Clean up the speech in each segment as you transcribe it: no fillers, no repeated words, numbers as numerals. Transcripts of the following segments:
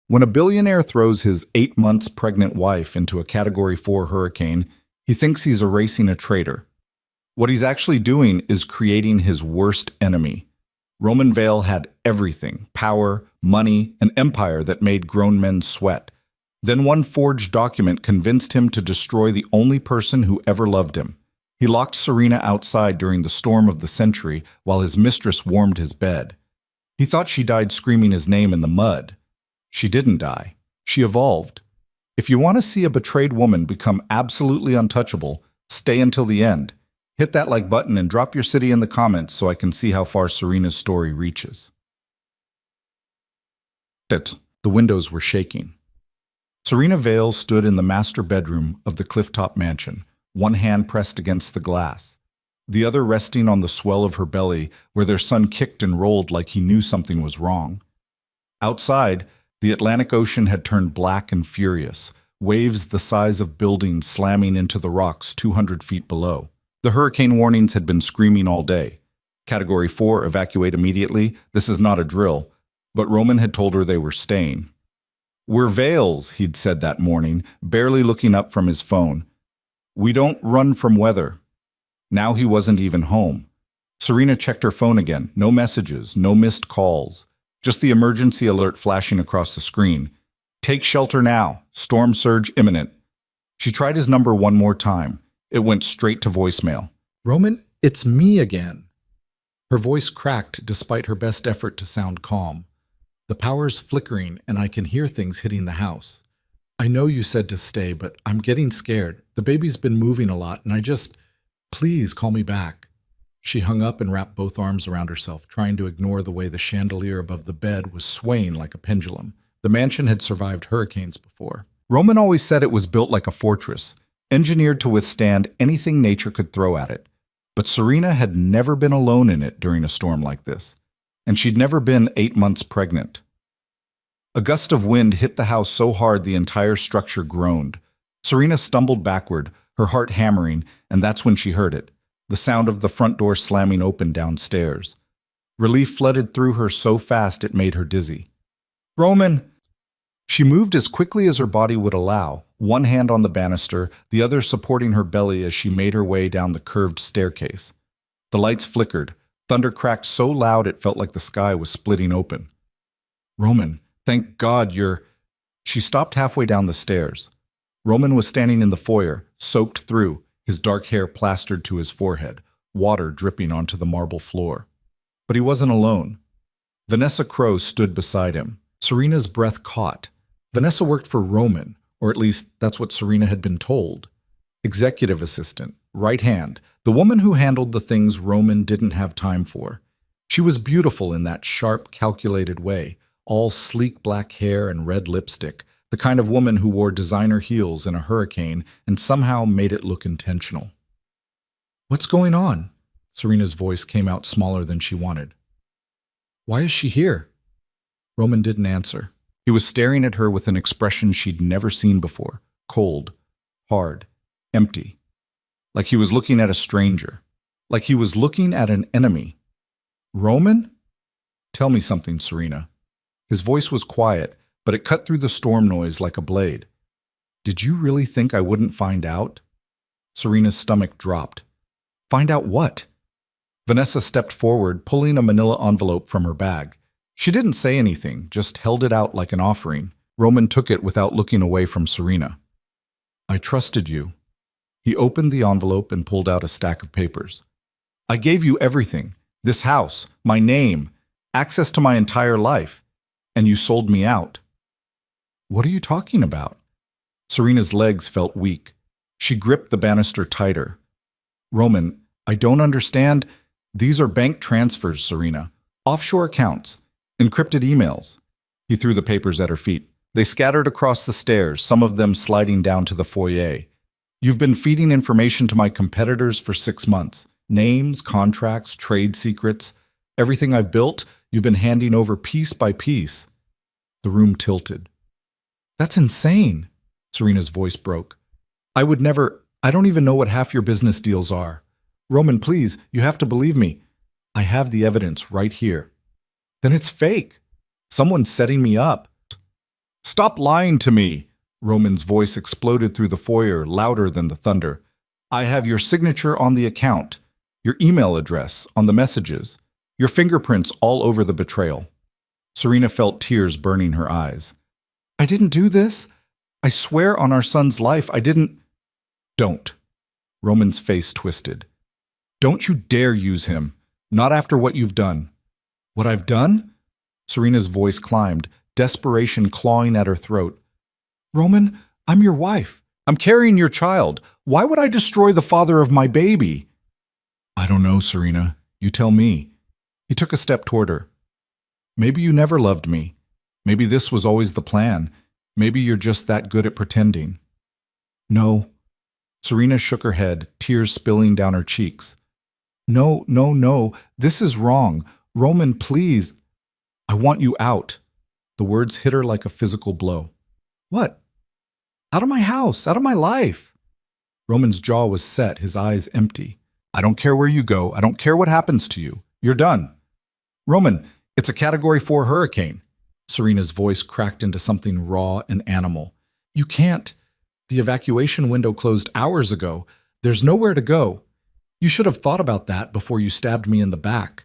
When a billionaire throws his 8 months pregnant wife into a Category 4 hurricane, he thinks he's erasing a traitor. What he's actually doing is creating his worst enemy. Roman Vale had everything: power, money, an empire that made grown men sweat. Then one forged document convinced him to destroy the only person who ever loved him. He locked Serena outside during the storm of the century while his mistress warmed his bed. He thought she died screaming his name in the mud. She didn't die. She evolved. If you want to see a betrayed woman become absolutely untouchable, stay until the end. Hit that like button and drop your city in the comments so I can see how far Serena's story reaches. The windows were shaking. Serena Vale stood in the master bedroom of the clifftop mansion, one hand pressed against the glass, the other resting on the swell of her belly where their son kicked and rolled like he knew something was wrong. Outside, the Atlantic Ocean had turned black and furious, waves the size of buildings slamming into the rocks 200 feet below. The hurricane warnings had been screaming all day. Category 4, evacuate immediately. This is not a drill. But Roman had told her they were staying. We're Vales, he'd said that morning, barely looking up from his phone. We don't run from weather. Now he wasn't even home. Serena checked her phone again. No messages, no missed calls. Just the emergency alert flashing across the screen. Take shelter now. Storm surge imminent. She tried his number one more time. It went straight to voicemail. Roman, it's me again. Her voice cracked despite her best effort to sound calm. The power's flickering and I can hear things hitting the house. I know you said to stay, but I'm getting scared. The baby's been moving a lot and please call me back. She hung up and wrapped both arms around herself, trying to ignore the way the chandelier above the bed was swaying like a pendulum. The mansion had survived hurricanes before. Roman always said it was built like a fortress, engineered to withstand anything nature could throw at it. But Serena had never been alone in it during a storm like this, and she'd never been 8 months pregnant. A gust of wind hit the house so hard the entire structure groaned. Serena stumbled backward, her heart hammering, and that's when she heard it. The sound of the front door slamming open downstairs. Relief flooded through her so fast it made her dizzy. Roman! She moved as quickly as her body would allow, one hand on the banister, the other supporting her belly as she made her way down the curved staircase. The lights flickered. Thunder cracked so loud it felt like the sky was splitting open. Roman, thank God you're... She stopped halfway down the stairs. Roman was standing in the foyer, soaked through, his dark hair plastered to his forehead, water dripping onto the marble floor. But he wasn't alone. Vanessa Crowe stood beside him. Serena's breath caught. Vanessa worked for Roman, or at least that's what Serena had been told. Executive assistant, right hand, the woman who handled the things Roman didn't have time for. She was beautiful in that sharp, calculated way, all sleek black hair and red lipstick, the kind of woman who wore designer heels in a hurricane and somehow made it look intentional. What's going on? Serena's voice came out smaller than she wanted. Why is she here? Roman didn't answer. He was staring at her with an expression she'd never seen before, cold, hard, empty. Like he was looking at a stranger. Like he was looking at an enemy. Roman? Tell me something, Serena. His voice was quiet, but it cut through the storm noise like a blade. Did you really think I wouldn't find out? Serena's stomach dropped. Find out what? Vanessa stepped forward, pulling a manila envelope from her bag. She didn't say anything, just held it out like an offering. Roman took it without looking away from Serena. I trusted you. He opened the envelope and pulled out a stack of papers. I gave you everything. This house, my name, access to my entire life. And you sold me out. What are you talking about? Serena's legs felt weak. She gripped the banister tighter. Roman, I don't understand. These are bank transfers, Serena. Offshore accounts. Encrypted emails. He threw the papers at her feet. They scattered across the stairs, some of them sliding down to the foyer. You've been feeding information to my competitors for 6 months. Names, contracts, trade secrets. Everything I've built, you've been handing over piece by piece. The room tilted. That's insane, Serena's voice broke. I don't even know what half your business deals are. Roman, please, you have to believe me. I have the evidence right here. Then it's fake. Someone's setting me up. Stop lying to me. Roman's voice exploded through the foyer, louder than the thunder. I have your signature on the account, your email address on the messages, your fingerprints all over the betrayal. Serena felt tears burning her eyes. I didn't do this. I swear on our son's life, I didn't. Don't. Roman's face twisted. Don't you dare use him. Not after what you've done. What I've done? Serena's voice climbed, desperation clawing at her throat. Roman, I'm your wife. I'm carrying your child. Why would I destroy the father of my baby? I don't know, Serena. You tell me. He took a step toward her. Maybe you never loved me. Maybe this was always the plan. Maybe you're just that good at pretending. No. Serena shook her head, tears spilling down her cheeks. No, no, no. This is wrong. Roman, please. I want you out. The words hit her like a physical blow. What? Out of my house, out of my life. Roman's jaw was set, his eyes empty. I don't care where you go. I don't care what happens to you. You're done. Roman, it's a Category 4 hurricane. Serena's voice cracked into something raw and animal. You can't. The evacuation window closed hours ago. There's nowhere to go. You should have thought about that before you stabbed me in the back.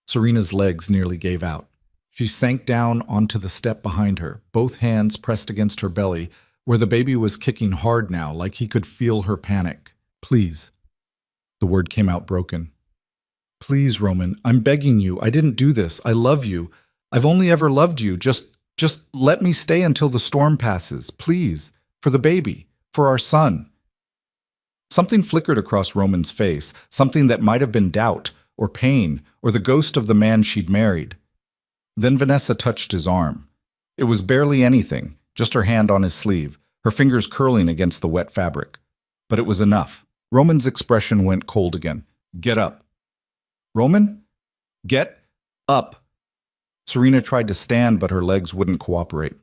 Serena's legs nearly gave out. She sank down onto the step behind her, both hands pressed against her belly, where the baby was kicking hard now, like he could feel her panic. Please. The word came out broken. Please, Roman, I'm begging you. I didn't do this. I love you. I've only ever loved you. Just let me stay until the storm passes. Please. For the baby. For our son. Something flickered across Roman's face, something that might have been doubt, or pain, or the ghost of the man she'd married. Then Vanessa touched his arm. It was barely anything, just her hand on his sleeve, her fingers curling against the wet fabric. But it was enough. Roman's expression went cold again. Get up. Roman? Get up. Serena tried to stand, but her legs wouldn't cooperate.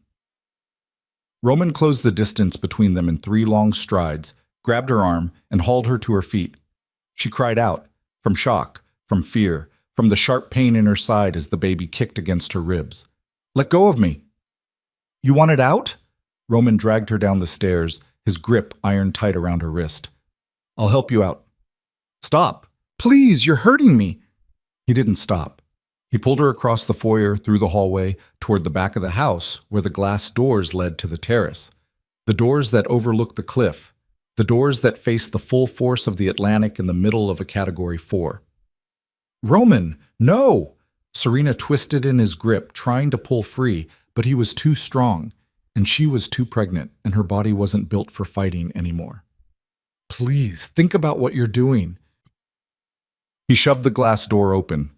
Roman closed the distance between them in 3 long strides, grabbed her arm, and hauled her to her feet. She cried out, from shock, from fear, from the sharp pain in her side as the baby kicked against her ribs. Let go of me. You want it out? Roman dragged her down the stairs, his grip iron tight around her wrist. I'll help you out. Stop. Please, you're hurting me. He didn't stop. He pulled her across the foyer, through the hallway, toward the back of the house, where the glass doors led to the terrace. The doors that overlooked the cliff. The doors that faced the full force of the Atlantic in the middle of a Category 4. Roman, no! Serena twisted in his grip, trying to pull free, but he was too strong, and she was too pregnant, and her body wasn't built for fighting anymore. Please, think about what you're doing. He shoved the glass door open.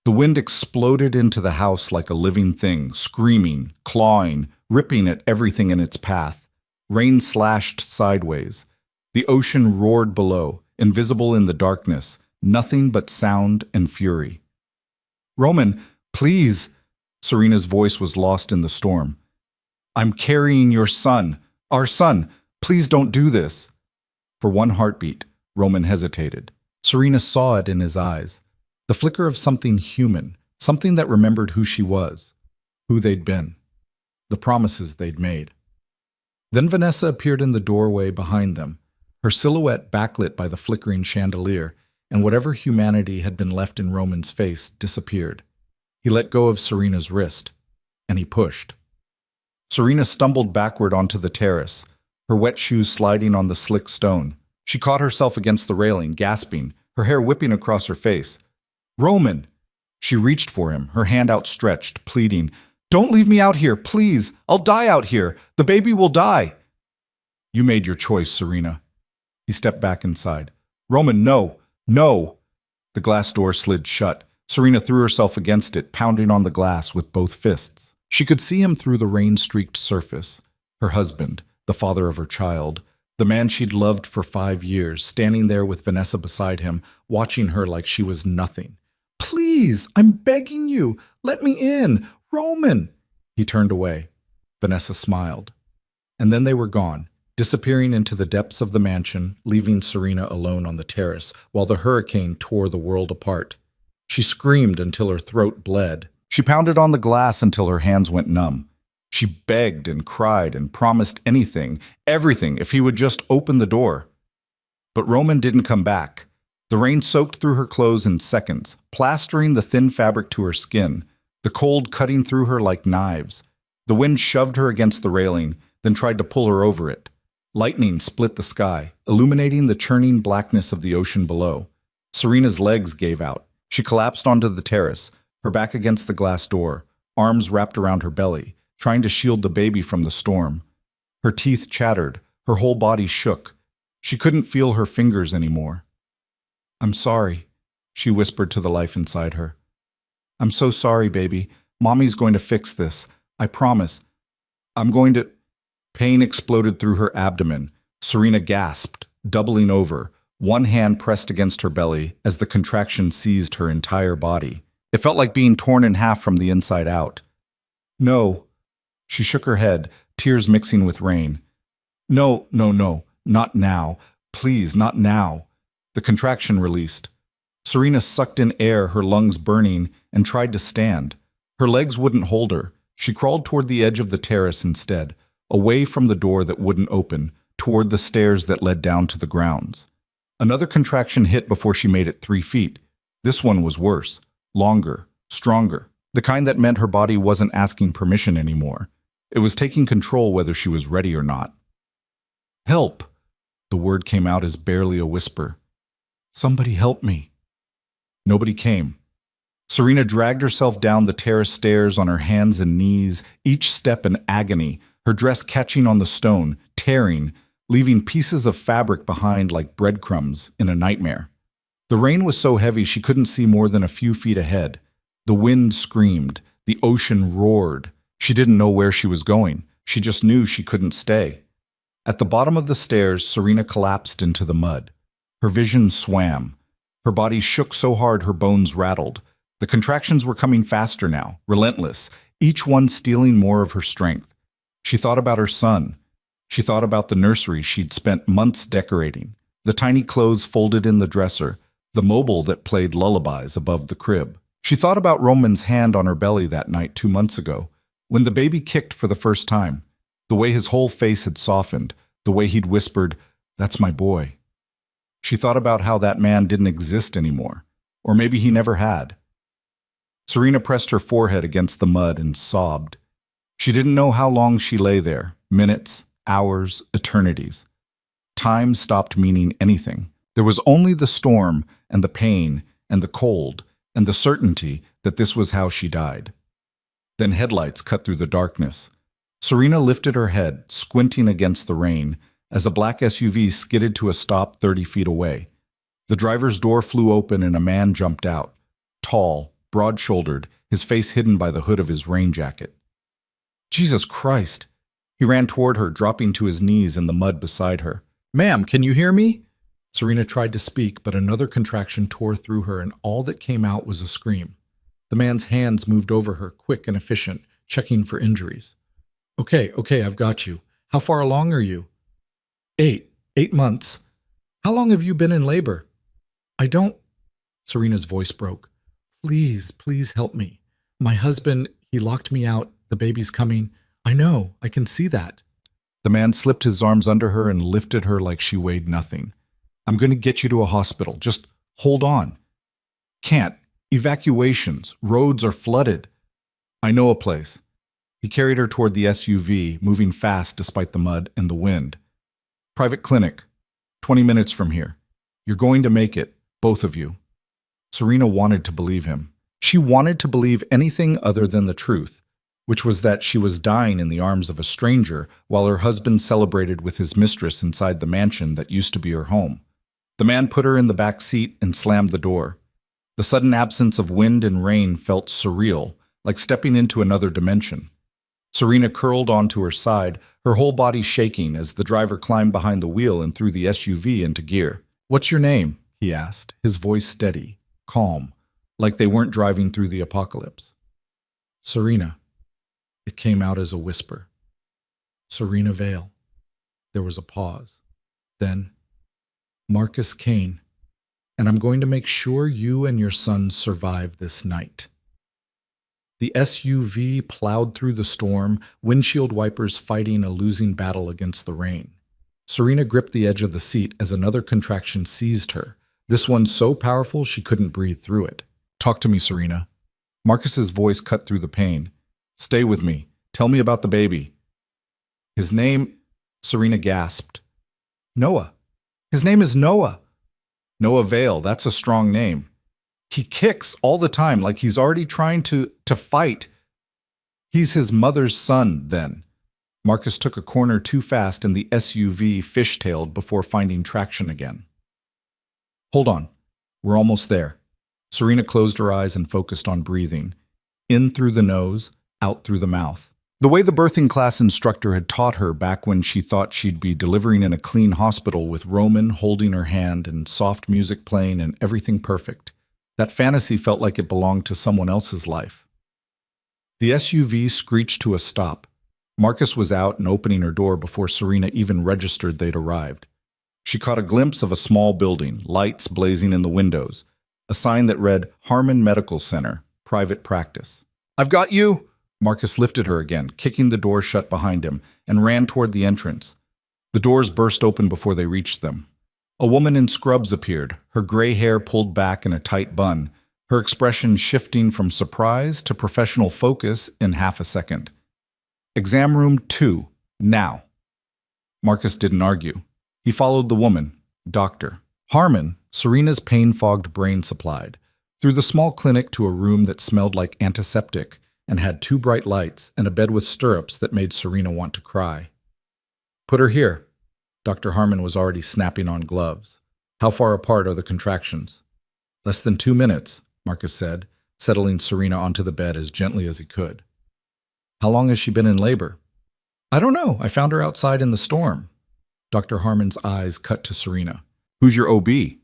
The wind exploded into the house like a living thing, screaming, clawing, ripping at everything in its path. Rain slashed sideways. The ocean roared below, invisible in the darkness, nothing but sound and fury. Roman, please! Serena's voice was lost in the storm. I'm carrying your son, our son. Please don't do this. For one heartbeat, Roman hesitated. Serena saw it in his eyes. The flicker of something human, something that remembered who she was, who they'd been, the promises they'd made. Then Vanessa appeared in the doorway behind them, her silhouette backlit by the flickering chandelier, and whatever humanity had been left in Roman's face disappeared. He let go of Serena's wrist, and he pushed. Serena stumbled backward onto the terrace, her wet shoes sliding on the slick stone. She caught herself against the railing, gasping, her hair whipping across her face. Roman! She reached for him, her hand outstretched, pleading, Don't leave me out here, please! I'll die out here! The baby will die! You made your choice, Serena. He stepped back inside. Roman, no! No! The glass door slid shut. Serena threw herself against it, pounding on the glass with both fists. She could see him through the rain-streaked surface. Her husband, the father of her child, the man she'd loved for 5 years, standing there with Vanessa beside him, watching her like she was nothing. Please, I'm begging you, let me in, Roman! He turned away. Vanessa smiled. And then they were gone, disappearing into the depths of the mansion, leaving Serena alone on the terrace, while the hurricane tore the world apart. She screamed until her throat bled. She pounded on the glass until her hands went numb. She begged and cried and promised anything, everything, if he would just open the door. But Roman didn't come back. The rain soaked through her clothes in seconds, plastering the thin fabric to her skin, the cold cutting through her like knives. The wind shoved her against the railing, then tried to pull her over it. Lightning split the sky, illuminating the churning blackness of the ocean below. Serena's legs gave out. She collapsed onto the terrace, her back against the glass door, arms wrapped around her belly, trying to shield the baby from the storm. Her teeth chattered, her whole body shook. She couldn't feel her fingers anymore. "I'm sorry," she whispered to the life inside her. "I'm so sorry, baby. Mommy's going to fix this. I promise. I'm going to—" Pain exploded through her abdomen. Serena gasped, doubling over, one hand pressed against her belly as the contraction seized her entire body. It felt like being torn in half from the inside out. "No." She shook her head, tears mixing with rain. "No, no, no. Not now. Please, not now." The contraction released. Serena sucked in air, her lungs burning, and tried to stand. Her legs wouldn't hold her. She crawled toward the edge of the terrace instead, away from the door that wouldn't open, toward the stairs that led down to the grounds. Another contraction hit before she made it 3 feet. This one was worse, longer, stronger, the kind that meant her body wasn't asking permission anymore. It was taking control whether she was ready or not. "Help!" The word came out as barely a whisper. "Somebody help me." Nobody came. Serena dragged herself down the terrace stairs on her hands and knees, each step an agony, her dress catching on the stone, tearing, leaving pieces of fabric behind like breadcrumbs in a nightmare. The rain was so heavy she couldn't see more than a few feet ahead. The wind screamed. The ocean roared. She didn't know where she was going. She just knew she couldn't stay. At the bottom of the stairs, Serena collapsed into the mud. Her vision swam. Her body shook so hard her bones rattled. The contractions were coming faster now, relentless, each one stealing more of her strength. She thought about her son. She thought about the nursery she'd spent months decorating, the tiny clothes folded in the dresser, the mobile that played lullabies above the crib. She thought about Roman's hand on her belly that night 2 months ago, when the baby kicked for the first time, the way his whole face had softened, the way he'd whispered, "That's my boy." She thought about how that man didn't exist anymore, or maybe he never had. Serena pressed her forehead against the mud and sobbed. She didn't know how long she lay there, minutes, hours, eternities. Time stopped meaning anything. There was only the storm and the pain and the cold and the certainty that this was how she died. Then headlights cut through the darkness. Serena lifted her head, squinting against the rain, as a black SUV skidded to a stop 30 feet away. The driver's door flew open and a man jumped out, tall, broad-shouldered, his face hidden by the hood of his rain jacket. "Jesus Christ!" He ran toward her, dropping to his knees in the mud beside her. "Ma'am, can you hear me?" Serena tried to speak, but another contraction tore through her, and all that came out was a scream. The man's hands moved over her, quick and efficient, checking for injuries. Okay, I've got you. How far along are you?" 8 months. How long have you been in labor?" "I don't—" Serena's voice broke. Please help me. My husband, he locked me out. The baby's coming. I know, I can see that." The man slipped his arms under her and lifted her like she weighed nothing. "I'm going to get you to a hospital. Just hold on." "Can't. Evacuations. Roads are flooded." "I know a place." He carried her toward the SUV, moving fast despite the mud and the wind. "Private clinic. 20 minutes from here. You're going to make it, both of you." Serena wanted to believe him. She wanted to believe anything other than the truth, which was that she was dying in the arms of a stranger while her husband celebrated with his mistress inside the mansion that used to be her home. The man put her in the back seat and slammed the door. The sudden absence of wind and rain felt surreal, like stepping into another dimension. Serena curled onto her side, her whole body shaking as the driver climbed behind the wheel and threw the SUV into gear. "What's your name?" he asked, his voice steady, calm, like they weren't driving through the apocalypse. "Serena." It came out as a whisper. "Serena Vale." There was a pause. Then, "Marcus Kane, and I'm going to make sure you and your son survive this night." The SUV plowed through the storm, windshield wipers fighting a losing battle against the rain. Serena gripped the edge of the seat as another contraction seized her, this one so powerful she couldn't breathe through it. "Talk to me, Serena." Marcus's voice cut through the pain. "Stay with me. Tell me about the baby." "His name," Serena gasped. "Noah. His name is Noah." "Noah Vale, that's a strong name. He kicks all the time like he's already trying to fight." "He's his mother's son, then." Marcus took a corner too fast and the SUV fishtailed before finding traction again. "Hold on. We're almost there." Serena closed her eyes and focused on breathing. In through the nose, out through the mouth. The way the birthing class instructor had taught her back when she thought she'd be delivering in a clean hospital with Roman holding her hand and soft music playing and everything perfect. That fantasy felt like it belonged to someone else's life. The SUV screeched to a stop. Marcus was out and opening her door before Serena even registered they'd arrived. She caught a glimpse of a small building, lights blazing in the windows, a sign that read Harmon Medical Center, Private Practice. "I've got you!" Marcus lifted her again, kicking the door shut behind him, and ran toward the entrance. The doors burst open before they reached them. A woman in scrubs appeared, her gray hair pulled back in a tight bun, her expression shifting from surprise to professional focus in half a second. "Exam room 2, now." Marcus didn't argue. He followed the woman, Doctor Harmon, Serena's pain-fogged brain supplied, through the small clinic to a room that smelled like antiseptic and had 2 bright lights and a bed with stirrups that made Serena want to cry. "Put her here." Dr. Harmon was already snapping on gloves. "How far apart are the contractions?" "Less than 2 minutes," Marcus said, settling Serena onto the bed as gently as he could. "How long has she been in labor?" "I don't know. I found her outside in the storm." Dr. Harmon's eyes cut to Serena. "Who's your OB?"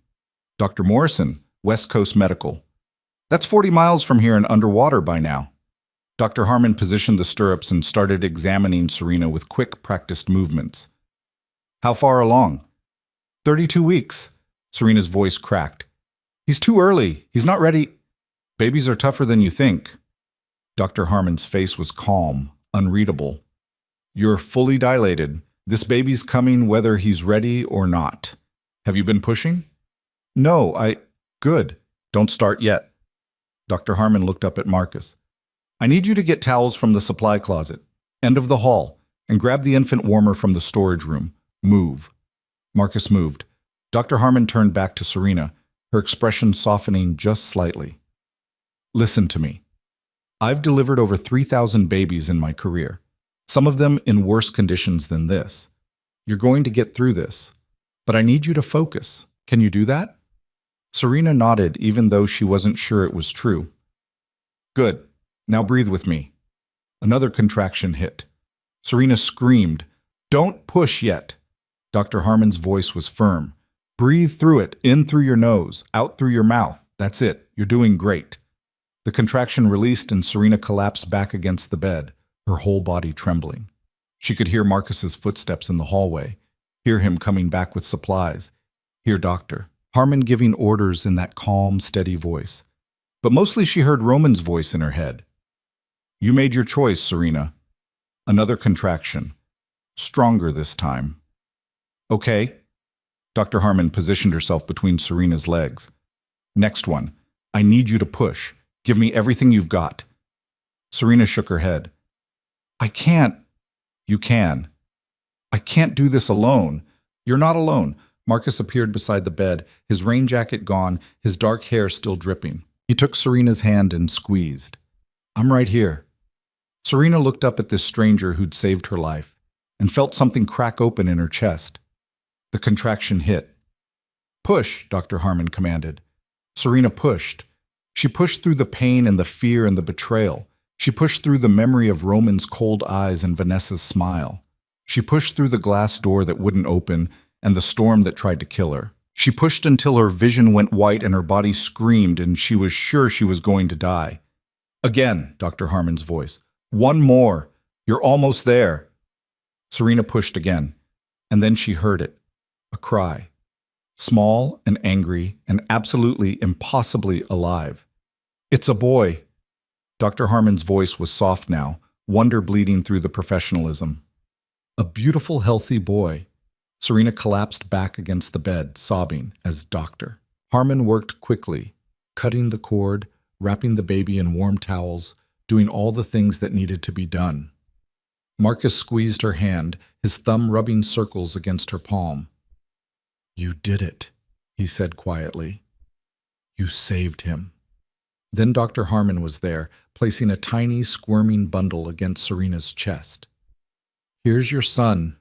"Dr. Morrison, West Coast Medical." "That's 40 miles from here and underwater by now." Dr. Harmon positioned the stirrups and started examining Serena with quick, practiced movements. "How far along?" 32 weeks. Serena's voice cracked. "He's too early. He's not ready." "Babies are tougher than you think." Dr. Harmon's face was calm, unreadable. "You're fully dilated. This baby's coming whether he's ready or not. Have you been pushing?" "No, Good. Don't start yet." Dr. Harmon looked up at Marcus. "I need you to get towels from the supply closet, end of the hall, and grab the infant warmer from the storage room. Move." Marcus moved. Dr. Harmon turned back to Serena, her expression softening just slightly. "Listen to me. I've delivered over 3,000 babies in my career, some of them in worse conditions than this. You're going to get through this, but I need you to focus. Can you do that?" Serena nodded, even though she wasn't sure it was true. "Good. Now breathe with me." Another contraction hit. Serena screamed, "Don't push yet." Dr. Harmon's voice was firm. "Breathe through it, in through your nose, out through your mouth. That's it. You're doing great." The contraction released and Serena collapsed back against the bed, her whole body trembling. She could hear Marcus's footsteps in the hallway, hear him coming back with supplies, hear Dr. Harmon giving orders in that calm, steady voice. But mostly she heard Roman's voice in her head. "You made your choice, Serena." Another contraction. Stronger this time. "Okay." Dr. Harmon positioned herself between Serena's legs. "Next one. I need you to push. Give me everything you've got." Serena shook her head. "I can't." "You can." "I can't do this alone." "You're not alone." Marcus appeared beside the bed, his rain jacket gone, his dark hair still dripping. He took Serena's hand and squeezed. "I'm right here." Serena looked up at this stranger who'd saved her life and felt something crack open in her chest. The contraction hit. "Push," Dr. Harmon commanded. Serena pushed. She pushed through the pain and the fear and the betrayal. She pushed through the memory of Roman's cold eyes and Vanessa's smile. She pushed through the glass door that wouldn't open and the storm that tried to kill her. She pushed until her vision went white and her body screamed and she was sure she was going to die. "Again," Dr. Harmon's voice. "One more. You're almost there." Serena pushed again, and then she heard it. A cry. Small and angry and absolutely impossibly alive. "It's a boy." Dr. Harmon's voice was soft now, wonder bleeding through the professionalism. A beautiful, healthy boy. Serena collapsed back against the bed, sobbing, as doctor. Harmon worked quickly, cutting the cord, wrapping the baby in warm towels, doing all the things that needed to be done. Marcus squeezed her hand, his thumb rubbing circles against her palm. "You did it," he said quietly. "You saved him." Then Dr. Harmon was there, placing a tiny, squirming bundle against Serena's chest. "Here's your son."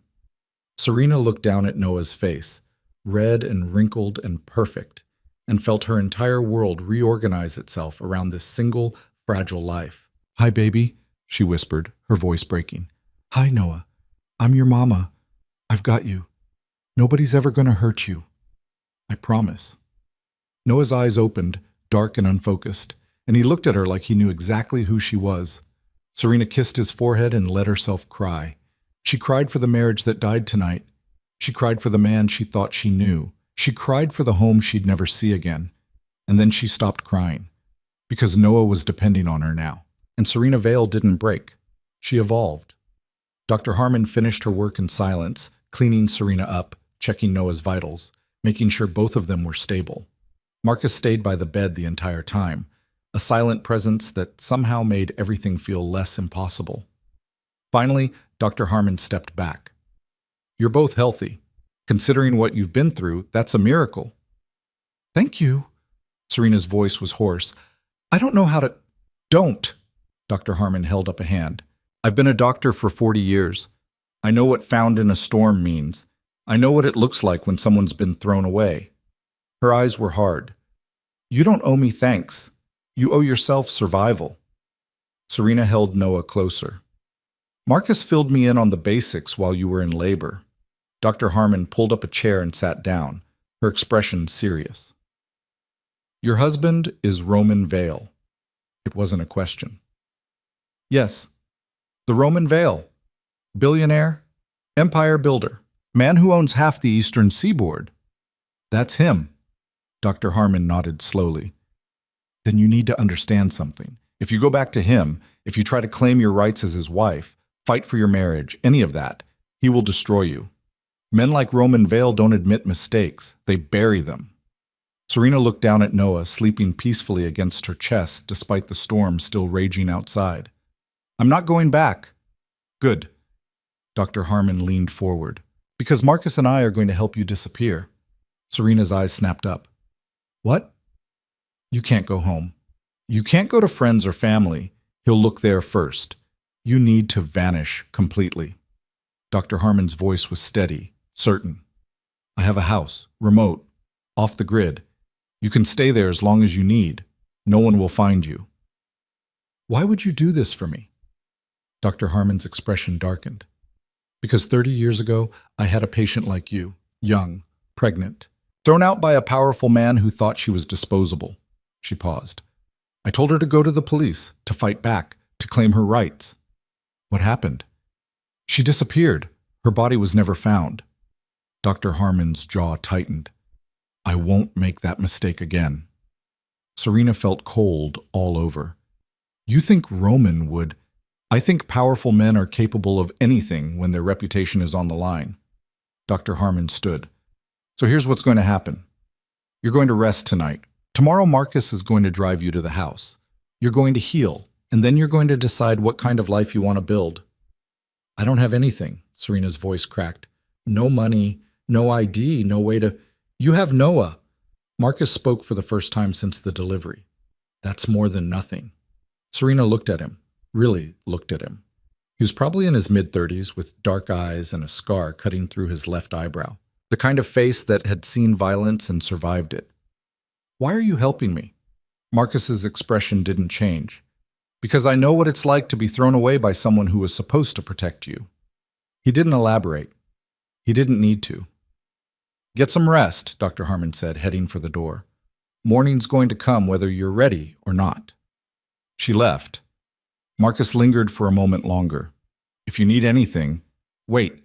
Serena looked down at Noah's face, red and wrinkled and perfect, and felt her entire world reorganize itself around this single, fragile life. "Hi, baby," she whispered, her voice breaking. "Hi, Noah. I'm your mama. I've got you. Nobody's ever going to hurt you. I promise." Noah's eyes opened, dark and unfocused, and he looked at her like he knew exactly who she was. Serena kissed his forehead and let herself cry. She cried for the marriage that died tonight. She cried for the man she thought she knew. She cried for the home she'd never see again. And then she stopped crying, because Noah was depending on her now. And Serena Vale didn't break. She evolved. Dr. Harmon finished her work in silence, cleaning Serena up, checking Noah's vitals, making sure both of them were stable. Marcus stayed by the bed the entire time, a silent presence that somehow made everything feel less impossible. Finally, Dr. Harmon stepped back. "You're both healthy. Considering what you've been through, that's a miracle." "Thank you." Serena's voice was hoarse. "I don't know how to—" "Don't!" Dr. Harmon held up a hand. "I've been a doctor for 40 years. I know what found in a storm means. I know what it looks like when someone's been thrown away." Her eyes were hard. "You don't owe me thanks. You owe yourself survival." Serena held Noah closer. "Marcus filled me in on the basics while you were in labor." Dr. Harmon pulled up a chair and sat down, her expression serious. "Your husband is Roman Vale." It wasn't a question. "Yes, the Roman Vale. Billionaire, empire builder, man who owns half the eastern seaboard." "That's him." Dr. Harmon nodded slowly. "Then you need to understand something. If you go back to him, if you try to claim your rights as his wife, fight for your marriage, any of that, he will destroy you. Men like Roman Vale don't admit mistakes. They bury them." Serena looked down at Noah, sleeping peacefully against her chest despite the storm still raging outside. "I'm not going back." "Good." Dr. Harmon leaned forward. "Because Marcus and I are going to help you disappear." Serena's eyes snapped up. "What?" "You can't go home. You can't go to friends or family. He'll look there first. You need to vanish completely." Dr. Harmon's voice was steady, certain. "I have a house, remote, off the grid. You can stay there as long as you need. No one will find you." "Why would you do this for me?" Dr. Harmon's expression darkened. "Because 30 years ago, I had a patient like you, young, pregnant, thrown out by a powerful man who thought she was disposable." She paused. "I told her to go to the police, to fight back, to claim her rights." "What happened?" "She disappeared. Her body was never found." Dr. Harmon's jaw tightened. "I won't make that mistake again." Serena felt cold all over. "You think Roman would—" "I think powerful men are capable of anything when their reputation is on the line." Dr. Harmon stood. "So here's what's going to happen. You're going to rest tonight. Tomorrow Marcus is going to drive you to the house. You're going to heal, and then you're going to decide what kind of life you want to build." "I don't have anything," Serena's voice cracked. "No money, no ID, no way to—" "You have Noah." Marcus spoke for the first time since the delivery. "That's more than nothing." Serena looked at him, really looked at him. He was probably in his mid-30s with dark eyes and a scar cutting through his left eyebrow, the kind of face that had seen violence and survived it. "Why are you helping me?" Marcus's expression didn't change. "Because I know what it's like to be thrown away by someone who was supposed to protect you." He didn't elaborate. He didn't need to. "Get some rest," Dr. Harmon said, heading for the door. "Morning's going to come whether you're ready or not." She left. Marcus lingered for a moment longer. "If you need anything—" "Wait."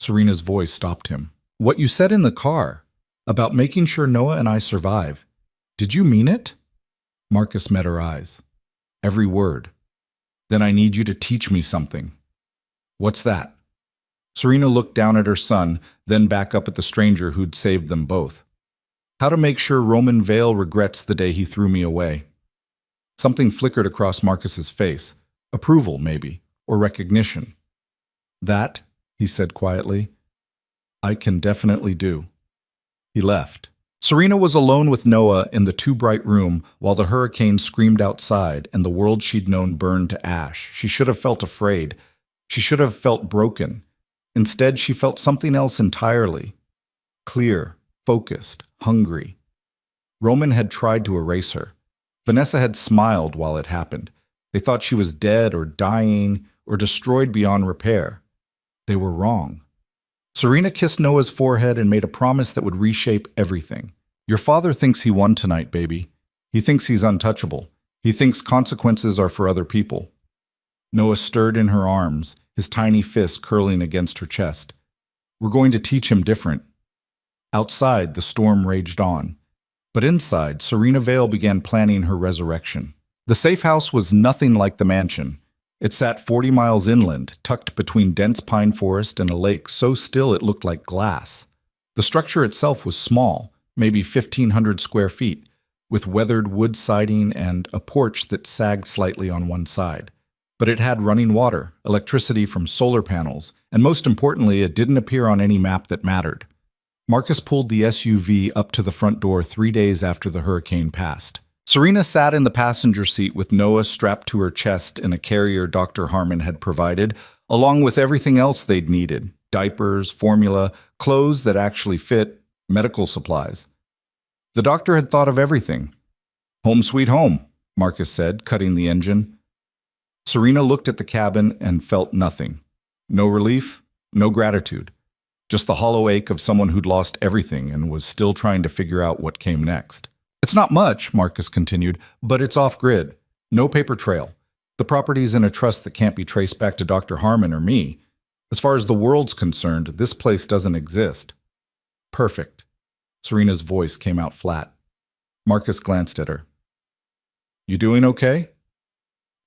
Serena's voice stopped him. "What you said in the car, about making sure Noah and I survive, did you mean it?" Marcus met her eyes. "Every word." Then I need you to teach me something. What's that? Serena looked down at her son, then back up at the stranger who'd saved them both. How to make sure Roman Vale regrets the day he threw me away. Something flickered across Marcus's face. Approval, maybe, or recognition. That, he said quietly, I can definitely do. He left. Serena was alone with Noah in the too-bright room while the hurricane screamed outside and the world she'd known burned to ash. She should have felt afraid. She should have felt broken. Instead, she felt something else entirely. Clear, focused, hungry. Roman had tried to erase her. Vanessa had smiled while it happened. They thought she was dead or dying or destroyed beyond repair. They were wrong. Serena kissed Noah's forehead and made a promise that would reshape everything. Your father thinks he won tonight, baby. He thinks he's untouchable. He thinks consequences are for other people. Noah stirred in her arms, his tiny fist curling against her chest. We're going to teach him different. Outside, the storm raged on. But inside, Serena Vale began planning her resurrection. The safe house was nothing like the mansion. It sat 40 miles inland, tucked between dense pine forest and a lake so still it looked like glass. The structure itself was small, maybe 1,500 square feet, with weathered wood siding and a porch that sagged slightly on one side. But it had running water, electricity from solar panels, and most importantly, it didn't appear on any map that mattered. Marcus pulled the SUV up to the front door 3 days after the hurricane passed. Serena sat in the passenger seat with Noah strapped to her chest in a carrier Dr. Harmon had provided, along with everything else they'd needed: diapers, formula, clothes that actually fit, medical supplies. The doctor had thought of everything. Home sweet home, Marcus said, cutting the engine. Serena looked at the cabin and felt nothing. No relief, no gratitude. Just the hollow ache of someone who'd lost everything and was still trying to figure out what came next. It's not much, Marcus continued, but it's off-grid. No paper trail. The property's in a trust that can't be traced back to Dr. Harmon or me. As far as the world's concerned, this place doesn't exist. Perfect. Serena's voice came out flat. Marcus glanced at her. You doing okay?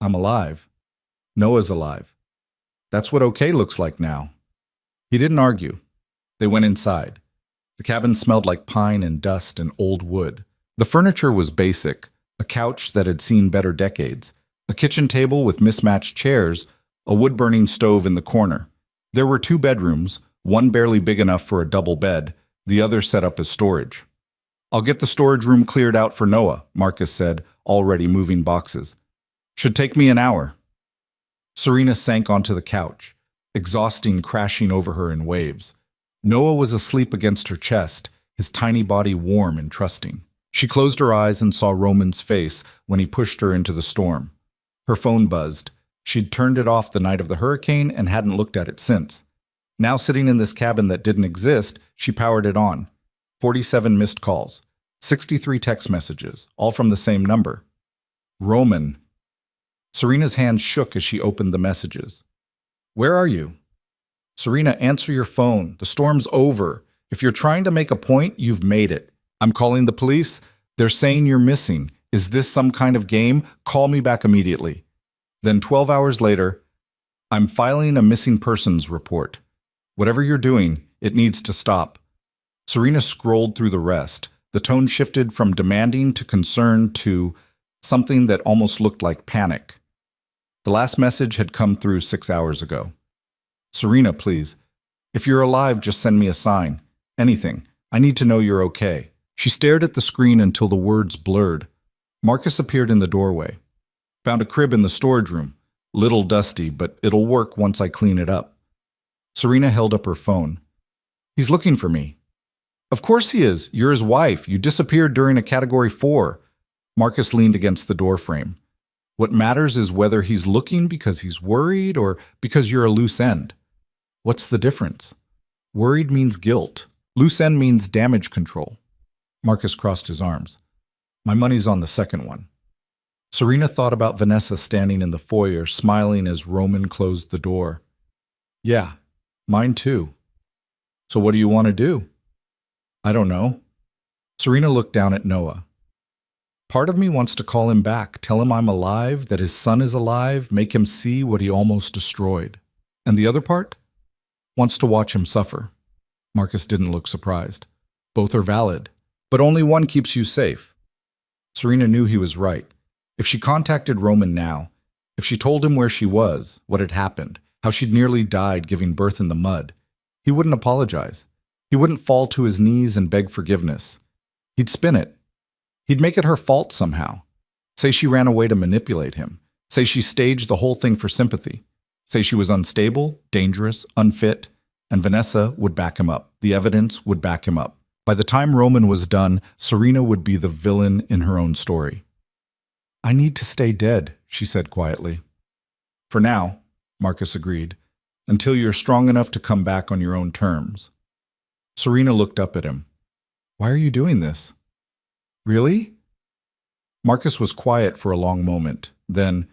I'm alive. Noah's alive. That's what okay looks like now. He didn't argue. They went inside. The cabin smelled like pine and dust and old wood. The furniture was basic, a couch that had seen better decades, a kitchen table with mismatched chairs, a wood-burning stove in the corner. There were 2 bedrooms, one barely big enough for a double bed, the other set up as storage. I'll get the storage room cleared out for Noah, Marcus said, already moving boxes. Should take me an hour. Serena sank onto the couch, exhausting crashing over her in waves. Noah was asleep against her chest, his tiny body warm and trusting. She closed her eyes and saw Roman's face when he pushed her into the storm. Her phone buzzed. She'd turned it off the night of the hurricane and hadn't looked at it since. Now sitting in this cabin that didn't exist, she powered it on. 47 missed calls, 63 text messages, all from the same number. Roman. Serena's hand shook as she opened the messages. Where are you? Serena, answer your phone. The storm's over. If you're trying to make a point, you've made it. I'm calling the police. They're saying you're missing. Is this some kind of game? Call me back immediately. Then 12 hours later, I'm filing a missing persons report. Whatever you're doing, it needs to stop. Serena scrolled through the rest. The tone shifted from demanding to concern to something that almost looked like panic. The last message had come through 6 hours ago. Serena, please. If you're alive, just send me a sign. Anything. I need to know you're okay. She stared at the screen until the words blurred. Marcus appeared in the doorway. Found a crib in the storage room. Little dusty, but it'll work once I clean it up. Serena held up her phone. He's looking for me. Of course he is. You're his wife. You disappeared during a Category 4. Marcus leaned against the doorframe. What matters is whether he's looking because he's worried or because you're a loose end. What's the difference? Worried means guilt. Loose end means damage control. Marcus crossed his arms. My money's on the second one. Serena thought about Vanessa standing in the foyer, smiling as Roman closed the door. Yeah, mine too. So what do you want to do? I don't know. Serena looked down at Noah. Part of me wants to call him back, tell him I'm alive, that his son is alive, make him see what he almost destroyed. And the other part wants to watch him suffer. Marcus didn't look surprised. Both are valid, but only one keeps you safe. Serena knew he was right. If she contacted Roman now, if she told him where she was, what had happened, how she'd nearly died giving birth in the mud, he wouldn't apologize. He wouldn't fall to his knees and beg forgiveness. He'd spin it. He'd make it her fault somehow. Say she ran away to manipulate him. Say she staged the whole thing for sympathy. Say she was unstable, dangerous, unfit, and Vanessa would back him up. The evidence would back him up. By the time Roman was done, Serena would be the villain in her own story. I need to stay dead, she said quietly. For now, Marcus agreed, until you're strong enough to come back on your own terms. Serena looked up at him. Why are you doing this? Really? Marcus was quiet for a long moment. Then,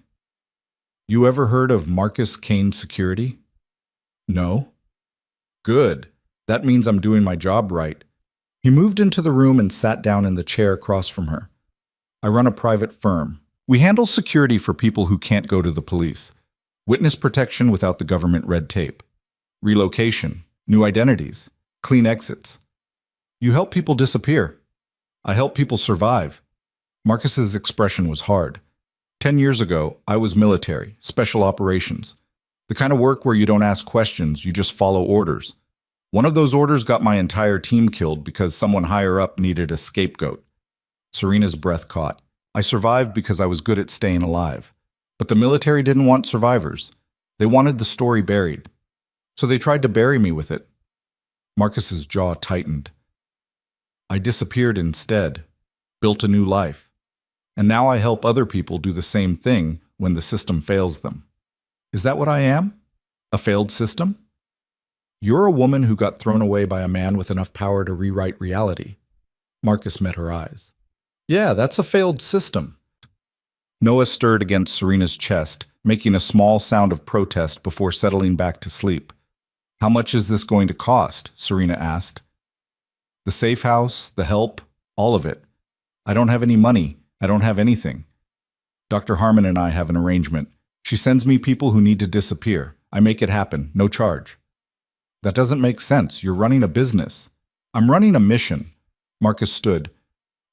you ever heard of Marcus Kane Security? No. Good. That means I'm doing my job right. He moved into the room and sat down in the chair across from her. I run a private firm. We handle security for people who can't go to the police. Witness protection without the government red tape. Relocation. New identities. Clean exits. You help people disappear. I help people survive. Marcus's expression was hard. 10 years ago, I was military, special operations. The kind of work where you don't ask questions, you just follow orders. One of those orders got my entire team killed because someone higher up needed a scapegoat. Serena's breath caught. I survived because I was good at staying alive. But the military didn't want survivors. They wanted the story buried. So they tried to bury me with it. Marcus's jaw tightened. I disappeared instead, built a new life. And now I help other people do the same thing when the system fails them. Is that what I am? A failed system? You're a woman who got thrown away by a man with enough power to rewrite reality. Marcus met her eyes. Yeah, that's a failed system. Noah stirred against Serena's chest, making a small sound of protest before settling back to sleep. How much is this going to cost? Serena asked. The safe house, the help, all of it. I don't have any money. I don't have anything. Dr. Harmon and I have an arrangement. She sends me people who need to disappear. I make it happen, no charge. That doesn't make sense. You're running a business. I'm running a mission. Marcus stood.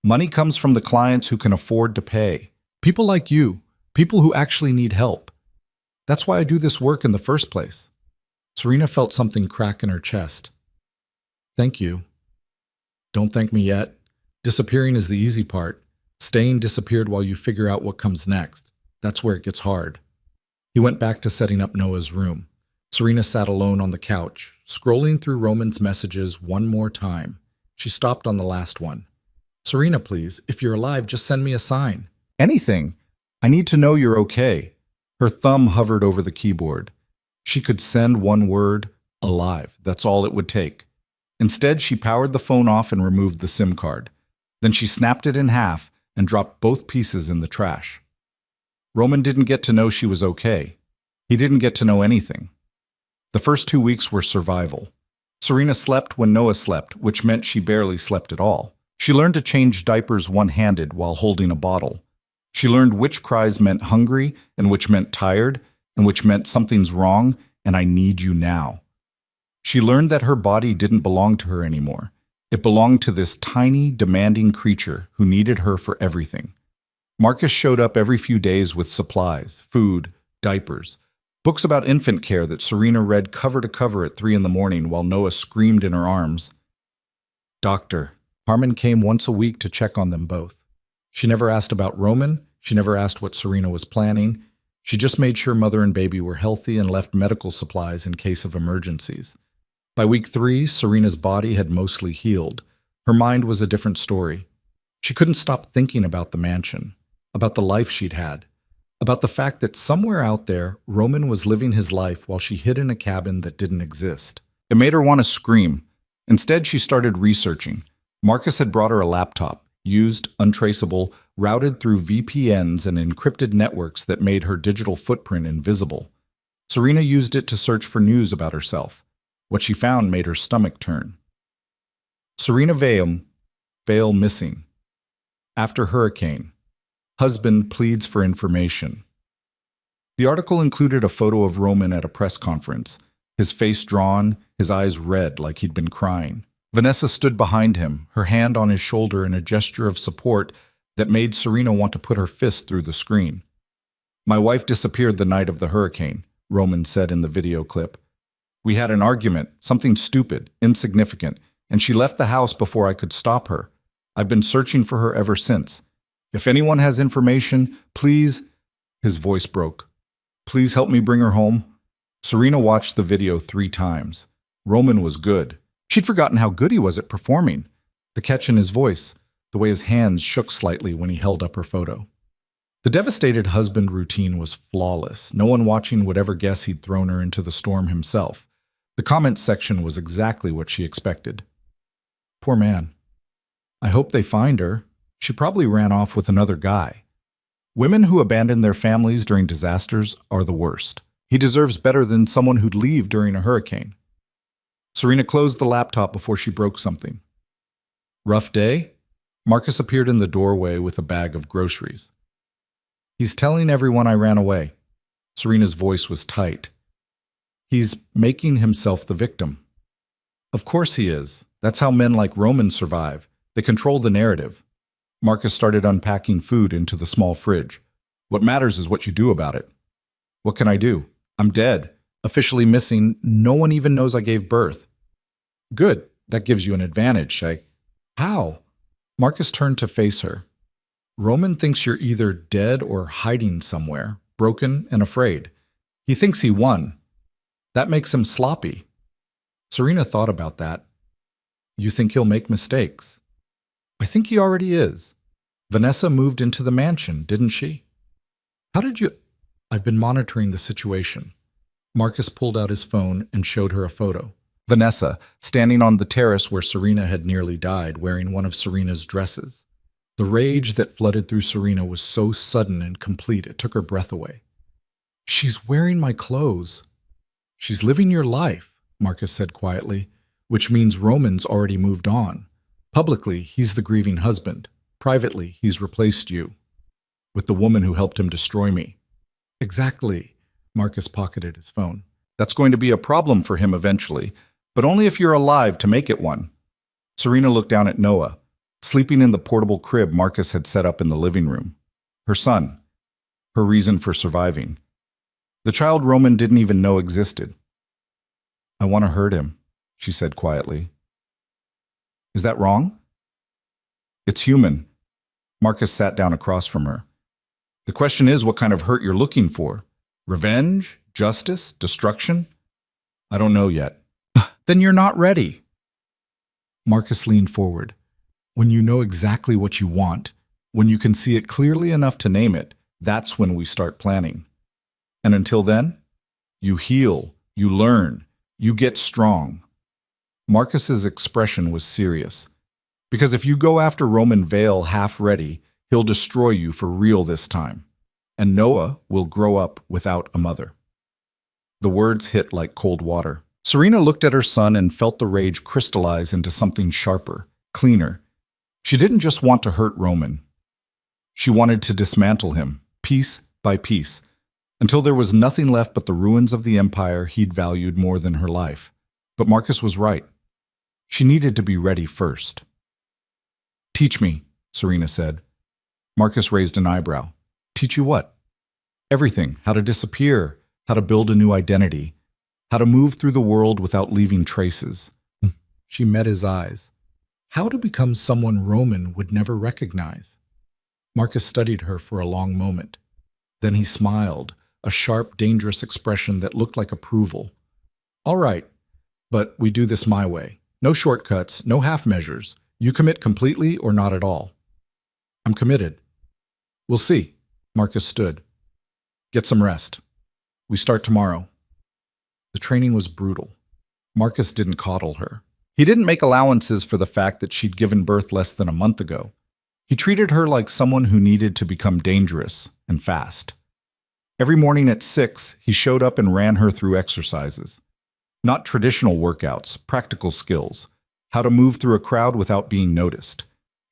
Money comes from the clients who can afford to pay. People like you, people who actually need help. That's why I do this work in the first place. Serena felt something crack in her chest. Thank you. Don't thank me yet. Disappearing is the easy part. Staying disappeared while you figure out what comes next. That's where it gets hard. He went back to setting up Noah's room. Serena sat alone on the couch, scrolling through Roman's messages one more time. She stopped on the last one. Serena, please, if you're alive, just send me a sign. Anything. I need to know you're okay. Her thumb hovered over the keyboard. She could send one word, alive. That's all it would take. Instead, she powered the phone off and removed the SIM card. Then she snapped it in half and dropped both pieces in the trash. Roman didn't get to know she was okay. He didn't get to know anything. The first 2 weeks were survival. Serena slept when Noah slept, which meant she barely slept at all. She learned to change diapers one-handed while holding a bottle. She learned which cries meant hungry and which meant tired and which meant something's wrong and I need you now. She learned that her body didn't belong to her anymore. It belonged to this tiny, demanding creature who needed her for everything. Marcus showed up every few days with supplies, food, diapers, books about infant care that Serena read cover to cover at 3 a.m. while Noah screamed in her arms. Doctor. Harmon came once a week to check on them both. She never asked about Roman. She never asked what Serena was planning. She just made sure mother and baby were healthy and left medical supplies in case of emergencies. By week 3, Serena's body had mostly healed. Her mind was a different story. She couldn't stop thinking about the mansion, about the life she'd had, about the fact that somewhere out there, Roman was living his life while she hid in a cabin that didn't exist. It made her want to scream. Instead, she started researching. Marcus had brought her a laptop, used, untraceable, routed through VPNs and encrypted networks that made her digital footprint invisible. Serena used it to search for news about herself. What she found made her stomach turn. Serena Vale missing. After hurricane. Husband pleads for information. The article included a photo of Roman at a press conference, his face drawn, his eyes red like he'd been crying. Vanessa stood behind him, her hand on his shoulder in a gesture of support that made Serena want to put her fist through the screen. "My wife disappeared the night of the hurricane," Roman said in the video clip. "We had an argument, something stupid, insignificant, and she left the house before I could stop her. I've been searching for her ever since. If anyone has information, please—" His voice broke. "Please help me bring her home." Serena watched the video 3 times. Roman was good. She'd forgotten how good he was at performing. The catch in his voice, the way his hands shook slightly when he held up her photo. The devastated husband routine was flawless. No one watching would ever guess he'd thrown her into the storm himself. The comments section was exactly what she expected. "Poor man. I hope they find her. She probably ran off with another guy." Women who abandon their families during disasters are the worst. He deserves better than someone who'd leave during a hurricane. Serena closed the laptop before she broke something. "Rough day?" Marcus appeared in the doorway with a bag of groceries. "He's telling everyone I ran away." Serena's voice was tight. "He's making himself the victim." "Of course he is. That's how men like Roman survive. They control the narrative." Marcus started unpacking food into the small fridge. "What matters is what you do about it." "What can I do? I'm dead. Officially missing. No one even knows I gave birth." "Good. That gives you an advantage, Shay." "How?" Marcus turned to face her. "Roman thinks you're either dead or hiding somewhere, broken and afraid. He thinks he won. That makes him sloppy." Serena thought about that. "You think he'll make mistakes?" "I think he already is. Vanessa moved into the mansion, didn't she?" "How did you—" "I've been monitoring the situation." Marcus pulled out his phone and showed her a photo. Vanessa, standing on the terrace where Serena had nearly died, wearing one of Serena's dresses. The rage that flooded through Serena was so sudden and complete it took her breath away. "She's wearing my clothes." "She's living your life," Marcus said quietly, "which means Roman's already moved on. Publicly, he's the grieving husband. Privately, he's replaced you with the woman who helped him destroy me." "Exactly." Marcus pocketed his phone. "That's going to be a problem for him eventually, but only if you're alive to make it one." Serena looked down at Noah, sleeping in the portable crib Marcus had set up in the living room. Her son. Her reason for surviving. The child Roman didn't even know existed. "I want to hurt him," she said quietly. "Is that wrong?" "It's human." Marcus sat down across from her. "The question is what kind of hurt you're looking for. Revenge? Justice? Destruction? I don't know yet." "Then you're not ready." Marcus leaned forward. "When you know exactly what you want, when you can see it clearly enough to name it, that's when we start planning. And until then, you heal, you learn, you get strong." Marcus's expression was serious. "Because if you go after Roman Vale half-ready, he'll destroy you for real this time. And Noah will grow up without a mother." The words hit like cold water. Serena looked at her son and felt the rage crystallize into something sharper, cleaner. She didn't just want to hurt Roman. She wanted to dismantle him, piece by piece, until there was nothing left but the ruins of the empire he'd valued more than her life. But Marcus was right. She needed to be ready first. "Teach me," Serena said. Marcus raised an eyebrow. "Teach you what?" "Everything. How to disappear, how to build a new identity, how to move through the world without leaving traces." She met his eyes. How to become someone Roman would never recognize. Marcus studied her for a long moment. Then he smiled, a sharp, dangerous expression that looked like approval. "All right, but we do this my way. No shortcuts, no half measures. You commit completely or not at all." "I'm committed." "We'll see." Marcus stood. "Get some rest. We start tomorrow." The training was brutal. Marcus didn't coddle her. He didn't make allowances for the fact that she'd given birth less than a month ago. He treated her like someone who needed to become dangerous and fast. Every morning at 6, he showed up and ran her through exercises. Not traditional workouts, practical skills. How to move through a crowd without being noticed.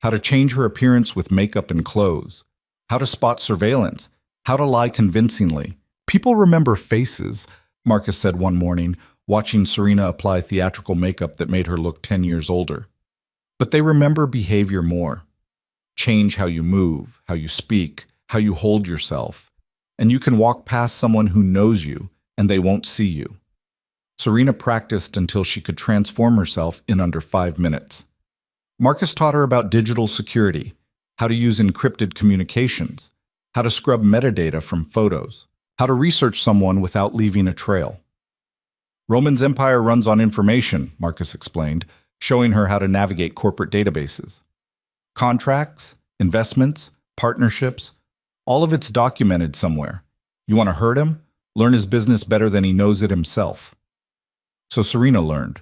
How to change her appearance with makeup and clothes. how to spot surveillance, how to lie convincingly. People remember faces, Marcus said one morning, watching Serena apply theatrical makeup that made her look 10 years older. But they remember behavior more. Change how you move, how you speak, how you hold yourself. And you can walk past someone who knows you, and they won't see you. Serena practiced until she could transform herself in under 5 minutes. Marcus taught her about digital security, how to use encrypted communications, how to scrub metadata from photos, how to research someone without leaving a trail. Roman's empire runs on information, Marcus explained, showing her how to navigate corporate databases. Contracts, investments, partnerships, all of it's documented somewhere. You want to hurt him? Learn his business better than he knows it himself. So Serena learned.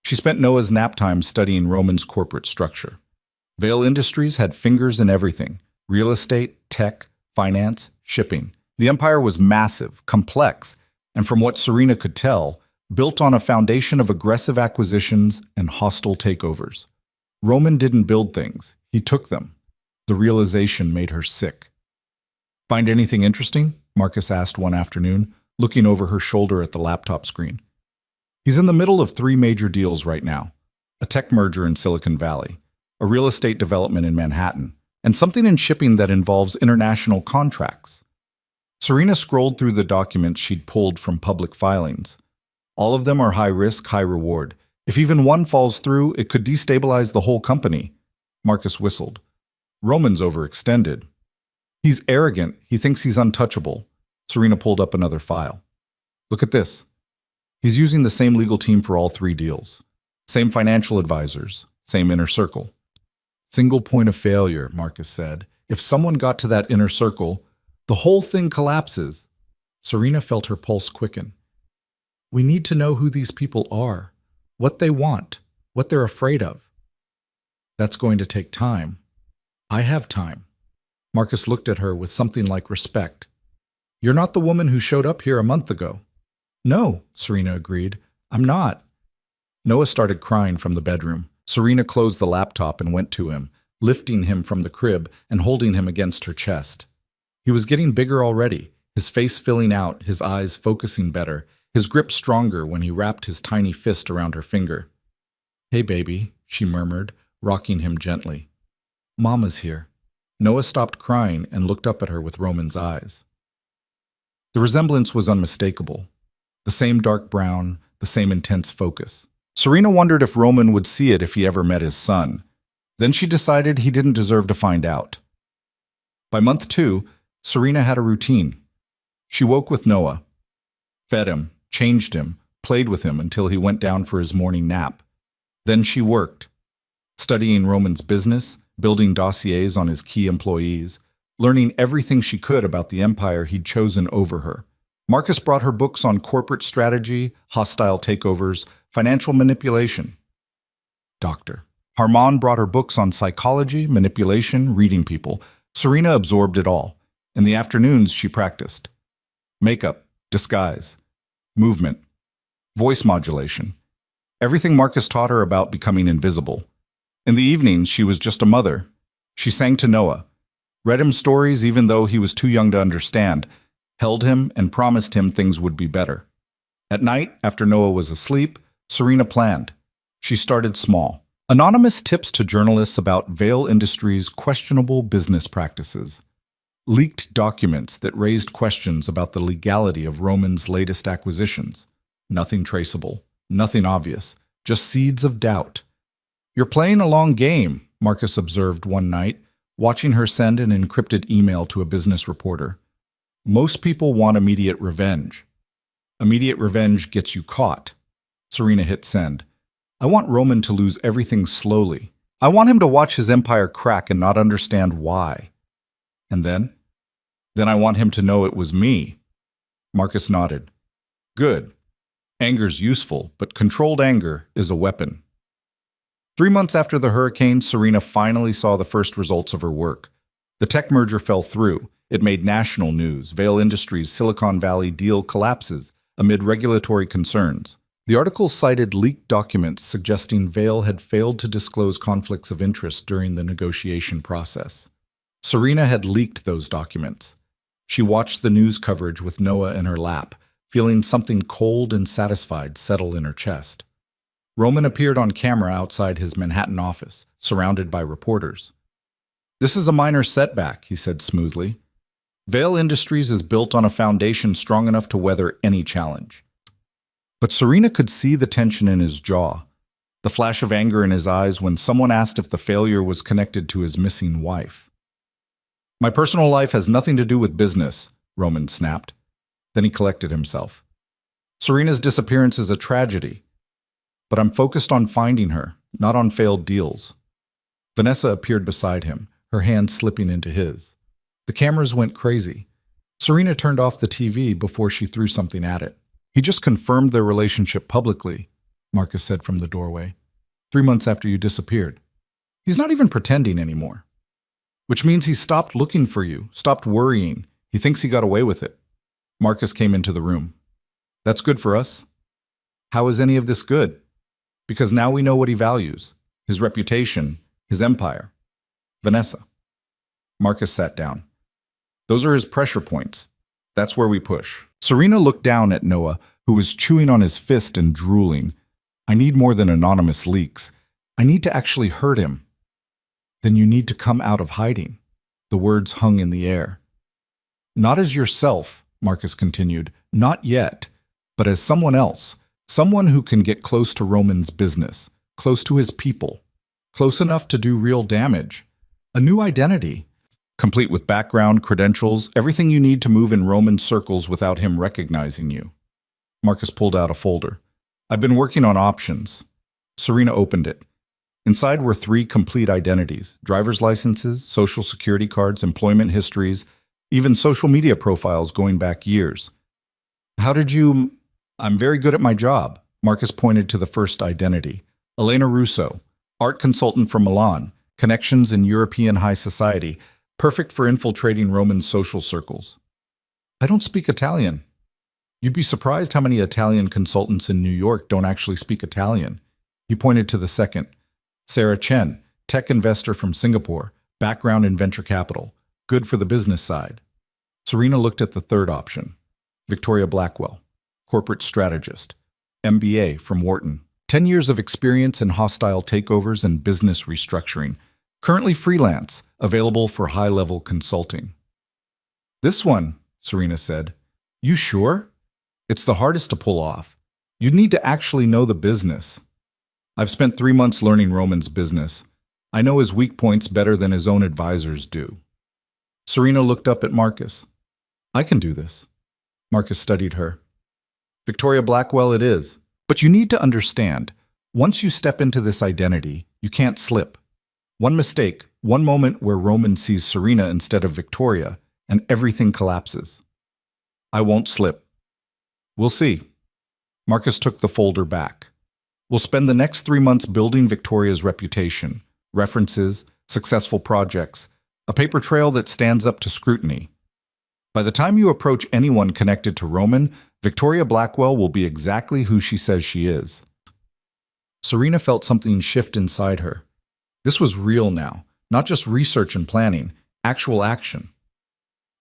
She spent Noah's nap time studying Roman's corporate structure. Vale Industries had fingers in everything: real estate, tech, finance, shipping. The empire was massive, complex, and from what Serena could tell, built on a foundation of aggressive acquisitions and hostile takeovers. Roman didn't build things, he took them. The realization made her sick. "Find anything interesting?" Marcus asked one afternoon, looking over her shoulder at the laptop screen. He's in the middle of 3 major deals right now: a tech merger in Silicon Valley, a real estate development in Manhattan, and something in shipping that involves international contracts. Serena scrolled through the documents she'd pulled from public filings. All of them are high risk, high reward. If even one falls through, it could destabilize the whole company. Marcus whistled. Roman's overextended. He's arrogant. He thinks he's untouchable. Serena pulled up another file. Look at this. He's using the same legal team for all 3 deals. Same financial advisors. Same inner circle. Single point of failure, Marcus said. If someone got to that inner circle, the whole thing collapses. Serena felt her pulse quicken. We need to know who these people are, what they want, what they're afraid of. That's going to take time. I have time. Marcus looked at her with something like respect. You're not the woman who showed up here a month ago. No, Serena agreed. I'm not. Noah started crying from the bedroom. Serena closed the laptop and went to him, lifting him from the crib and holding him against her chest. He was getting bigger already, his face filling out, his eyes focusing better, his grip stronger when he wrapped his tiny fist around her finger. Hey, baby, she murmured, rocking him gently. Mama's here. Noah stopped crying and looked up at her with Roman's eyes. The resemblance was unmistakable. The same dark brown, the same intense focus. Serena wondered if Roman would see it if he ever met his son. Then she decided he didn't deserve to find out. By month 2, Serena had a routine. She woke with Noah, fed him, changed him, played with him until he went down for his morning nap. Then she worked, studying Roman's business, building dossiers on his key employees, learning everything she could about the empire he'd chosen over her. Marcus brought her books on corporate strategy, hostile takeovers, financial manipulation. Doctor. Harman brought her books on psychology, manipulation, reading people. Serena absorbed it all. In the afternoons, she practiced. Makeup, disguise, movement, voice modulation. Everything Marcus taught her about becoming invisible. In the evenings, she was just a mother. She sang to Noah, read him stories even though he was too young to understand, held him and promised him things would be better. At night, after Noah was asleep, Serena planned. She started small. Anonymous tips to journalists about Vale Industries' questionable business practices. Leaked documents that raised questions about the legality of Roman's latest acquisitions. Nothing traceable, nothing obvious, just seeds of doubt. You're playing a long game, Marcus observed one night, watching her send an encrypted email to a business reporter. Most people want immediate revenge. Immediate revenge gets you caught. Serena hit send. I want Roman to lose everything slowly. I want him to watch his empire crack and not understand why. And then? Then I want him to know it was me. Marcus nodded. Good. Anger's useful, but controlled anger is a weapon. 3 months after the hurricane, Serena finally saw the first results of her work. The tech merger fell through. It made national news. Vale Industries' Silicon Valley deal collapses amid regulatory concerns. The article cited leaked documents suggesting Vale had failed to disclose conflicts of interest during the negotiation process. Serena had leaked those documents. She watched the news coverage with Noah in her lap, feeling something cold and satisfied settle in her chest. Roman appeared on camera outside his Manhattan office, surrounded by reporters. "This is a minor setback," he said smoothly. "Vale Industries is built on a foundation strong enough to weather any challenge." But Serena could see the tension in his jaw, the flash of anger in his eyes when someone asked if the failure was connected to his missing wife. "My personal life has nothing to do with business," Roman snapped. Then he collected himself. "Serena's disappearance is a tragedy, but I'm focused on finding her, not on failed deals." Vanessa appeared beside him, her hand slipping into his. The cameras went crazy. Serena turned off the TV before she threw something at it. "He just confirmed their relationship publicly," Marcus said from the doorway. 3 months after you disappeared. He's not even pretending anymore. Which means he stopped looking for you, stopped worrying. He thinks he got away with it." Marcus came into the room. "That's good for us." "How is any of this good?" "Because now we know what he values. His reputation, his empire." "Vanessa." Marcus sat down. "Those are his pressure points. That's where we push." Serena looked down at Noah, who was chewing on his fist and drooling. "I need more than anonymous leaks. I need to actually hurt him." "Then you need to come out of hiding." The words hung in the air. "Not as yourself," Marcus continued, "not yet, but as someone else, someone who can get close to Roman's business, close to his people, close enough to do real damage. A new identity, complete with background, credentials, everything you need to move in Roman circles without him recognizing you." Marcus pulled out a folder. "I've been working on options." Serena opened it. Inside were 3 complete identities: driver's licenses, social security cards, employment histories, even social media profiles going back years. "How did you—" "I'm very good at my job." Marcus pointed to the first identity. Elena Russo, art consultant from Milan, connections in European high society, perfect for infiltrating Roman social circles. "I don't speak Italian." "You'd be surprised how many Italian consultants in New York don't actually speak Italian." He pointed to the second. Sarah Chen, tech investor from Singapore, background in venture capital, good for the business side. Serena looked at the third option. Victoria Blackwell, corporate strategist, MBA from Wharton, 10 years of experience in hostile takeovers and business restructuring, currently freelance, available for high-level consulting. "This one," Serena said. "You sure? It's the hardest to pull off. You'd need to actually know the business." "I've spent 3 months learning Roman's business. I know his weak points better than his own advisors do." Serena looked up at Marcus. "I can do this." Marcus studied her. "Victoria Blackwell it is. But you need to understand, once you step into this identity, you can't slip. One mistake, one moment where Roman sees Serena instead of Victoria, and everything collapses." "I won't slip." "We'll see." Marcus took the folder back. "We'll spend the next 3 months building Victoria's reputation, references, successful projects, a paper trail that stands up to scrutiny. By the time you approach anyone connected to Roman, Victoria Blackwell will be exactly who she says she is." Serena felt something shift inside her. This was real now, not just research and planning, actual action.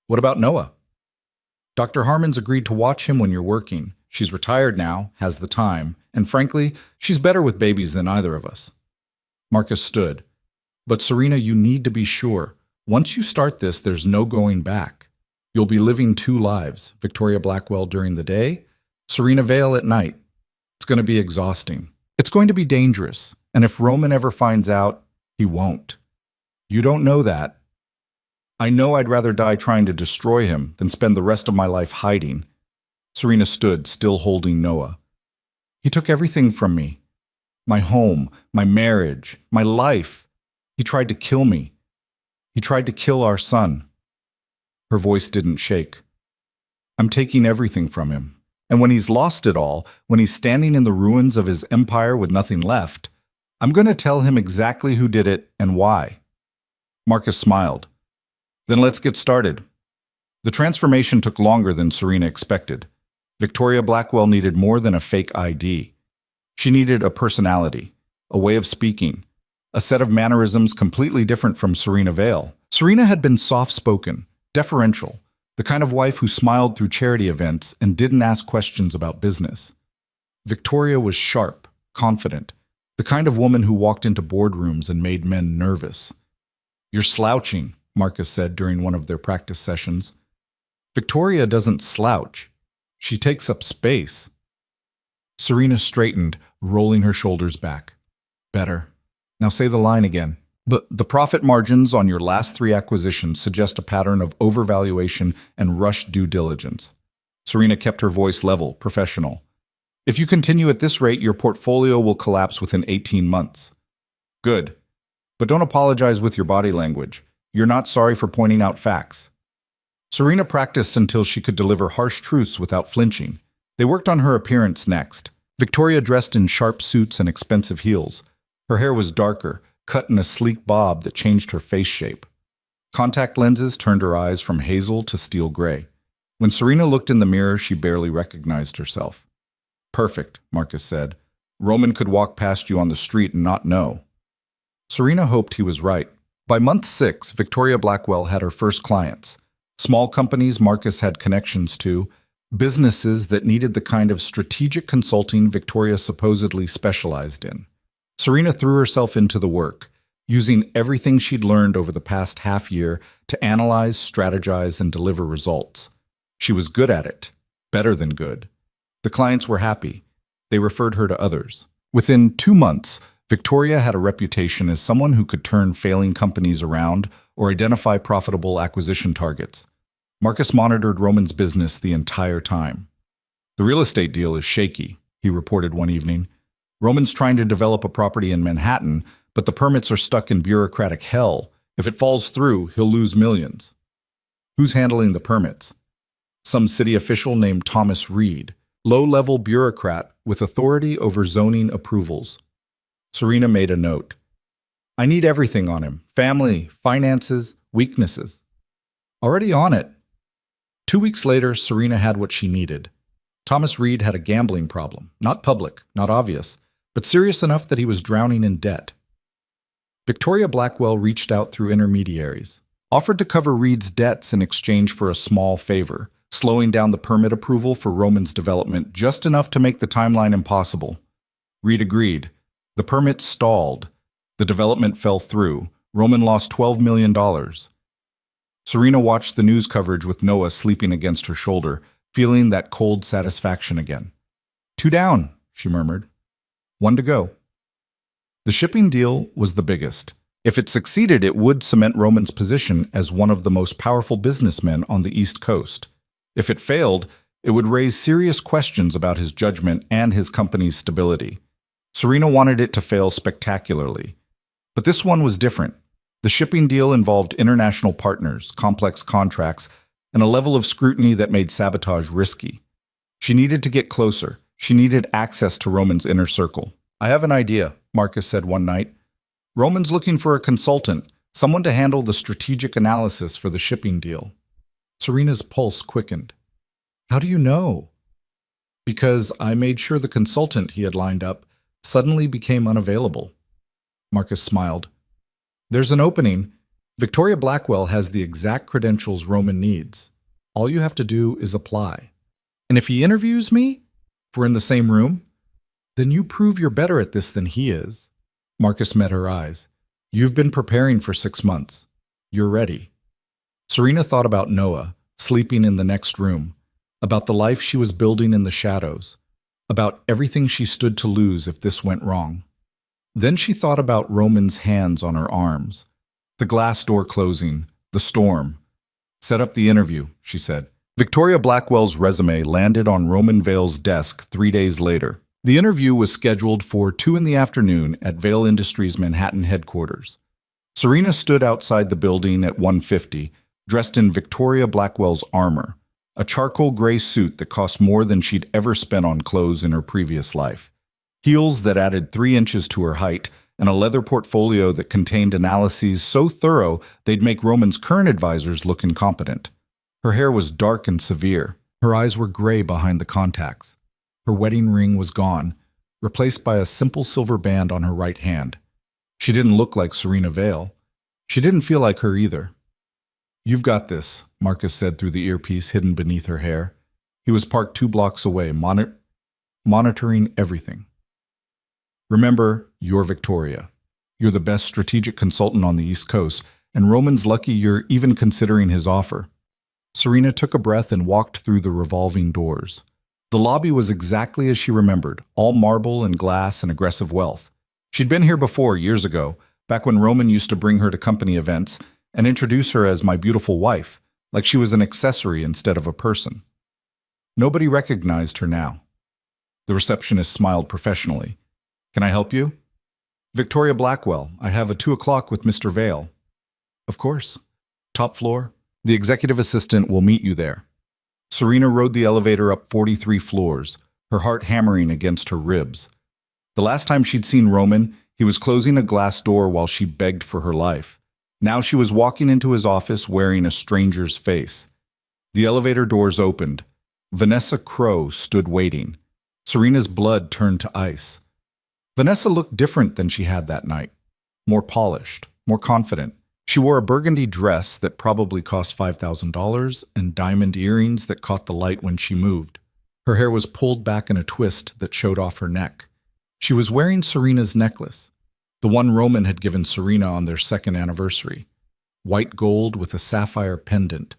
"What about Noah?" "Dr. Harmon's agreed to watch him when you're working. She's retired now, has the time, and frankly, she's better with babies than either of us." Marcus stood. "But Serena, you need to be sure. Once you start this, there's no going back. You'll be living 2 lives, Victoria Blackwell during the day, Serena Vale at night. It's going to be exhausting. It's going to be dangerous, and if Roman ever finds out, he won't. You don't know that. I know I'd rather die trying to destroy him than spend the rest of my life hiding." Serena stood, still holding Noah. "He took everything from me. My home, my marriage, my life. He tried to kill me. He tried to kill our son." Her voice didn't shake. "I'm taking everything from him. And when he's lost it all, when he's standing in the ruins of his empire with nothing left, I'm going to tell him exactly who did it and why." Marcus smiled. "Then let's get started." The transformation took longer than Serena expected. Victoria Blackwell needed more than a fake ID. She needed a personality, a way of speaking, a set of mannerisms completely different from Serena Vale. Serena had been soft-spoken, deferential, the kind of wife who smiled through charity events and didn't ask questions about business. Victoria was sharp, confident, the kind of woman who walked into boardrooms and made men nervous. "You're slouching," Marcus said during one of their practice sessions. "Victoria doesn't slouch. She takes up space." Serena straightened, rolling her shoulders back. "Better. Now say the line again." "But the profit margins on your last 3 acquisitions suggest a pattern of overvaluation and rushed due diligence." Serena kept her voice level, professional. "If you continue at this rate, your portfolio will collapse within 18 months. "Good. But don't apologize with your body language. You're not sorry for pointing out facts." Serena practiced until she could deliver harsh truths without flinching. They worked on her appearance next. Victoria dressed in sharp suits and expensive heels. Her hair was darker, cut in a sleek bob that changed her face shape. Contact lenses turned her eyes from hazel to steel gray. When Serena looked in the mirror, she barely recognized herself. "Perfect," Marcus said. "Roman could walk past you on the street and not know." Serena hoped he was right. By month 6, Victoria Blackwell had her first clients. Small companies Marcus had connections to, businesses that needed the kind of strategic consulting Victoria supposedly specialized in. Serena threw herself into the work, using everything she'd learned over the past half year to analyze, strategize, and deliver results. She was good at it, better than good. The clients were happy. They referred her to others. Within 2 months, Victoria had a reputation as someone who could turn failing companies around or identify profitable acquisition targets. Marcus monitored Roman's business the entire time. "The real estate deal is shaky," he reported one evening. "Roman's trying to develop a property in Manhattan, but the permits are stuck in bureaucratic hell. If it falls through, he'll lose millions." "Who's handling the permits?" "Some city official named Thomas Reed, low-level bureaucrat with authority over zoning approvals." Serena made a note. "I need everything on him: family, finances, weaknesses." "Already on it." 2 weeks later, Serena had what she needed. Thomas Reed had a gambling problem, not public, not obvious, but serious enough that he was drowning in debt. Victoria Blackwell reached out through intermediaries, offered to cover Reed's debts in exchange for a small favor, slowing down the permit approval for Roman's development just enough to make the timeline impossible. Reed agreed. The permit stalled. The development fell through. Roman lost $12 million. Serena watched the news coverage with Noah sleeping against her shoulder, feeling that cold satisfaction again. "2 down," she murmured. 1 to go. The shipping deal was the biggest. If it succeeded, it would cement Roman's position as one of the most powerful businessmen on the East Coast. If it failed, it would raise serious questions about his judgment and his company's stability. Serena wanted it to fail spectacularly. But this one was different. The shipping deal involved international partners, complex contracts, and a level of scrutiny that made sabotage risky. She needed to get closer. She needed access to Roman's inner circle. "I have an idea," Marcus said one night. "Roman's looking for a consultant, someone to handle the strategic analysis for the shipping deal." Serena's pulse quickened. "How do you know?" "Because I made sure the consultant he had lined up suddenly became unavailable." Marcus smiled. "There's an opening. Victoria Blackwell has the exact credentials Roman needs. All you have to do is apply. And if he interviews me, if we're in the same room, then you prove you're better at this than he is." Marcus met her eyes. "You've been preparing for 6 months. You're ready." Serena thought about Noah, sleeping in the next room, about the life she was building in the shadows, about everything she stood to lose if this went wrong. Then she thought about Roman's hands on her arms, the glass door closing, the storm. "Set up the interview," she said. Victoria Blackwell's resume landed on Roman Vale's desk 3 days later. The interview was scheduled for 2 in the afternoon at Vale Industries' Manhattan headquarters. Serena stood outside the building at 1:50, dressed in Victoria Blackwell's armor, a charcoal gray suit that cost more than she'd ever spent on clothes in her previous life, heels that added 3 inches to her height, and a leather portfolio that contained analyses so thorough they'd make Roman's current advisors look incompetent. Her hair was dark and severe. Her eyes were gray behind the contacts. Her wedding ring was gone, replaced by a simple silver band on her right hand. She didn't look like Serena Vale. She didn't feel like her either. You've got this, Marcus said through the earpiece hidden beneath her hair. He was parked 2 blocks away, monitoring everything. Remember, you're Victoria. You're the best strategic consultant on the East Coast, and Roman's lucky you're even considering his offer. Serena took a breath and walked through the revolving doors. The lobby was exactly as she remembered, all marble and glass and aggressive wealth. She'd been here before, years ago, back when Roman used to bring her to company events and introduce her as my beautiful wife, like she was an accessory instead of a person. Nobody recognized her now. The receptionist smiled professionally. Can I help you? Victoria Blackwell. I have a 2 o'clock with Mr. Vale. Of course. Top floor. The executive assistant will meet you there. Serena rode the elevator up 43 floors, her heart hammering against her ribs. The last time she'd seen Roman, he was closing a glass door while she begged for her life. Now she was walking into his office wearing a stranger's face. The elevator doors opened. Vanessa Crowe stood waiting. Serena's blood turned to ice. Vanessa looked different than she had that night. More polished, more confident. She wore a burgundy dress that probably cost $5,000 and diamond earrings that caught the light when she moved. Her hair was pulled back in a twist that showed off her neck. She was wearing Serena's necklace, the one Roman had given Serena on their 2nd anniversary. White gold with a sapphire pendant.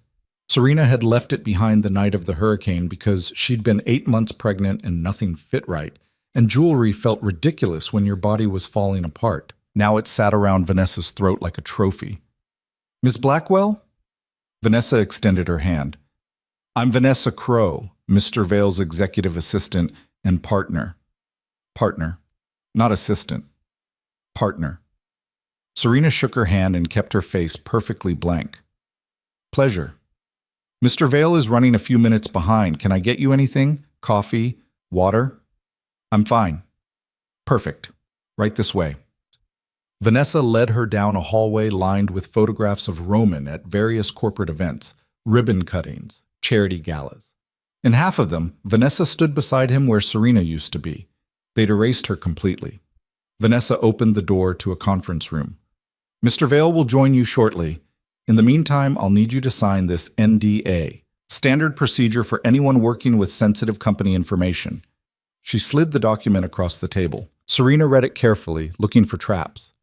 Serena had left it behind the night of the hurricane because she'd been 8 months pregnant and nothing fit right, and jewelry felt ridiculous when your body was falling apart. Now it sat around Vanessa's throat like a trophy. Miss Blackwell? Vanessa extended her hand. I'm Vanessa Crowe, Mr. Vale's executive assistant and partner. Partner. Not assistant. Partner. Serena shook her hand and kept her face perfectly blank. Pleasure. Mr. Vale is running a few minutes behind. Can I get you anything? Coffee? Water? I'm fine. Perfect. Right this way. Vanessa led her down a hallway lined with photographs of Roman at various corporate events, ribbon cuttings, charity galas. In half of them, Vanessa stood beside him where Serena used to be. They'd erased her completely. Vanessa opened the door to a conference room. Mr. Vale will join you shortly. In the meantime, I'll need you to sign this NDA, standard procedure for anyone working with sensitive company information. She slid the document across the table. Serena read it carefully, looking for traps.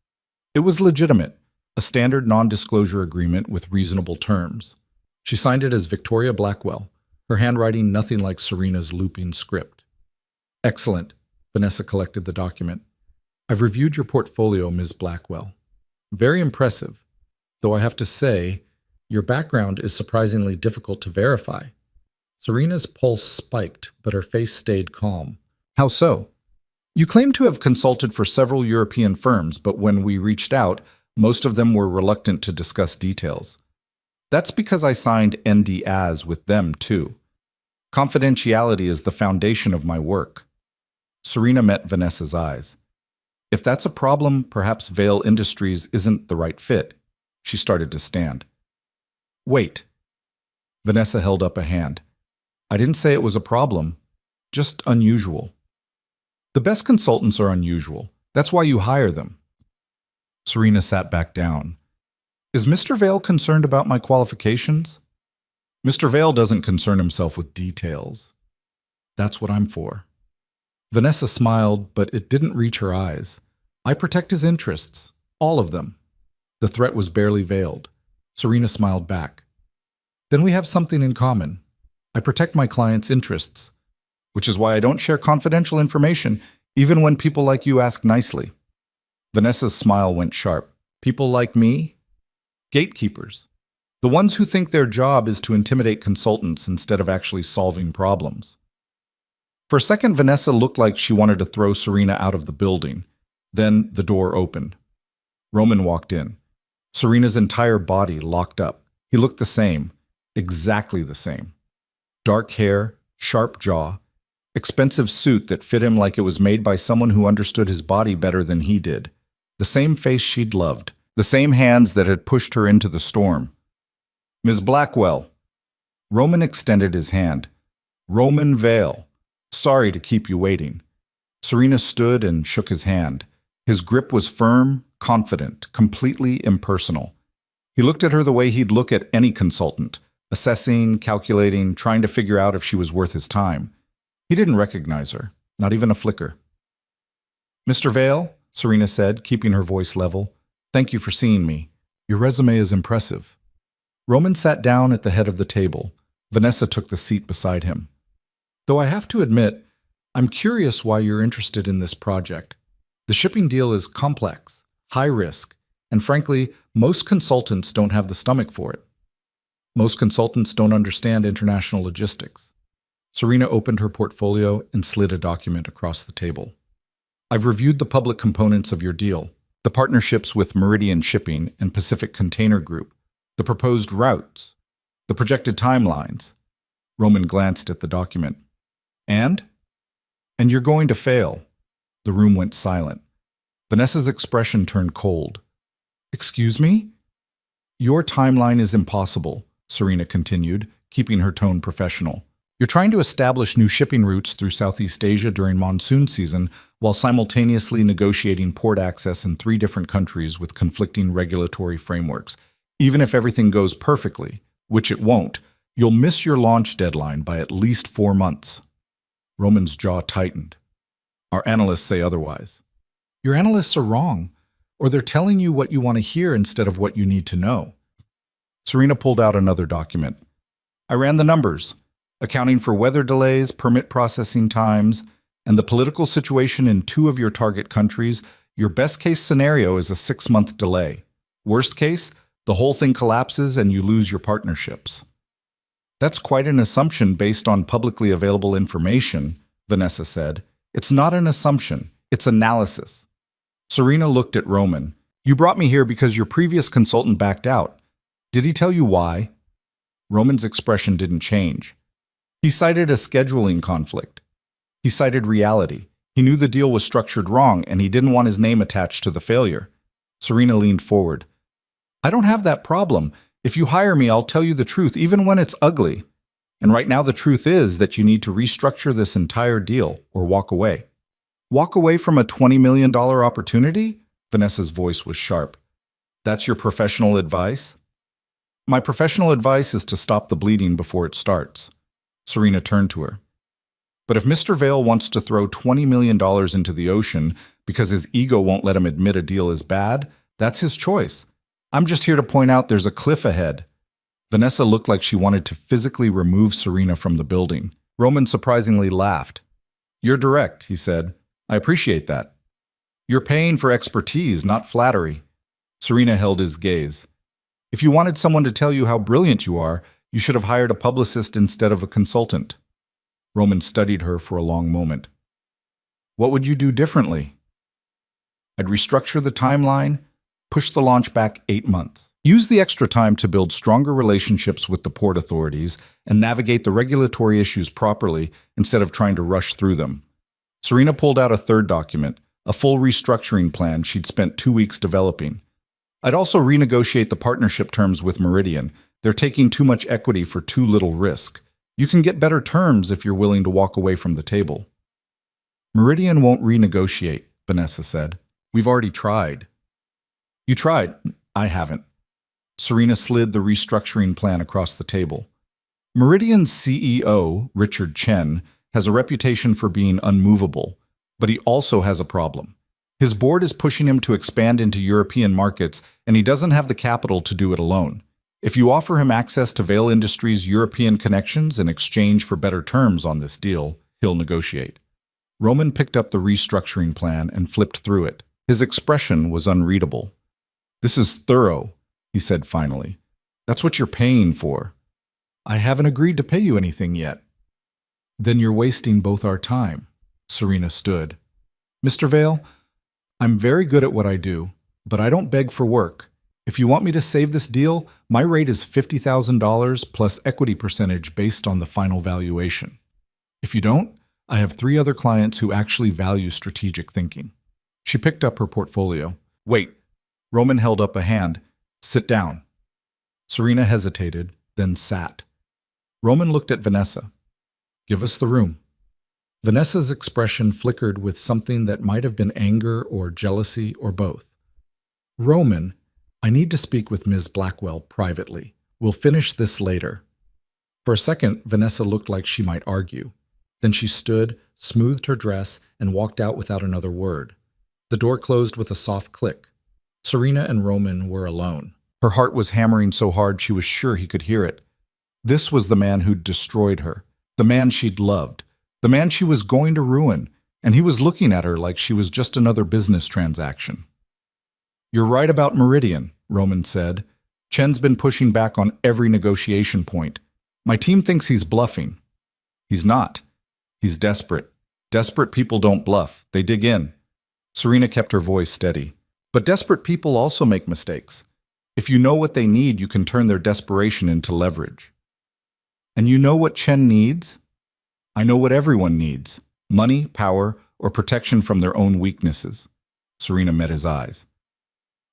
It was legitimate, a standard non-disclosure agreement with reasonable terms. She signed it as Victoria Blackwell, her handwriting nothing like Serena's looping script. Excellent. Vanessa collected the document. I've reviewed your portfolio, Ms. Blackwell. Very impressive, though I have to say, your background is surprisingly difficult to verify. Serena's pulse spiked, but her face stayed calm. How so? You claim to have consulted for several European firms, but when we reached out, most of them were reluctant to discuss details. That's because I signed NDAs with them, too. Confidentiality is the foundation of my work. Serena met Vanessa's eyes. If that's a problem, perhaps Vale Industries isn't the right fit. She started to stand. Wait. Vanessa held up a hand. I didn't say it was a problem, just unusual. The best consultants are unusual. That's why you hire them. Serena sat back down. Is Mr. Vale concerned about my qualifications? Mr. Vale doesn't concern himself with details. That's what I'm for. Vanessa smiled, but it didn't reach her eyes. I protect his interests, all of them. The threat was barely veiled. Serena smiled back. Then we have something in common. I protect my clients' interests, which is why I don't share confidential information, even when people like you ask nicely. Vanessa's smile went sharp. People like me? Gatekeepers. The ones who think their job is to intimidate consultants instead of actually solving problems. For a second, Vanessa looked like she wanted to throw Serena out of the building. Then the door opened. Roman walked in. Serena's entire body locked up. He looked the same, exactly the same. Dark hair, sharp jaw, expensive suit that fit him like it was made by someone who understood his body better than he did. The same face she'd loved, the same hands that had pushed her into the storm. Ms. Blackwell. Roman extended his hand. Roman Vale. Sorry to keep you waiting. Serena stood and shook his hand. His grip was firm, confident, completely impersonal. He looked at her the way he'd look at any consultant, assessing, calculating, trying to figure out if she was worth his time. He didn't recognize her, not even a flicker. "Mr. Vale," Serena said, keeping her voice level, "thank you for seeing me. Your resume is impressive." Roman sat down at the head of the table. Vanessa took the seat beside him. "Though I have to admit, I'm curious why you're interested in this project. The shipping deal is complex, high risk, and frankly, most consultants don't have the stomach for it. Most consultants don't understand international logistics." Serena opened her portfolio and slid a document across the table. "I've reviewed the public components of your deal, the partnerships with Meridian Shipping and Pacific Container Group, the proposed routes, the projected timelines." Roman glanced at the document. And you're going to fail." The room went silent. Vanessa's expression turned cold. "Excuse me?" "Your timeline is impossible," Serena continued, keeping her tone professional. "You're trying to establish new shipping routes through Southeast Asia during monsoon season while simultaneously negotiating port access in 3 different countries with conflicting regulatory frameworks. Even if everything goes perfectly, which it won't, you'll miss your launch deadline by at least 4 months. Roman's jaw tightened. "Our analysts say otherwise." "Your analysts are wrong, or they're telling you what you want to hear instead of what you need to know." Serena pulled out another document. "I ran the numbers, accounting for weather delays, permit processing times, and the political situation in 2 of your target countries. Your best-case scenario is a 6-month delay. Worst case, the whole thing collapses and you lose your partnerships." "That's quite an assumption based on publicly available information," Vanessa said. "It's not an assumption, it's analysis." Serena looked at Roman. "You brought me here because your previous consultant backed out. Did he tell you why?" Roman's expression didn't change. "He cited a scheduling conflict. He cited reality. He knew the deal was structured wrong and he didn't want his name attached to the failure." Serena leaned forward. "I don't have that problem. If you hire me, I'll tell you the truth, even when it's ugly. And right now the truth is that you need to restructure this entire deal or walk away." "Walk away from a $20 million opportunity?" Vanessa's voice was sharp. "That's your professional advice?" "My professional advice is to stop the bleeding before it starts." Serena turned to her. "But if Mr. Vale wants to throw $20 million into the ocean because his ego won't let him admit a deal is bad, that's his choice. I'm just here to point out there's a cliff ahead." Vanessa looked like she wanted to physically remove Serena from the building. Roman surprisingly laughed. "You're direct," he said. "I appreciate that. You're paying for expertise, not flattery." Serena held his gaze. "If you wanted someone to tell you how brilliant you are, you should have hired a publicist instead of a consultant." Roman studied her for a long moment. "What would you do differently?" "I'd restructure the timeline, push the launch back 8 months. Use the extra time to build stronger relationships with the port authorities and navigate the regulatory issues properly instead of trying to rush through them." Serena pulled out a third document, a full restructuring plan she'd spent 2 weeks developing. "I'd also renegotiate the partnership terms with Meridian. They're taking too much equity for too little risk. You can get better terms if you're willing to walk away from the table." "Meridian won't renegotiate," Vanessa said. "We've already tried." "You tried. I haven't." Serena slid the restructuring plan across the table. "Meridian's CEO, Richard Chen, has a reputation for being unmovable, but he also has a problem. His board is pushing him to expand into European markets, and he doesn't have the capital to do it alone. If you offer him access to Vale Industries' European connections in exchange for better terms on this deal, he'll negotiate." Roman picked up the restructuring plan and flipped through it. His expression was unreadable. "This is thorough," he said finally. "That's what you're paying for." "I haven't agreed to pay you anything yet." "Then you're wasting both our time." Serena stood. "Mr. Vale, I'm very good at what I do, but I don't beg for work. If you want me to save this deal, my rate is $50,000 plus equity percentage based on the final valuation. If you don't, I have 3 other clients who actually value strategic thinking." She picked up her portfolio. "Wait." Roman held up a hand. "Sit down." Serena hesitated, then sat. Roman looked at Vanessa. "Give us the room." Vanessa's expression flickered with something that might have been anger or jealousy or both. "Roman, I need to speak with Ms. Blackwell privately. We'll finish this later. For a second, Vanessa looked like she might argue. Then she stood, smoothed her dress, and walked out without another word. The door closed with a soft click. Serena and Roman were alone. Her heart was hammering so hard she was sure he could hear it. This was the man who'd destroyed her, the man she'd loved, the man she was going to ruin, and he was looking at her like she was just another business transaction. "You're right about Meridian," Roman said. "Chen's been pushing back on every negotiation point. My team thinks he's bluffing. He's not. He's desperate. Desperate people don't bluff. They dig in." Serena kept her voice steady. "But desperate people also make mistakes. If you know what they need, you can turn their desperation into leverage. And you know what Chen needs? I know what everyone needs: money, power, or protection from their own weaknesses." Serena met his eyes.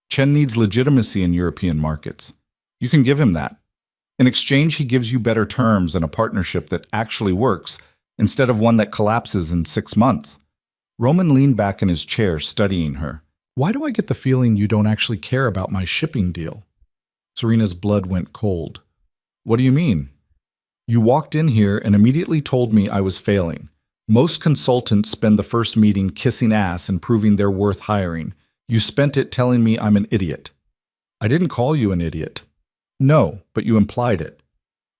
"Chen needs legitimacy in European markets. You can give him that. In exchange, he gives you better terms and a partnership that actually works, instead of one that collapses in 6 months." Roman leaned back in his chair, studying her. "Why do I get the feeling you don't actually care about my shipping deal?" Serena's blood went cold. "What do you mean?" "You walked in here and immediately told me I was failing. Most consultants spend the first meeting kissing ass and proving they're worth hiring. You spent it telling me I'm an idiot." "I didn't call you an idiot." "No, but you implied it."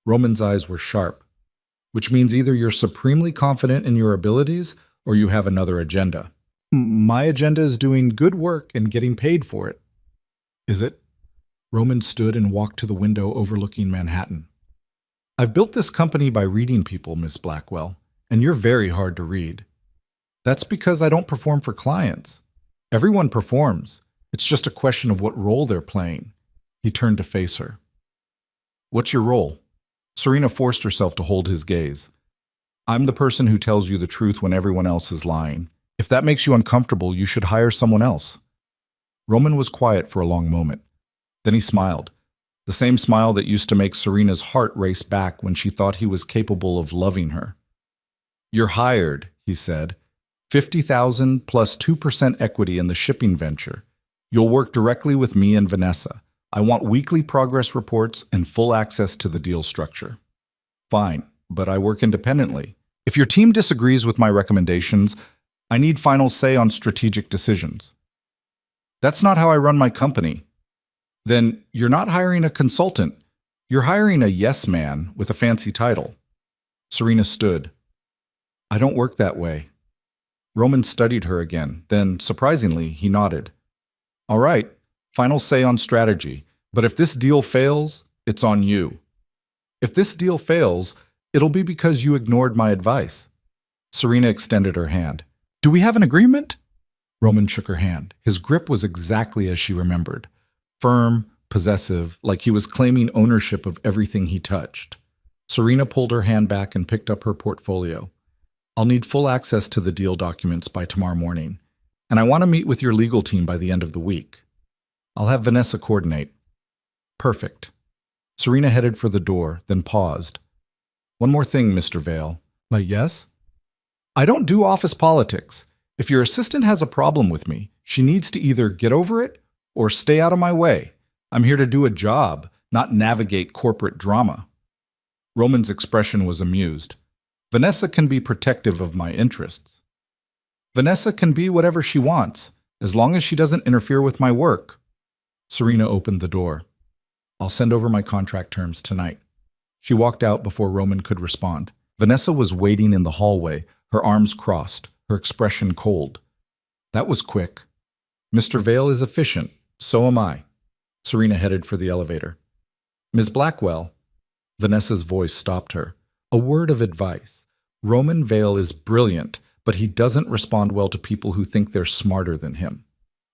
Roman's eyes were sharp. "Which means either you're supremely confident in your abilities or you have another agenda." "My agenda is doing good work and getting paid for it." "Is it?" Roman stood and walked to the window overlooking Manhattan. "I've built this company by reading people, Miss Blackwell, and you're very hard to read." "That's because I don't perform for clients. Everyone performs. It's just a question of what role they're playing." He turned to face her. "What's your role?" Serena forced herself to hold his gaze. "I'm the person who tells you the truth when everyone else is lying. If that makes you uncomfortable, you should hire someone else." Roman was quiet for a long moment. Then he smiled. The same smile that used to make Serena's heart race back when she thought he was capable of loving her. "You're hired," he said. "50,000 plus 2% equity in the shipping venture. You'll work directly with me and Vanessa. I want weekly progress reports and full access to the deal structure." "Fine, but I work independently. If your team disagrees with my recommendations, I need final say on strategic decisions." "That's not how I run my company." "Then you're not hiring a consultant. You're hiring a yes man with a fancy title." Serena stood. "I don't work that way." Roman studied her again. Then, surprisingly, he nodded. "All right, final say on strategy. But if this deal fails, it's on you. If this deal fails, it'll be because you ignored my advice." Serena extended her hand. "Do we have an agreement?" Roman shook her hand. His grip was exactly as she remembered. Firm, possessive, like he was claiming ownership of everything he touched. Serena pulled her hand back and picked up her portfolio. "I'll need full access to the deal documents by tomorrow morning, and I want to meet with your legal team by the end of the week. I'll have Vanessa coordinate." "Perfect." Serena headed for the door, then paused. "One more thing, Mr. Vale." "Yes?" "I don't do office politics. If your assistant has a problem with me, she needs to either get over it or stay out of my way. I'm here to do a job, not navigate corporate drama." Roman's expression was amused. "Vanessa can be protective of my interests." "Vanessa can be whatever she wants, as long as she doesn't interfere with my work." Serena opened the door. "I'll send over my contract terms tonight." She walked out before Roman could respond. Vanessa was waiting in the hallway, her arms crossed, her expression cold. That was quick. "Mr. Vale is efficient. So am I." Serena headed for the elevator. "Ms. Blackwell." Vanessa's voice stopped her. "A word of advice. Roman Vale is brilliant, but he doesn't respond well to people who think they're smarter than him."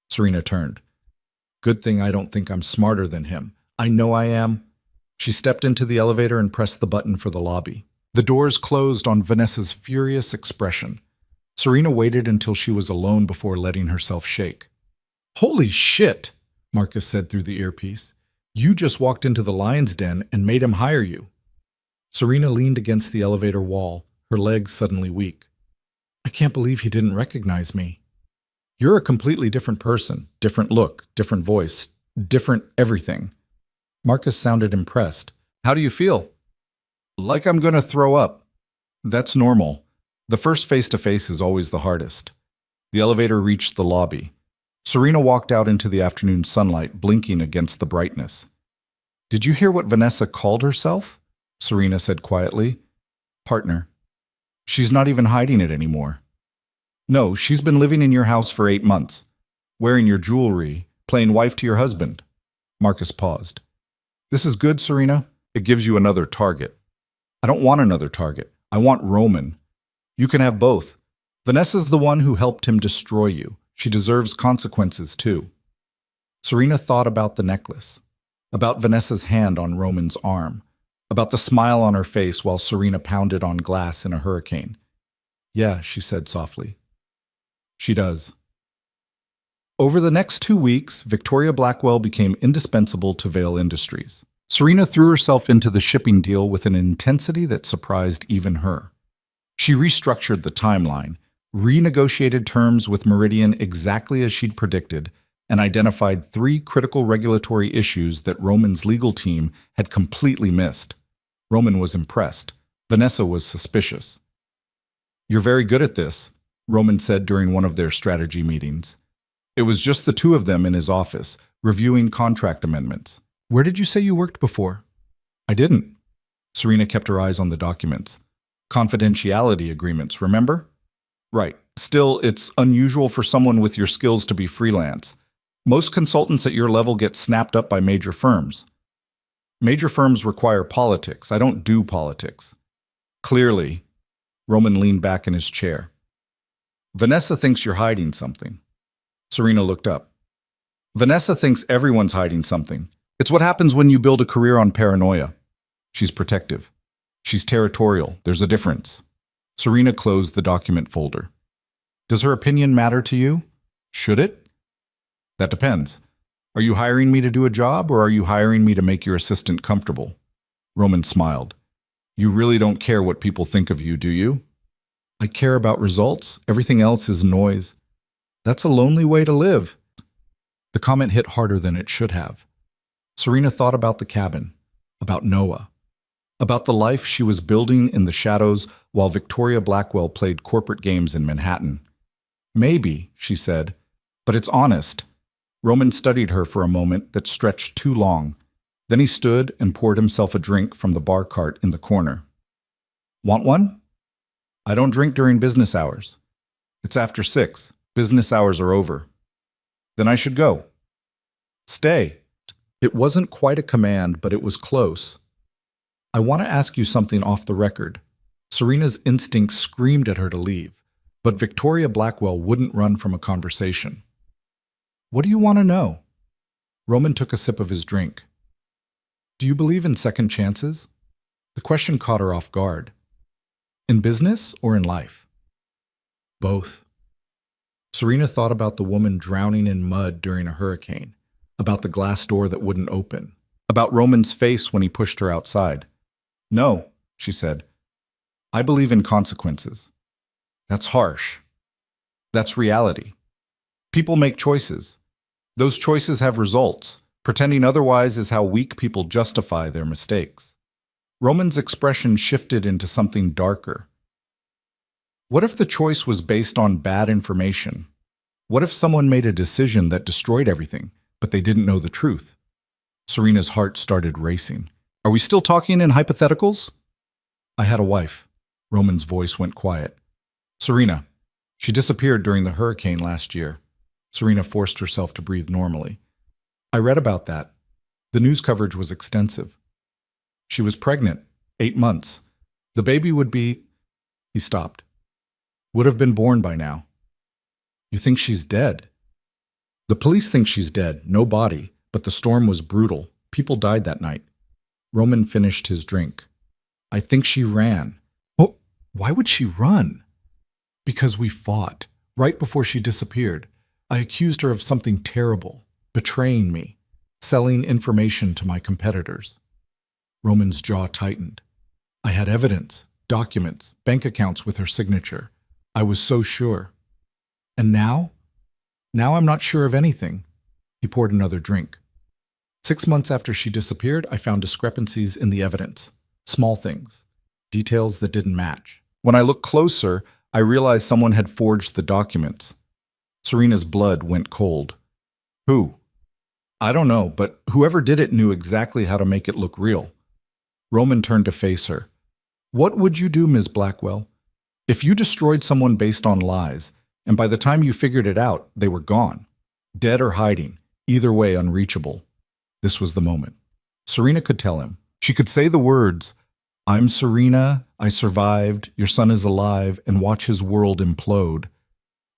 Serena turned. "Good thing I don't think I'm smarter than him. I know I am." She stepped into the elevator and pressed the button for the lobby. The doors closed on Vanessa's furious expression. Serena waited until she was alone before letting herself shake. "Holy shit," Marcus said through the earpiece. "You just walked into the lion's den and made him hire you." Serena leaned against the elevator wall, her legs suddenly weak. "I can't believe he didn't recognize me." "You're a completely different person, different look, different voice, Different everything. Marcus sounded impressed. How do you feel? Like I'm going to throw up. That's normal. The first face-to-face is always the hardest. The elevator reached the lobby. Serena walked out into the afternoon sunlight, blinking against the brightness. Did you hear what Vanessa called herself? Serena said quietly. Partner. She's not even hiding it anymore. No, she's been living in your house for 8 months, wearing your jewelry, playing wife to your husband. Marcus paused. This is good, Serena. It gives you another target. I don't want another target. I want Roman. You can have both. Vanessa's the one who helped him destroy you. She deserves consequences, too. Serena thought about the necklace, about Vanessa's hand on Roman's arm, about the smile on her face while Serena pounded on glass in a hurricane. Yeah, she said softly. She does. Over the next 2 weeks, Victoria Blackwell became indispensable to Vale Industries. Serena threw herself into the shipping deal with an intensity that surprised even her. She restructured the timeline, renegotiated terms with Meridian exactly as she'd predicted, and identified 3 critical regulatory issues that Roman's legal team had completely missed. Roman was impressed. Vanessa was suspicious. You're very good at this, Roman said during one of their strategy meetings. It was just the 2 of them in his office, reviewing contract amendments. Where did you say you worked before? I didn't. Serena kept her eyes on the documents. Confidentiality agreements, remember? Right. Still, it's unusual for someone with your skills to be freelance. Most consultants at your level get snapped up by major firms. Major firms require politics. I don't do politics. Clearly, Roman leaned back in his chair. Vanessa thinks you're hiding something. Serena looked up. Vanessa thinks everyone's hiding something. It's what happens when you build a career on paranoia. She's protective. She's territorial. There's a difference. Serena closed the document folder. Does her opinion matter to you? Should it? That depends. Are you hiring me to do a job, or are you hiring me to make your assistant comfortable? Roman smiled. You really don't care what people think of you, do you? I care about results. Everything else is noise. That's a lonely way to live. The comment hit harder than it should have. Serena thought about the cabin, about Noah, about the life she was building in the shadows while Victoria Blackwell played corporate games in Manhattan. Maybe, she said, but it's honest. Roman studied her for a moment that stretched too long. Then he stood and poured himself a drink from the bar cart in the corner. Want one? I don't drink during business hours. It's after 6. Business hours are over. Then I should go. Stay. It wasn't quite a command, but it was close. I want to ask you something off the record. Serena's instinct screamed at her to leave, but Victoria Blackwell wouldn't run from a conversation. What do you want to know? Roman took a sip of his drink. Do you believe in second chances? The question caught her off guard. In business or in life? Both. Serena thought about the woman drowning in mud during a hurricane, about the glass door that wouldn't open, about Roman's face when he pushed her outside. No, she said. I believe in consequences. That's harsh. That's reality. People make choices. Those choices have results. Pretending otherwise is how weak people justify their mistakes. Roman's expression shifted into something darker. What if the choice was based on bad information? What if someone made a decision that destroyed everything, but they didn't know the truth? Serena's heart started racing. Are we still talking in hypotheticals? I had a wife. Roman's voice went quiet. Serena. She disappeared during the hurricane last year. Serena forced herself to breathe normally. I read about that. The news coverage was extensive. She was pregnant, 8 months. The baby would be... He stopped. Would have been born by now. You think she's dead? The police think she's dead, no body, but the storm was brutal. People died that night. Roman finished his drink. I think she ran. Oh, why would she run? Because we fought, right before she disappeared. I accused her of something terrible, betraying me, selling information to my competitors. Roman's jaw tightened. I had evidence, documents, bank accounts with her signature. I was so sure. And now? Now I'm not sure of anything. He poured another drink. 6 months after she disappeared, I found discrepancies in the evidence. Small things. Details that didn't match. When I looked closer, I realized someone had forged the documents. Serena's blood went cold. Who? I don't know, but whoever did it knew exactly how to make it look real. Roman turned to face her. What would you do, Ms. Blackwell? If you destroyed someone based on lies, and by the time you figured it out, they were gone, dead or hiding, either way unreachable. This was the moment. Serena could tell him. She could say the words, I'm Serena, I survived, your son is alive, and watch his world implode.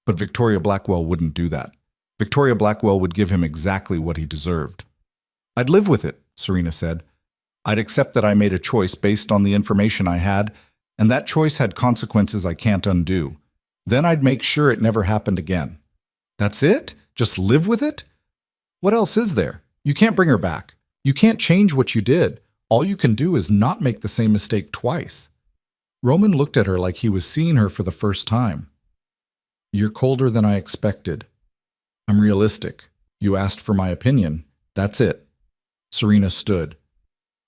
But Victoria Blackwell wouldn't do that. Victoria Blackwell would give him exactly what he deserved. I'd live with it, Serena said. I'd accept that I made a choice based on the information I had, and that choice had consequences I can't undo. Then I'd make sure it never happened again. That's it? Just live with it? What else is there? You can't bring her back. You can't change what you did. All you can do is not make the same mistake twice. Roman looked at her like he was seeing her for the first time. You're colder than I expected. I'm realistic. You asked for my opinion. That's it. Serena stood.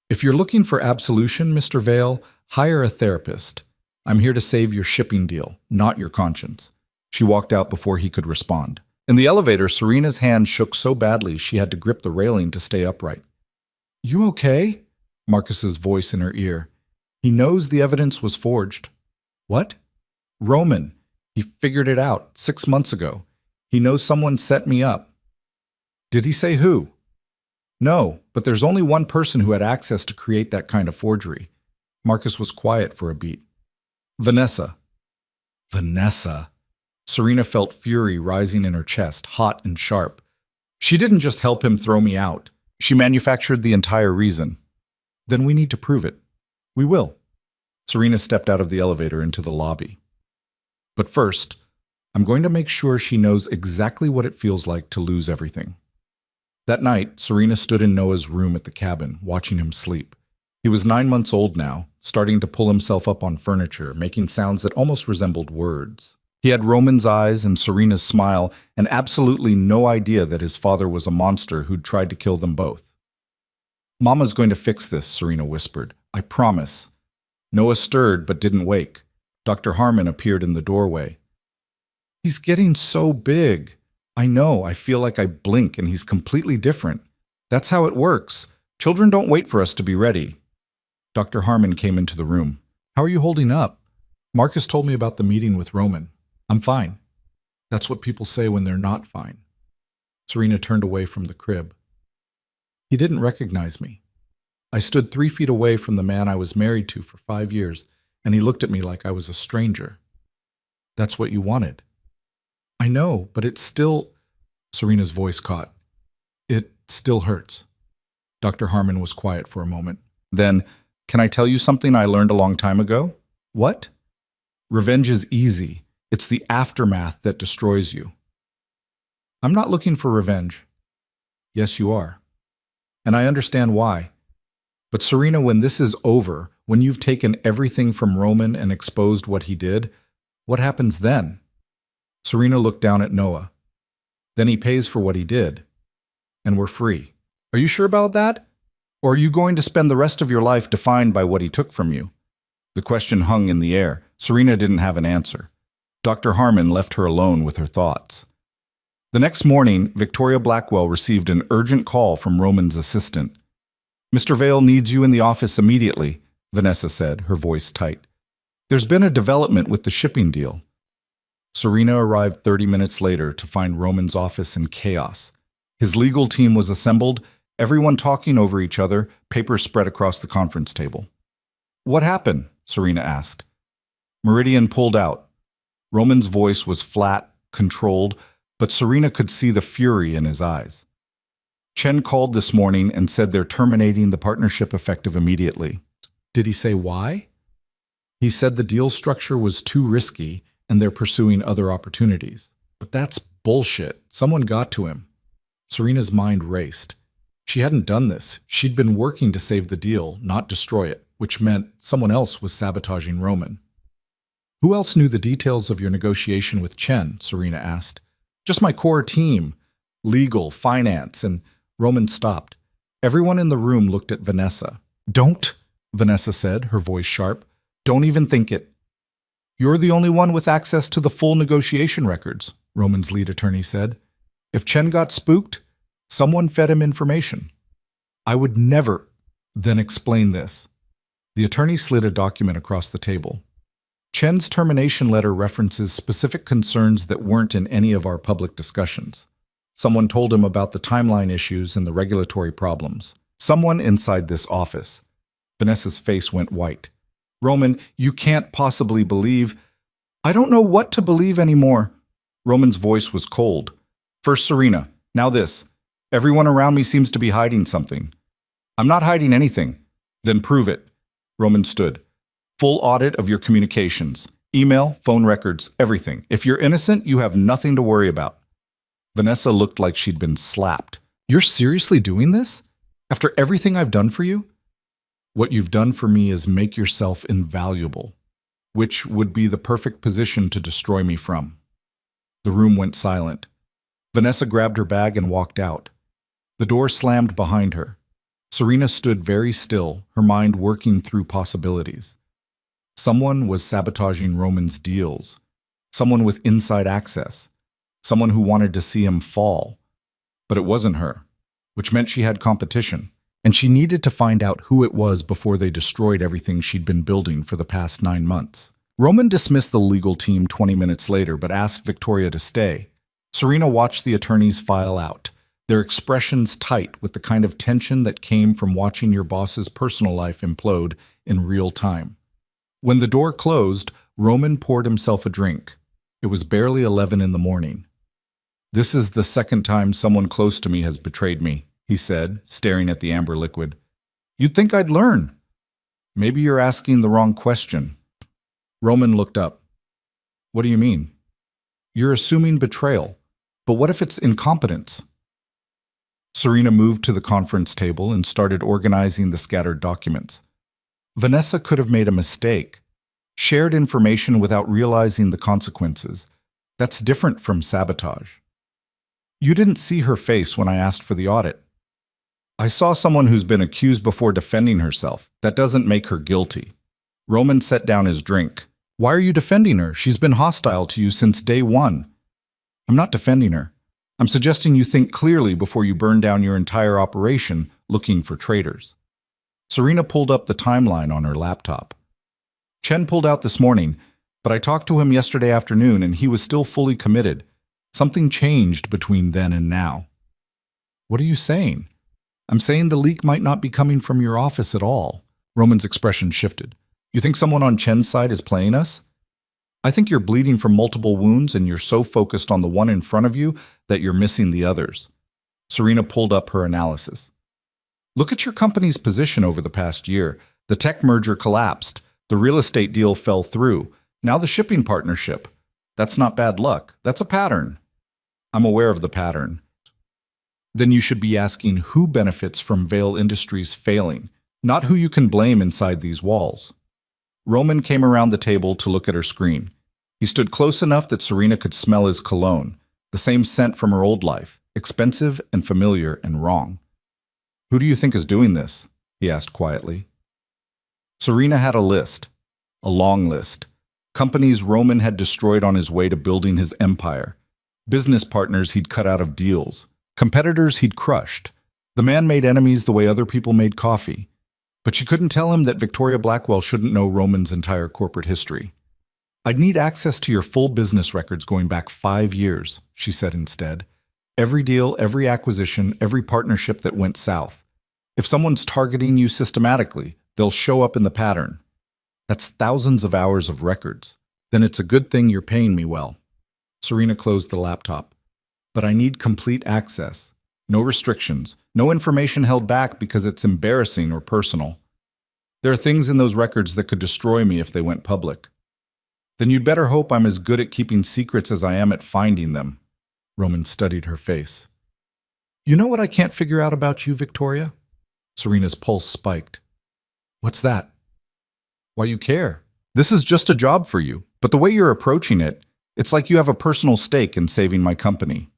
If you're looking for absolution, Mr. Vale, hire a therapist. I'm here to save your shipping deal, not your conscience. She walked out before he could respond. In the elevator, Serena's hand shook so badly she had to grip the railing to stay upright. You okay? Marcus's voice in her ear. He knows the evidence was forged. What? Roman. He figured it out 6 months ago. He knows someone set me up. Did he say who? No, but there's only one person who had access to create that kind of forgery. Marcus was quiet for a beat. Vanessa. Vanessa. Serena felt fury rising in her chest, hot and sharp. She didn't just help him throw me out. She manufactured the entire reason. Then we need to prove it. We will. Serena stepped out of the elevator into the lobby. But first, I'm going to make sure she knows exactly what it feels like to lose everything. That night, Serena stood in Noah's room at the cabin, watching him sleep. He was 9 months old now, starting to pull himself up on furniture, making sounds that almost resembled words. He had Roman's eyes and Serena's smile, and absolutely no idea that his father was a monster who'd tried to kill them both. Mama's going to fix this, Serena whispered. I promise. Noah stirred but didn't wake. Dr. Harmon appeared in the doorway. He's getting so big. I know, I feel like I blink and he's completely different. That's how it works. Children don't wait for us to be ready. Dr. Harmon came into the room. How are you holding up? Marcus told me about the meeting with Roman. I'm fine. That's what people say when they're not fine. Serena turned away from the crib. He didn't recognize me. I stood 3 feet away from the man I was married to for 5 years, and he looked at me like I was a stranger. That's what you wanted. I know, but it still... Serena's voice caught. It still hurts. Dr. Harmon was quiet for a moment. Then, can I tell you something I learned a long time ago? What? Revenge is easy. It's the aftermath that destroys you. I'm not looking for revenge. Yes, you are. And I understand why. But Serena, when this is over, when you've taken everything from Roman and exposed what he did, what happens then? Serena looked down at Noah. Then he pays for what he did. And we're free. Are you sure about that? Or are you going to spend the rest of your life defined by what he took from you? The question hung in the air. Serena didn't have an answer. Dr. Harmon left her alone with her thoughts. The next morning, Victoria Blackwell received an urgent call from Roman's assistant. Mr. Vale needs you in the office immediately, Vanessa said, her voice tight. There's been a development with the shipping deal. Serena arrived 30 minutes later to find Roman's office in chaos. His legal team was assembled, everyone talking over each other, papers spread across the conference table. What happened? Serena asked. Meridian pulled out. Roman's voice was flat, controlled, but Serena could see the fury in his eyes. Chen called this morning and said they're terminating the partnership effective immediately. Did he say why? He said the deal structure was too risky and they're pursuing other opportunities. But that's bullshit. Someone got to him. Serena's mind raced. She hadn't done this. She'd been working to save the deal, not destroy it, which meant someone else was sabotaging Roman. Who else knew the details of your negotiation with Chen? Serena asked. Just my core team. Legal, finance, and Roman stopped. Everyone in the room looked at Vanessa. "Don't," Vanessa said, her voice sharp. "Don't even think it." "You're the only one with access to the full negotiation records," Roman's lead attorney said. "If Chen got spooked, someone fed him information." "I would never." "Then explain this." The attorney slid a document across the table. "Chen's termination letter references specific concerns that weren't in any of our public discussions. Someone told him about the timeline issues and the regulatory problems. Someone inside this office." Vanessa's face went white. "Roman, you can't possibly believe—" "I don't know what to believe anymore." Roman's voice was cold. "First Serena, now this. Everyone around me seems to be hiding something." "I'm not hiding anything." "Then prove it." Roman stood. "Full audit of your communications. Email, phone records, everything. If you're innocent, you have nothing to worry about." Vanessa looked like she'd been slapped. "You're seriously doing this? After everything I've done for you?" "What you've done for me is make yourself invaluable, which would be the perfect position to destroy me from." The room went silent. Vanessa grabbed her bag and walked out. The door slammed behind her. Serena stood very still, her mind working through possibilities. Someone was sabotaging Roman's deals. Someone with inside access. Someone who wanted to see him fall. But it wasn't her, which meant she had competition, and she needed to find out who it was before they destroyed everything she'd been building for the past 9 months. Roman dismissed the legal team 20 minutes later, but asked Victoria to stay. Serena watched the attorneys file out, their expressions tight with the kind of tension that came from watching your boss's personal life implode in real time. When the door closed, Roman poured himself a drink. It was barely 11 in the morning. "This is the second time someone close to me has betrayed me," he said, staring at the amber liquid. "You'd think I'd learn." "Maybe you're asking the wrong question." Roman looked up. "What do you mean?" "You're assuming betrayal. But what if it's incompetence?" Serena moved to the conference table and started organizing the scattered documents. Vanessa could have made a mistake, shared information without realizing the consequences. That's different from sabotage. "You didn't see her face when I asked for the audit." "I saw someone who's been accused before defending herself. That doesn't make her guilty." Roman set down his drink. "Why are you defending her? She's been hostile to you since day one." "I'm not defending her. I'm suggesting you think clearly before you burn down your entire operation looking for traitors." Serena pulled up the timeline on her laptop. "Chen pulled out this morning, but I talked to him yesterday afternoon and he was still fully committed. Something changed between then and now." "What are you saying?" "I'm saying the leak might not be coming from your office at all." Roman's expression shifted. "You think someone on Chen's side is playing us?" "I think you're bleeding from multiple wounds and you're so focused on the one in front of you that you're missing the others." Serena pulled up her analysis. "Look at your company's position over the past year. The tech merger collapsed. The real estate deal fell through. Now the shipping partnership. That's not bad luck. That's a pattern." "I'm aware of the pattern." "Then you should be asking who benefits from Vale Industries failing, not who you can blame inside these walls." Roman came around the table to look at her screen. He stood close enough that Serena could smell his cologne, the same scent from her old life, expensive and familiar and wrong. "Who do you think is doing this?" he asked quietly. Serena had a list, a long list. Companies Roman had destroyed on his way to building his empire. Business partners he'd cut out of deals. Competitors he'd crushed. The man made enemies the way other people made coffee. But she couldn't tell him that Victoria Blackwell shouldn't know Roman's entire corporate history. "I'd need access to your full business records going back 5 years, she said instead. "Every deal, every acquisition, every partnership that went south. If someone's targeting you systematically, they'll show up in the pattern. That's thousands of hours of records. Then it's a good thing you're paying me well." Serena closed the laptop. "But I need complete access. No restrictions. No information held back because it's embarrassing or personal. There are things in those records that could destroy me if they went public." "Then you'd better hope I'm as good at keeping secrets as I am at finding them." Roman studied her face. "You know what I can't figure out about you, Victoria?" Serena's pulse spiked. "What's that?" "Why you care. This is just a job for you, but the way you're approaching it, it's like you have a personal stake in saving my company."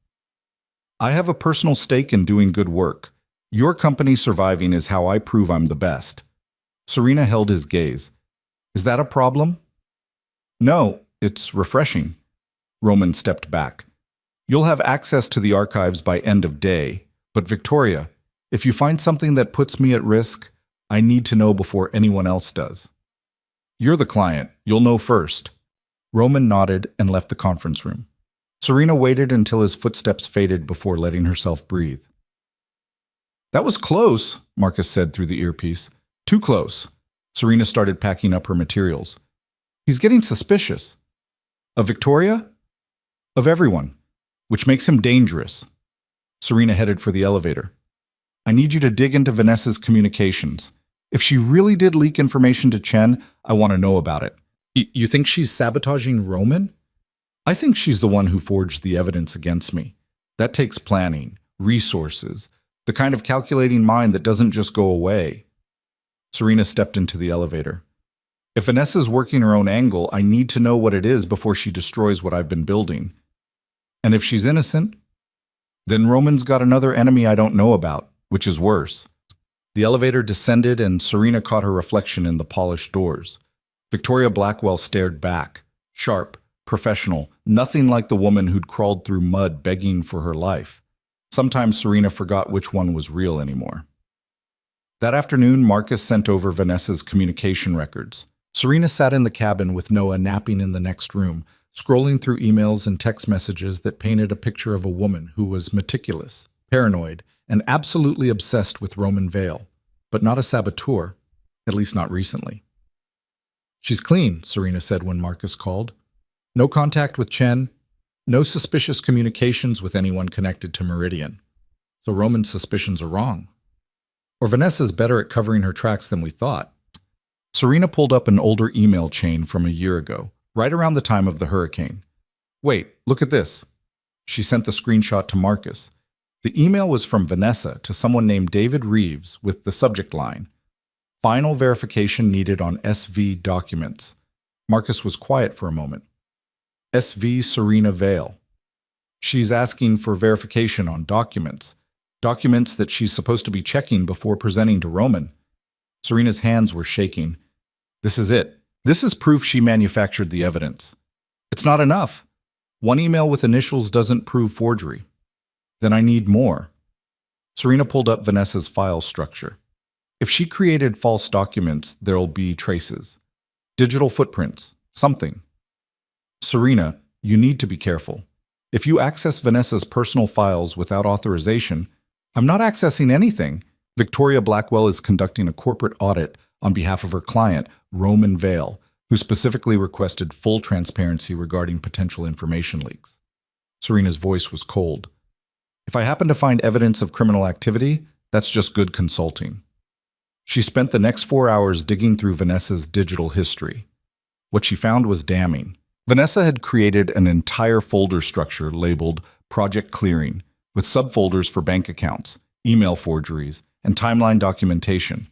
"I have a personal stake in doing good work. Your company surviving is how I prove I'm the best. Serena held his gaze. Is that a problem? No, it's refreshing. Roman stepped back. You'll have access to the archives by end of day. But Victoria, if you find something that puts me at risk, I need to know before anyone else does. You're the client. You'll know first. Roman nodded and left the conference room. Serena waited until his footsteps faded before letting herself breathe. That was close, Marcus said through the earpiece. Too close. Serena started packing up her materials. He's getting suspicious. Of Victoria? Of everyone, which makes him dangerous. Serena headed for the elevator. I need you to dig into Vanessa's communications. If she really did leak information to Chen, I want to know about it. You think she's sabotaging Roman? I think she's the one who forged the evidence against me. That takes planning, resources, the kind of calculating mind that doesn't just go away. Serena stepped into the elevator. If Vanessa's working her own angle, I need to know what it is before she destroys what I've been building. And if she's innocent, then Roman's got another enemy I don't know about, which is worse. The elevator descended and Serena caught her reflection in the polished doors. Victoria Blackwell stared back, sharp, professional, nothing like the woman who'd crawled through mud begging for her life. Sometimes Serena forgot which one was real anymore. That afternoon, Marcus sent over Vanessa's communication records. Serena sat in the cabin with Noah napping in the next room, scrolling through emails and text messages that painted a picture of a woman who was meticulous, paranoid, and absolutely obsessed with Roman Vale, but not a saboteur, at least not recently. She's clean, Serena said when Marcus called. No contact with Chen, no suspicious communications with anyone connected to Meridian. So Roman's suspicions are wrong. Or Vanessa's better at covering her tracks than we thought. Serena pulled up an older email chain from a year ago, right around the time of the hurricane. Wait, look at this. She sent the screenshot to Marcus. The email was from Vanessa to someone named David Reeves with the subject line, Final verification needed on SV documents. Marcus was quiet for a moment. SV Serena Vale. She's asking for verification on documents. Documents that she's supposed to be checking before presenting to Roman. Serena's hands were shaking. This is it. This is proof she manufactured the evidence. It's not enough. One email with initials doesn't prove forgery. Then I need more. Serena pulled up Vanessa's file structure. If she created false documents, there'll be traces. Digital footprints. Something. Serena, you need to be careful. If you access Vanessa's personal files without authorization, I'm not accessing anything. Victoria Blackwell is conducting a corporate audit on behalf of her client, Roman Vale, who specifically requested full transparency regarding potential information leaks. Serena's voice was cold. If I happen to find evidence of criminal activity, that's just good consulting. She spent the next 4 hours digging through Vanessa's digital history. What she found was damning. Vanessa had created an entire folder structure labeled Project Clearing, with subfolders for bank accounts, email forgeries, and timeline documentation.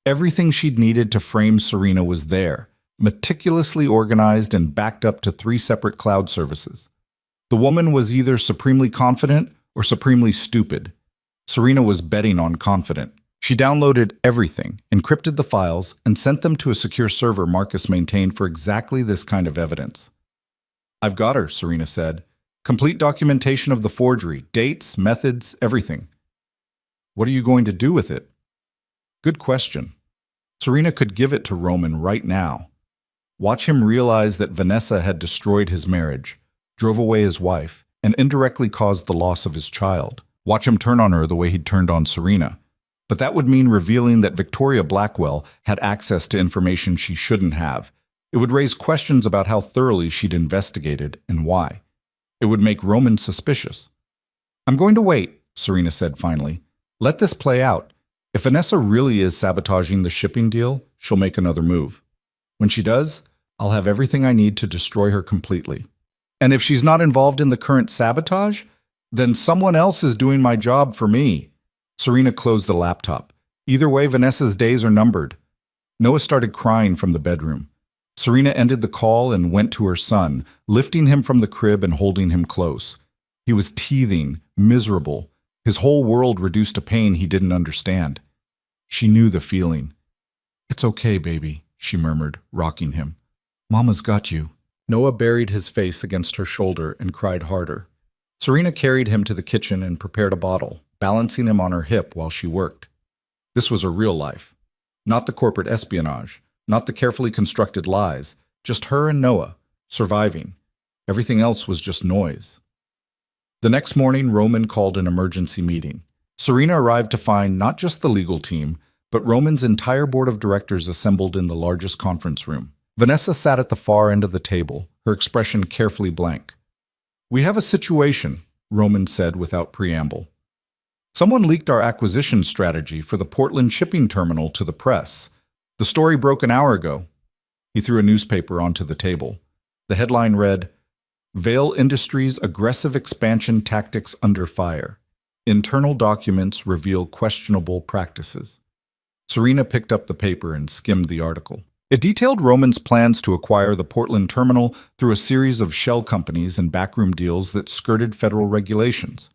Everything she'd needed to frame Serena was there, meticulously organized and backed up to 3 separate cloud services. The woman was either supremely confident or supremely stupid. Serena was betting on confident. She downloaded everything, encrypted the files, and sent them to a secure server Marcus maintained for exactly this kind of evidence. I've got her, Serena said. Complete documentation of the forgery, dates, methods, everything. What are you going to do with it? Good question. Serena could give it to Roman right now. Watch him realize that Vanessa had destroyed his marriage, drove away his wife, and indirectly caused the loss of his child. Watch him turn on her the way he'd turned on Serena. But that would mean revealing that Victoria Blackwell had access to information she shouldn't have. It would raise questions about how thoroughly she'd investigated and why. It would make Roman suspicious. I'm going to wait, Serena said finally. Let this play out. If Vanessa really is sabotaging the shipping deal, she'll make another move. When she does, I'll have everything I need to destroy her completely. And if she's not involved in the current sabotage, then someone else is doing my job for me. Serena closed the laptop. Either way, Vanessa's days are numbered. Noah started crying from the bedroom. Serena ended the call and went to her son, lifting him from the crib and holding him close. He was teething, miserable, His whole world reduced to pain he didn't understand. She knew the feeling. "It's okay, baby," she murmured, rocking him. "Mama's got you." Noah buried his face against her shoulder and cried harder. Serena carried him to the kitchen and prepared a bottle, balancing him on her hip while she worked. This was her real life. Not the corporate espionage, not the carefully constructed lies, just her and Noah, surviving. Everything else was just noise. The next morning, Roman called an emergency meeting. Serena arrived to find not just the legal team, but Roman's entire board of directors assembled in the largest conference room. Vanessa sat at the far end of the table, her expression carefully blank. "We have a situation," Roman said without preamble. "Someone leaked our acquisition strategy for the Portland shipping terminal to the press. The story broke an hour ago." He threw a newspaper onto the table. The headline read, "Vale Industries' Aggressive Expansion Tactics Under Fire. Internal documents reveal questionable practices." Serena picked up the paper and skimmed the article. It detailed Roman's plans to acquire the Portland terminal through a series of shell companies and backroom deals that skirted federal regulations.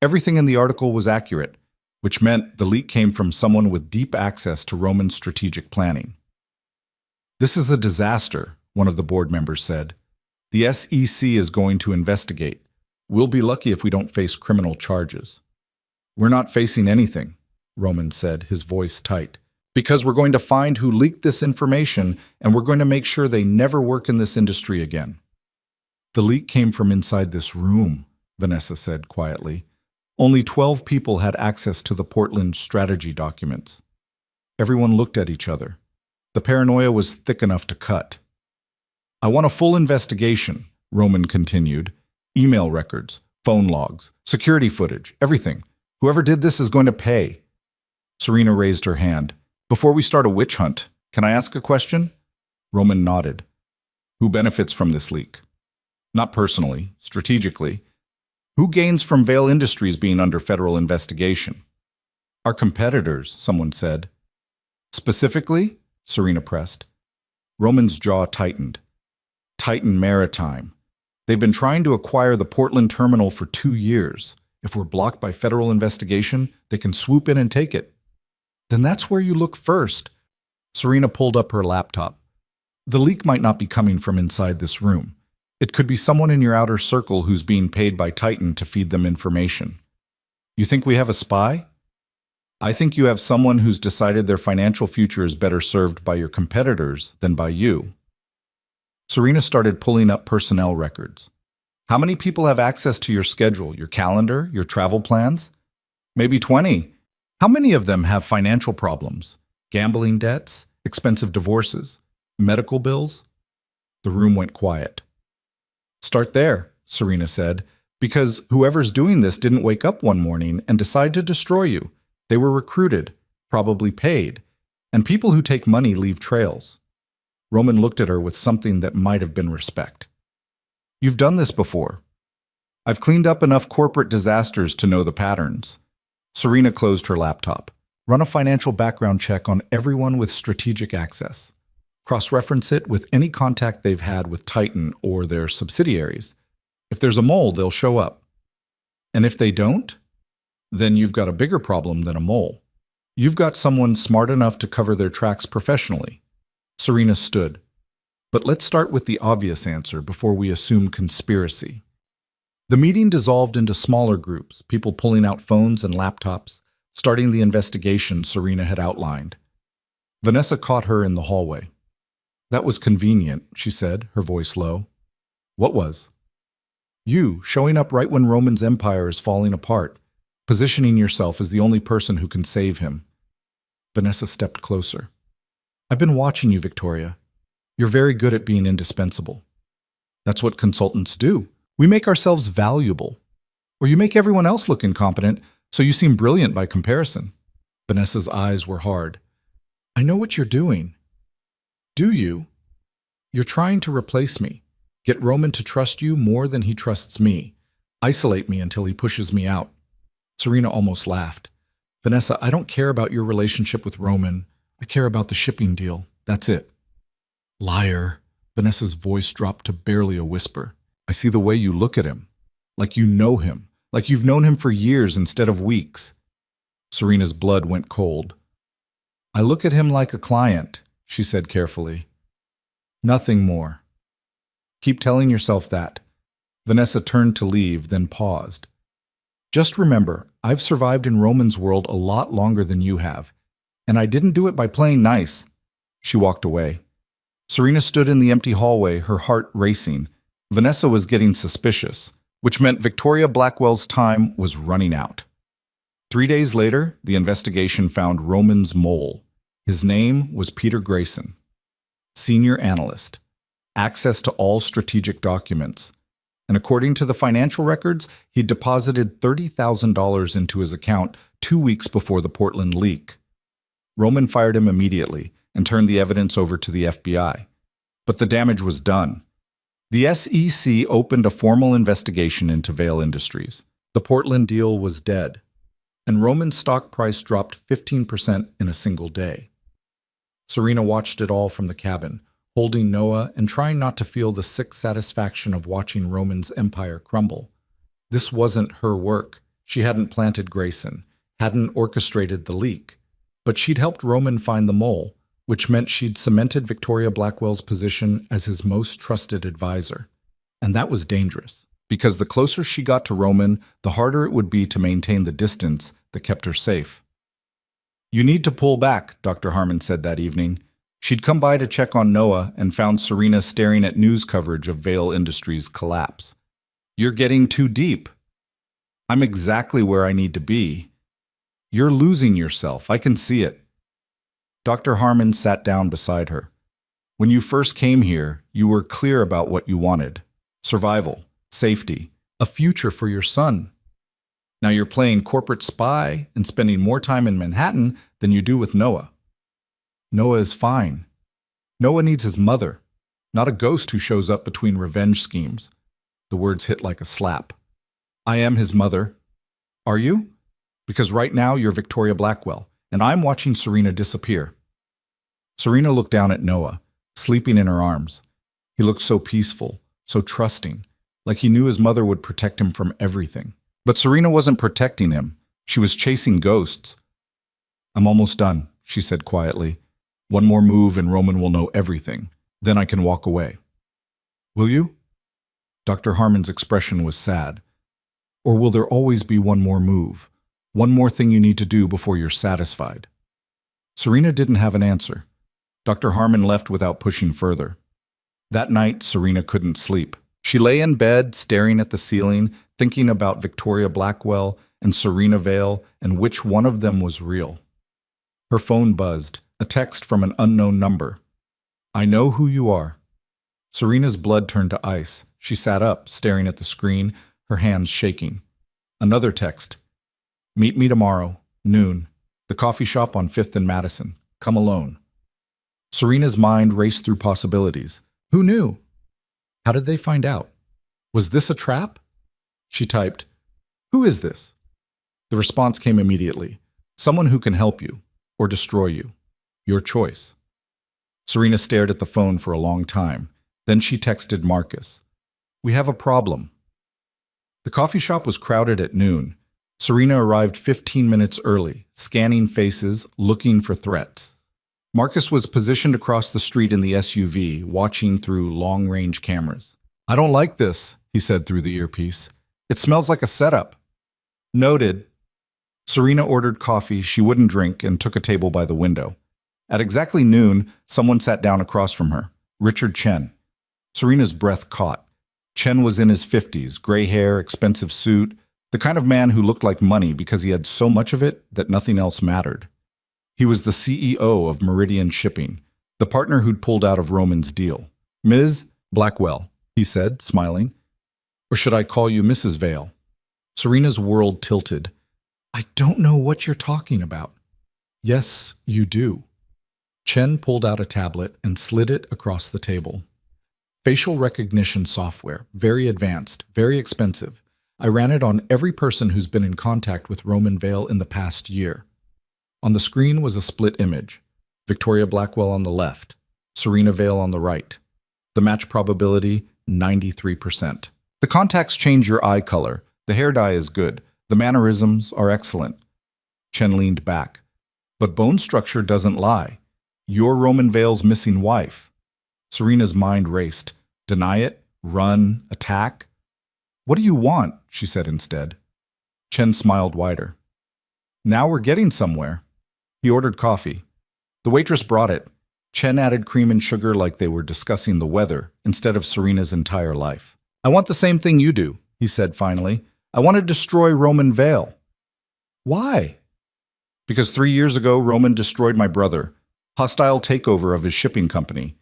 Everything in the article was accurate, which meant the leak came from someone with deep access to Roman's strategic planning. "This is a disaster," one of the board members said. "The SEC is going to investigate. We'll be lucky if we don't face criminal charges." "We're not facing anything," Roman said, his voice tight. "Because we're going to find who leaked this information, and we're going to make sure they never work in this industry again." "The leak came from inside this room," Vanessa said quietly. "Only 12 people had access to the Portland strategy documents." Everyone looked at each other. The paranoia was thick enough to cut. "I want a full investigation," Roman continued. "Email records, phone logs, security footage, everything. Whoever did this is going to pay." Serena raised her hand. "Before we start a witch hunt, can I ask a question?" Roman nodded. "Who benefits from this leak?" "Not personally, strategically. Who gains from Vale Industries being under federal investigation?" "Our competitors," someone said. "Specifically?" Serena pressed. Roman's jaw tightened. Titan Maritime. They've been trying to acquire the Portland terminal for 2 years. If we're blocked by federal investigation, they can swoop in and take it. "Then that's where you look first." Serena pulled up her laptop. "The leak might not be coming from inside this room. It could be someone in your outer circle who's being paid by Titan to feed them information. You think we have a spy? I think you have someone who's decided their financial future is better served by your competitors than by you." Serena started pulling up personnel records. "How many people have access to your schedule, your calendar, your travel plans?" "Maybe 20. How many of them have financial problems? Gambling debts, expensive divorces, medical bills?" The room went quiet. "Start there," Serena said, "because whoever's doing this didn't wake up one morning and decide to destroy you. They were recruited, probably paid, and people who take money leave trails." Roman looked at her with something that might have been respect. "You've done this before. I've cleaned up enough corporate disasters to know the patterns." Serena closed her laptop. "Run a financial background check on everyone with strategic access. Cross-reference it with any contact they've had with Titan or their subsidiaries. If there's a mole, they'll show up. And if they don't, then you've got a bigger problem than a mole. You've got someone smart enough to cover their tracks professionally." Serena stood. "But let's start with the obvious answer before we assume conspiracy." The meeting dissolved into smaller groups, people pulling out phones and laptops, starting the investigation Serena had outlined. Vanessa caught her in the hallway. "That was convenient," she said, her voice low. "What was?" "You, showing up right when Roman's empire is falling apart, positioning yourself as the only person who can save him." Vanessa stepped closer. "I've been watching you, Victoria. You're very good at being indispensable. That's what consultants do. We make ourselves valuable. Or you make everyone else look incompetent, so you seem brilliant by comparison." Vanessa's eyes were hard. "I know what you're doing." "Do you? You're trying to replace me. Get Roman to trust you more than he trusts me. Isolate me until he pushes me out." Serena almost laughed. "Vanessa, I don't care about your relationship with Roman. I care about the shipping deal. That's it." "Liar." Vanessa's voice dropped to barely a whisper. "I see the way you look at him. Like you know him. like you've known him for years instead of weeks. Serena's blood went cold. I look at him like a client, she said carefully. Nothing more. Keep telling yourself that. Vanessa turned to leave, then paused. Just remember, I've survived in Roman's world a lot longer than you have, and I didn't do it by playing nice. She walked away. Serena stood in the empty hallway, her heart racing. Vanessa was getting suspicious, which meant Victoria Blackwell's time was running out. 3 days later, the investigation found Roman's mole. His name was Peter Grayson. Senior analyst. Access to all strategic documents. And according to the financial records, he deposited $30,000 into his account 2 weeks before the Portland leak. Roman fired him immediately and turned the evidence over to the FBI. But the damage was done. The SEC opened a formal investigation into Vail Industries. The Portland deal was dead, and Roman's stock price dropped 15% in a single day. Serena watched it all from the cabin, holding Noah and trying not to feel the sick satisfaction of watching Roman's empire crumble. This wasn't her work. She hadn't planted Grayson, hadn't orchestrated the leak, but she'd helped Roman find the mole, which meant she'd cemented Victoria Blackwell's position as his most trusted advisor. And that was dangerous, because the closer she got to Roman, the harder it would be to maintain the distance that kept her safe. You need to pull back, Dr. Harmon said that evening. She'd come by to check on Noah and found Serena staring at news coverage of Vail Industries' collapse. You're getting too deep. I'm exactly where I need to be. You're losing yourself. I can see it. Dr. Harmon sat down beside her. When you first came here, you were clear about what you wanted. Survival, safety, a future for your son. Now you're playing corporate spy and spending more time in Manhattan than you do with Noah. Noah is fine. Noah needs his mother, not a ghost who shows up between revenge schemes. The words hit like a slap. I am his mother. Are you? Because right now you're Victoria Blackwell, and I'm watching Serena disappear. Serena looked down at Noah, sleeping in her arms. He looked so peaceful, so trusting, like he knew his mother would protect him from everything. But Serena wasn't protecting him. She was chasing ghosts. I'm almost done, she said quietly. One more move and Roman will know everything. Then I can walk away. Will you? Dr. Harmon's expression was sad. Or will there always be one more move? One more thing you need to do before you're satisfied? Serena didn't have an answer. Dr. Harmon left without pushing further. That night, Serena couldn't sleep. She lay in bed, staring at the ceiling, thinking about Victoria Blackwell and Serena Vail and which one of them was real. Her phone buzzed, a text from an unknown number. I know who you are. Serena's blood turned to ice. She sat up, staring at the screen, her hands shaking. Another text. Meet me tomorrow, noon. The coffee shop on 5th and Madison. Come alone. Serena's mind raced through possibilities. Who knew? How did they find out? Was this a trap? She typed, Who is this? The response came immediately. Someone who can help you, or destroy you. Your choice. Serena stared at the phone for a long time. Then she texted Marcus. We have a problem. The coffee shop was crowded at noon. Serena arrived 15 minutes early, scanning faces, looking for threats. Marcus was positioned across the street in the SUV, watching through long-range cameras. I don't like this, he said through the earpiece. It smells like a setup. Noted. Serena ordered coffee she wouldn't drink and took a table by the window. At exactly noon, someone sat down across from her, Richard Chen. Serena's breath caught. Chen was in his 50s, gray hair, expensive suit, the kind of man who looked like money because he had so much of it that nothing else mattered. He was the CEO of Meridian Shipping, the partner who'd pulled out of Roman's deal. Ms. Blackwell, he said, smiling. Or should I call you Mrs. Vail? Serena's world tilted. I don't know what you're talking about. Yes, you do. Chen pulled out a tablet and slid it across the table. Facial recognition software, very advanced, very expensive. I ran it on every person who's been in contact with Roman Vail in the past year. On the screen was a split image. Victoria Blackwell on the left, Serena Vail on the right. The match probability, 93%. The contacts change your eye color. The hair dye is good. The mannerisms are excellent. Chen leaned back. But bone structure doesn't lie. You're Roman Vale's missing wife. Serena's mind raced. Deny it? Run? Attack? What do you want? She said instead. Chen smiled wider. Now we're getting somewhere. He ordered coffee. The waitress brought it. Chen added cream and sugar like they were discussing the weather instead of Serena's entire life. I want the same thing you do, he said finally. I want to destroy Roman Vale. Why? Because 3 years ago, Roman destroyed my brother. Hostile takeover of his shipping company.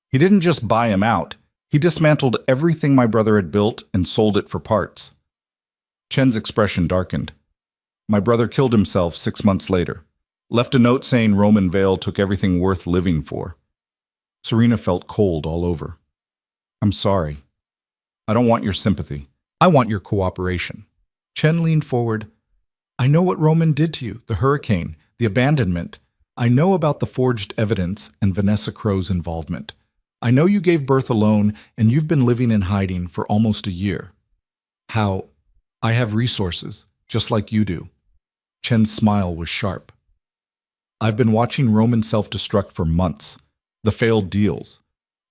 He didn't just buy him out. He dismantled everything my brother had built and sold it for parts. Chen's expression darkened. My brother killed himself 6 months later. Left a note saying Roman Vale took everything worth living for. Serena felt cold all over. I'm sorry. I don't want your sympathy. I want your cooperation. Chen leaned forward. I know what Roman did to you, the hurricane, the abandonment. I know about the forged evidence and Vanessa Crow's involvement. I know you gave birth alone and you've been living in hiding for almost a year. How? I have resources, just like you do. Chen's smile was sharp. I've been watching Roman self-destruct for months. The failed deals,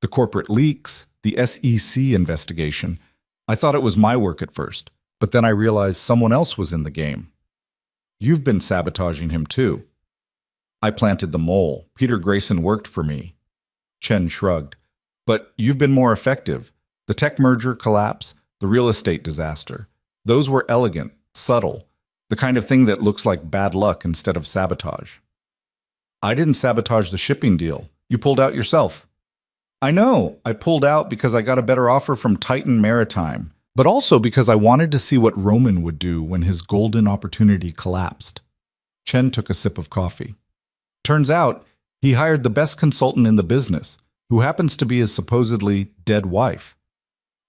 the corporate leaks, the SEC investigation. I thought it was my work at first, but then I realized someone else was in the game. You've been sabotaging him too. I planted the mole. Peter Grayson worked for me. Chen shrugged. But you've been more effective. The tech merger collapse, the real estate disaster. Those were elegant, subtle, the kind of thing that looks like bad luck instead of sabotage. I didn't sabotage the shipping deal. You pulled out yourself. I know. I pulled out because I got a better offer from Titan Maritime, but also because I wanted to see what Roman would do when his golden opportunity collapsed. Chen took a sip of coffee. Turns out, he hired the best consultant in the business, who happens to be his supposedly dead wife.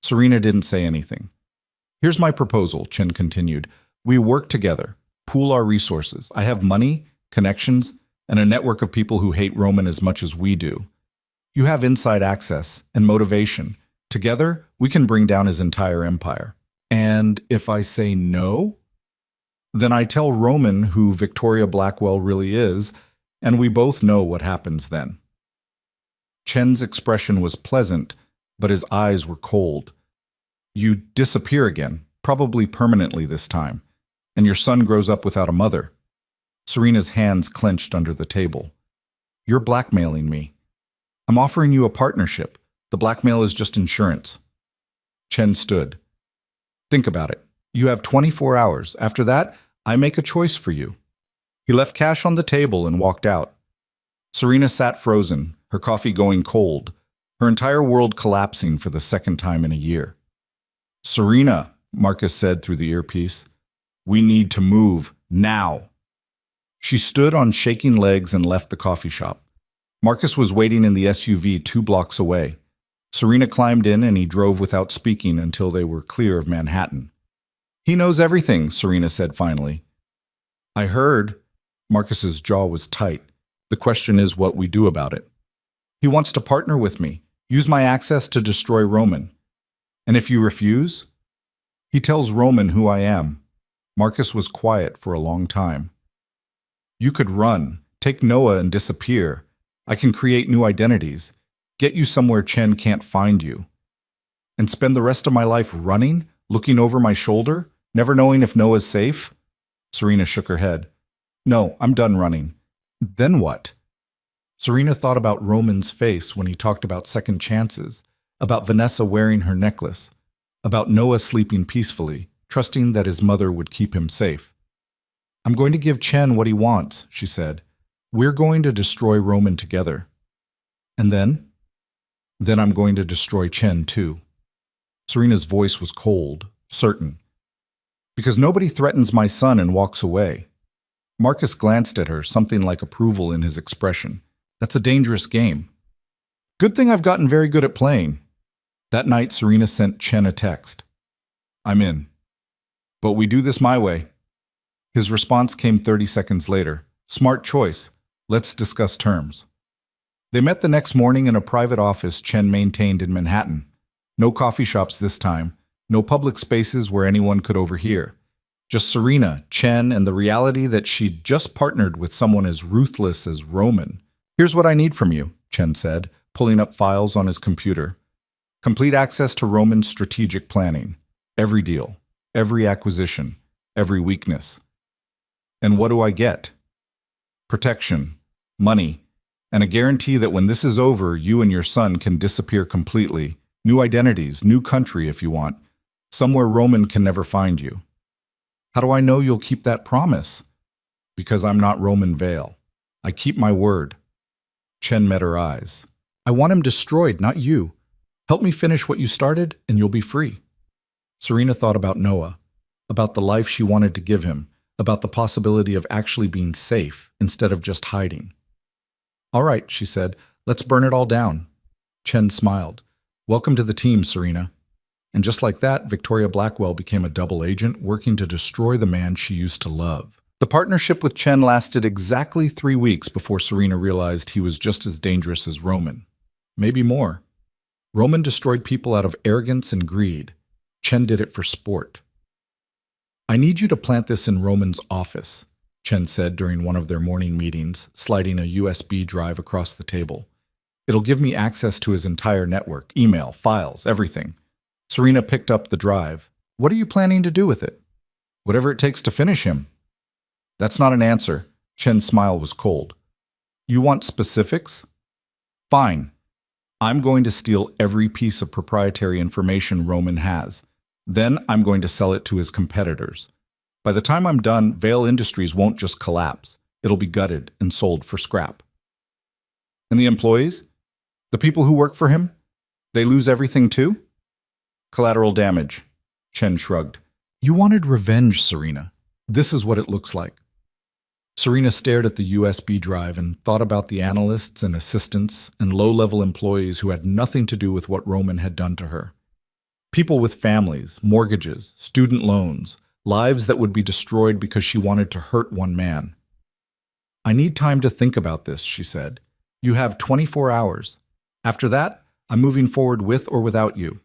Serena didn't say anything. Here's my proposal, Chen continued. We work together, pool our resources. I have money, connections, and a network of people who hate Roman as much as we do. You have inside access and motivation. Together, we can bring down his entire empire. And if I say no, then I tell Roman who Victoria Blackwell really is, and we both know what happens then. Chen's expression was pleasant, but his eyes were cold. You disappear again, probably permanently this time, and your son grows up without a mother. Serena's hands clenched under the table. You're blackmailing me. I'm offering you a partnership. The blackmail is just insurance. Chen stood. Think about it. You have 24 hours. After that, I make a choice for you. He left cash on the table and walked out. Serena sat frozen, her coffee going cold, her entire world collapsing for the second time in a year. Serena, Marcus said through the earpiece, we need to move now. She stood on shaking legs and left the coffee shop. Marcus was waiting in the SUV 2 blocks away. Serena climbed in and he drove without speaking until they were clear of Manhattan. He knows everything, Serena said finally. I heard. Marcus's jaw was tight. The question is what we do about it. He wants to partner with me, use my access to destroy Roman. And if you refuse? He tells Roman who I am. Marcus was quiet for a long time. You could run, take Noah and disappear. I can create new identities, get you somewhere Chen can't find you. And spend the rest of my life running, looking over my shoulder, never knowing if Noah's safe? Serena shook her head. No, I'm done running. Then what? Serena thought about Roman's face when he talked about second chances, about Vanessa wearing her necklace, about Noah sleeping peacefully, trusting that his mother would keep him safe. I'm going to give Chen what he wants, she said. We're going to destroy Roman together. And then? Then I'm going to destroy Chen too. Serena's voice was cold, certain. Because nobody threatens my son and walks away. Marcus glanced at her, something like approval in his expression. That's a dangerous game. Good thing I've gotten very good at playing. That night, Serena sent Chen a text. I'm in. But we do this my way. His response came 30 seconds later. Smart choice. Let's discuss terms. They met the next morning in a private office Chen maintained in Manhattan. No coffee shops this time, No public spaces where anyone could overhear. Just Serena, Chen, and the reality that she'd just partnered with someone as ruthless as Roman. Here's what I need from you, Chen said, pulling up files on his computer. Complete access to Roman's strategic planning. Every deal, every acquisition, every weakness. And what do I get? Protection, money, and a guarantee that when this is over, you and your son can disappear completely. New identities, new country if you want. Somewhere Roman can never find you. How do I know you'll keep that promise? Because I'm not Roman Vale. I keep my word. Chen met her eyes. I want him destroyed, not you. Help me finish what you started, and you'll be free. Serena thought about Noah, about the life she wanted to give him, about the possibility of actually being safe instead of just hiding. All right, she said, let's burn it all down. Chen smiled. Welcome to the team, Serena. And just like that, Victoria Blackwell became a double agent working to destroy the man she used to love. The partnership with Chen lasted exactly 3 weeks before Serena realized he was just as dangerous as Roman. Maybe more. Roman destroyed people out of arrogance and greed. Chen did it for sport. I need you to plant this in Roman's office, Chen said during one of their morning meetings, sliding a USB drive across the table. It'll give me access to his entire network, email, files, everything. Serena picked up the drive. What are you planning to do with it? Whatever it takes to finish him. That's not an answer. Chen's smile was cold. You want specifics? Fine. I'm going to steal every piece of proprietary information Roman has. Then I'm going to sell it to his competitors. By the time I'm done, Vale Industries won't just collapse. It'll be gutted and sold for scrap. And the employees? The people who work for him? They lose everything too? Collateral damage. Chen shrugged. You wanted revenge, Serena. This is what it looks like. Serena stared at the USB drive and thought about the analysts and assistants and low-level employees who had nothing to do with what Roman had done to her. People with families, mortgages, student loans, lives that would be destroyed because she wanted to hurt one man. I need time to think about this, she said. You have 24 hours. After that, I'm moving forward with or without you.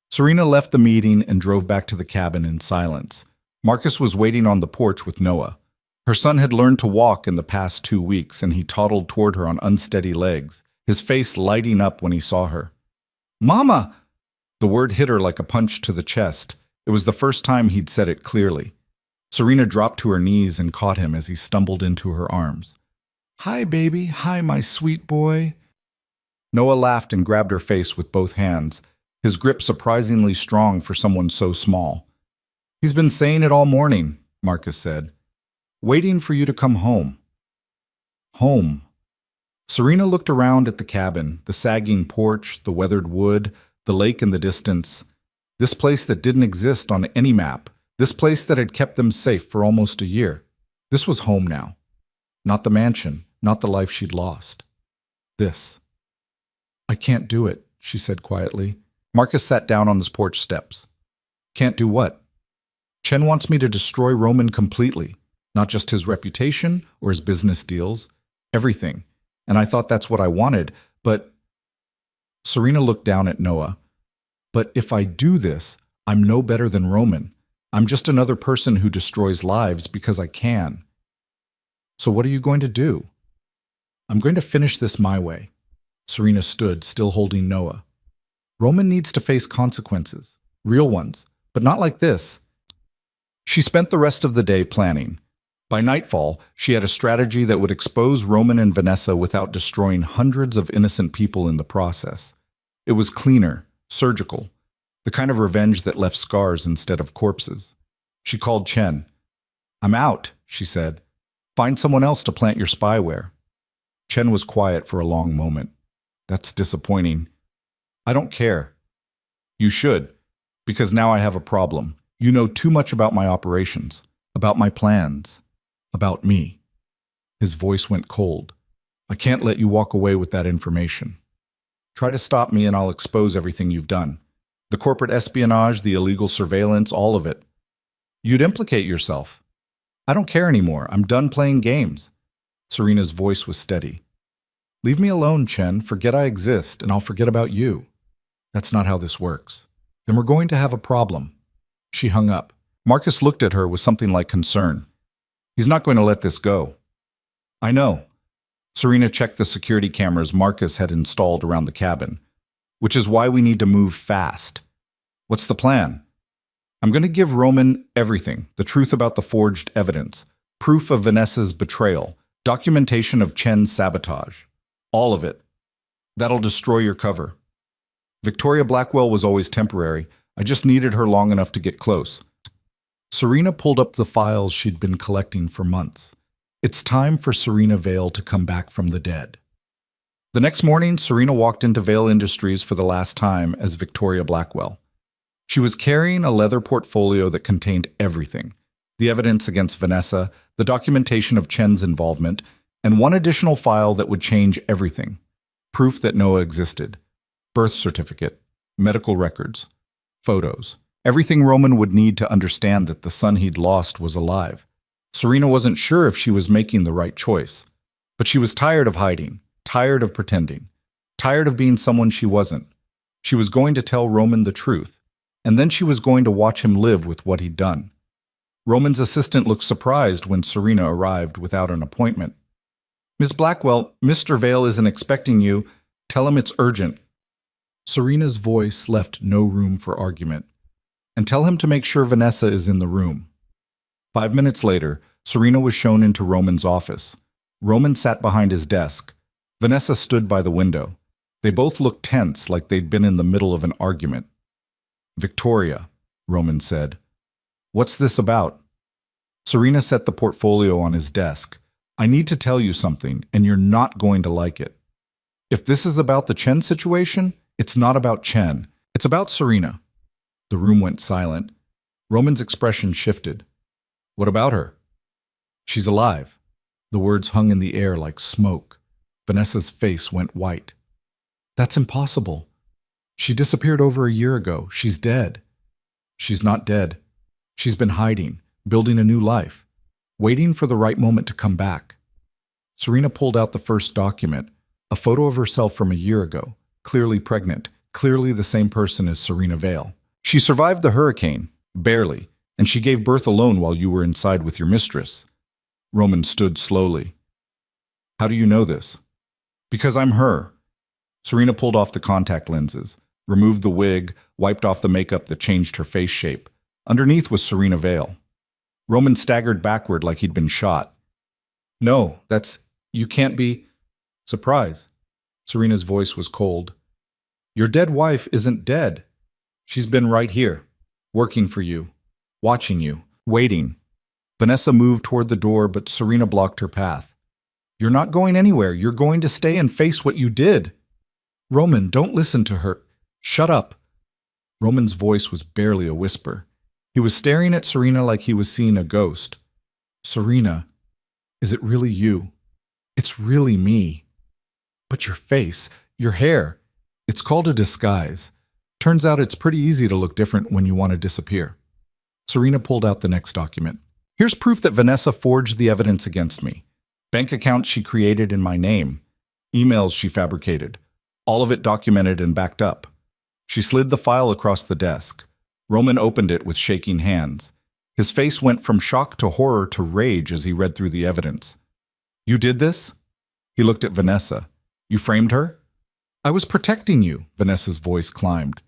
Serena left the meeting and drove back to the cabin in silence. Marcus was waiting on the porch with Noah. Her son had learned to walk in the past 2 weeks, and he toddled toward her on unsteady legs, his face lighting up when he saw her. Mama! The word hit her like a punch to the chest. It was the first time he'd said it clearly. Serena dropped to her knees and caught him as he stumbled into her arms. Hi, baby. Hi, my sweet boy. Noah laughed and grabbed her face with both hands, his grip surprisingly strong for someone so small. He's been saying it all morning, Marcus said. Waiting for you to come home. Home. Serena looked around at the cabin, the sagging porch, the weathered wood, the lake in the distance. This place that didn't exist on any map. This place that had kept them safe for almost a year. This was home now. Not the mansion, not the life she'd lost. This. I can't do it, she said quietly. Marcus sat down on his porch steps. Can't do what? Chen wants me to destroy Roman completely. Not just his reputation or his business deals. Everything. And I thought that's what I wanted, but... Serena looked down at Noah. But if I do this, I'm no better than Roman. I'm just another person who destroys lives because I can. So what are you going to do? I'm going to finish this my way. Serena stood, still holding Noah. Roman needs to face consequences. Real ones. But not like this. She spent the rest of the day planning. By nightfall, she had a strategy that would expose Roman and Vanessa without destroying hundreds of innocent people in the process. It was cleaner, surgical, the kind of revenge that left scars instead of corpses. She called Chen. I'm out, she said. Find someone else to plant your spyware. Chen was quiet for a long moment. That's disappointing. I don't care. You should, because now I have a problem. You know too much about my operations, about my plans. About me. His voice went cold. I can't let you walk away with that information. Try to stop me and I'll expose everything you've done. The corporate espionage, the illegal surveillance, all of it. You'd implicate yourself. I don't care anymore. I'm done playing games. Serena's voice was steady. Leave me alone, Chen. Forget I exist and I'll forget about you. That's not how this works. Then we're going to have a problem. She hung up. Marcus looked at her with something like concern. He's not going to let this go. I know. Serena checked the security cameras Marcus had installed around the cabin, which is why we need to move fast. What's the plan? I'm going to give Roman everything, the truth about the forged evidence, proof of Vanessa's betrayal, documentation of Chen's sabotage. All of it. That'll destroy your cover. Victoria Blackwell was always temporary. I just needed her long enough to get close. Serena pulled up the files she'd been collecting for months. It's time for Serena Vale to come back from the dead. The next morning, Serena walked into Vale Industries for the last time as Victoria Blackwell. She was carrying a leather portfolio that contained everything: the evidence against Vanessa, the documentation of Chen's involvement, and one additional file that would change everything: proof that Noah existed, birth certificate, medical records, photos, everything Roman would need to understand that the son he'd lost was alive. Serena wasn't sure if she was making the right choice, but she was tired of hiding, tired of pretending, tired of being someone she wasn't. She was going to tell Roman the truth, and then she was going to watch him live with what he'd done. Roman's assistant looked surprised when Serena arrived without an appointment. Miss Blackwell, Mr. Vale isn't expecting you. Tell him it's urgent. Serena's voice left no room for argument. And tell him to make sure Vanessa is in the room. 5 minutes later, Serena was shown into Roman's office. Roman sat behind his desk. Vanessa stood by the window. They both looked tense, like they'd been in the middle of an argument. Victoria, Roman said. What's this about? Serena set the portfolio on his desk. I need to tell you something, and you're not going to like it. If this is about the Chen situation, it's not about Chen. It's about Serena. The room went silent. Roman's expression shifted. What about her? She's alive. The words hung in the air like smoke. Vanessa's face went white. That's impossible. She disappeared over a year ago. She's dead. She's not dead. She's been hiding, building a new life, waiting for the right moment to come back. Serena pulled out the first document, a photo of herself from a year ago, clearly pregnant, clearly the same person as Serena Vale. She survived the hurricane, barely, and she gave birth alone while you were inside with your mistress. Roman stood slowly. How do you know this? Because I'm her. Serena pulled off the contact lenses, removed the wig, wiped off the makeup that changed her face shape. Underneath was Serena Vale. Roman staggered backward like he'd been shot. No, you can't be. Surprise. Serena's voice was cold. Your dead wife isn't dead. She's been right here, working for you, watching you, waiting. Vanessa moved toward the door, but Serena blocked her path. You're not going anywhere. You're going to stay and face what you did. Roman, don't listen to her. Shut up. Roman's voice was barely a whisper. He was staring at Serena like he was seeing a ghost. Serena, is it really you? It's really me. But your face, your hair, it's called a disguise. Turns out it's pretty easy to look different when you want to disappear. Serena pulled out the next document. Here's proof that Vanessa forged the evidence against me. Bank accounts she created in my name. Emails she fabricated. All of it documented and backed up. She slid the file across the desk. Roman opened it with shaking hands. His face went from shock to horror to rage as he read through the evidence. You did this? He looked at Vanessa. You framed her? I was protecting you, Vanessa's voice climbed.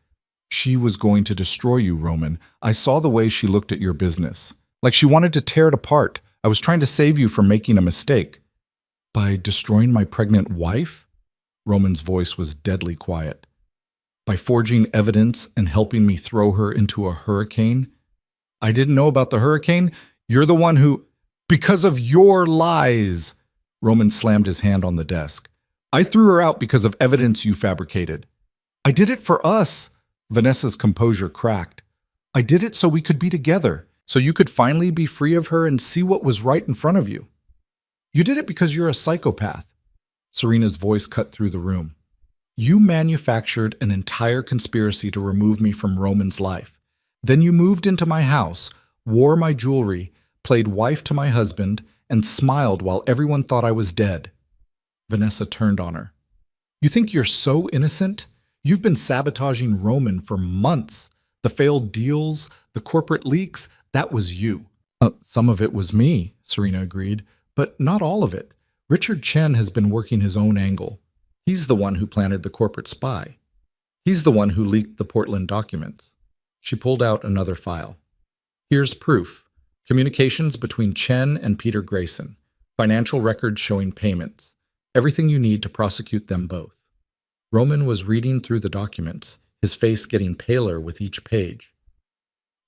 She was going to destroy you, Roman. I saw the way she looked at your business. Like she wanted to tear it apart. I was trying to save you from making a mistake. By destroying my pregnant wife? Roman's voice was deadly quiet. By forging evidence and helping me throw her into a hurricane? I didn't know about the hurricane. You're the one who... Because of your lies! Roman slammed his hand on the desk. I threw her out because of evidence you fabricated. I did it for us. Vanessa's composure cracked. I did it so we could be together, so you could finally be free of her and see what was right in front of you. You did it because you're a psychopath. Serena's voice cut through the room. You manufactured an entire conspiracy to remove me from Roman's life. Then you moved into my house, wore my jewelry, played wife to my husband, and smiled while everyone thought I was dead. Vanessa turned on her. You think you're so innocent? You've been sabotaging Roman for months, The failed deals, the corporate leaks, that was you. Some of it was me, Serena agreed, but not all of it. Richard Chen has been working his own angle. He's the one who planted the corporate spy. He's the one who leaked the Portland documents. She pulled out another file. Here's proof. Communications between Chen and Peter Grayson. Financial records showing payments. Everything you need to prosecute them both. Roman was reading through the documents, his face getting paler with each page.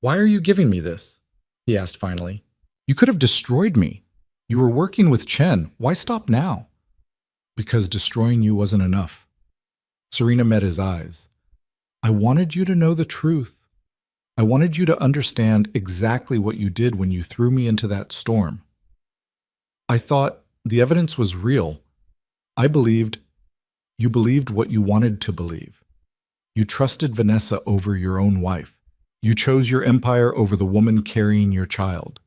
Why are you giving me this? He asked finally. You could have destroyed me. You were working with Chen. Why stop now? Because destroying you wasn't enough. Serena met his eyes. I wanted you to know the truth. I wanted you to understand exactly what you did when you threw me into that storm. I thought the evidence was real. I believed you believed what you wanted to believe. You trusted Vanessa over your own wife. You chose your empire over the woman carrying your child.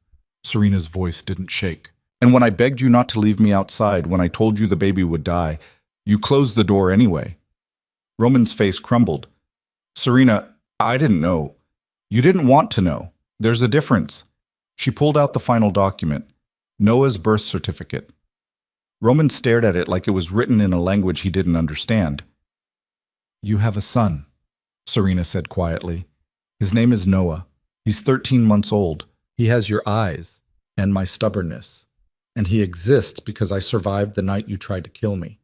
Serena's voice didn't shake. And when I begged you not to leave me outside, when I told you the baby would die, you closed the door anyway. Roman's face crumbled. Serena, I didn't know. You didn't want to know. There's a difference. She pulled out the final document, Noah's birth certificate. Roman stared at it like it was written in a language he didn't understand. You have a son, Serena said quietly. His name is Noah. He's 13 months old. He has your eyes and my stubbornness. And he exists because I survived the night you tried to kill me.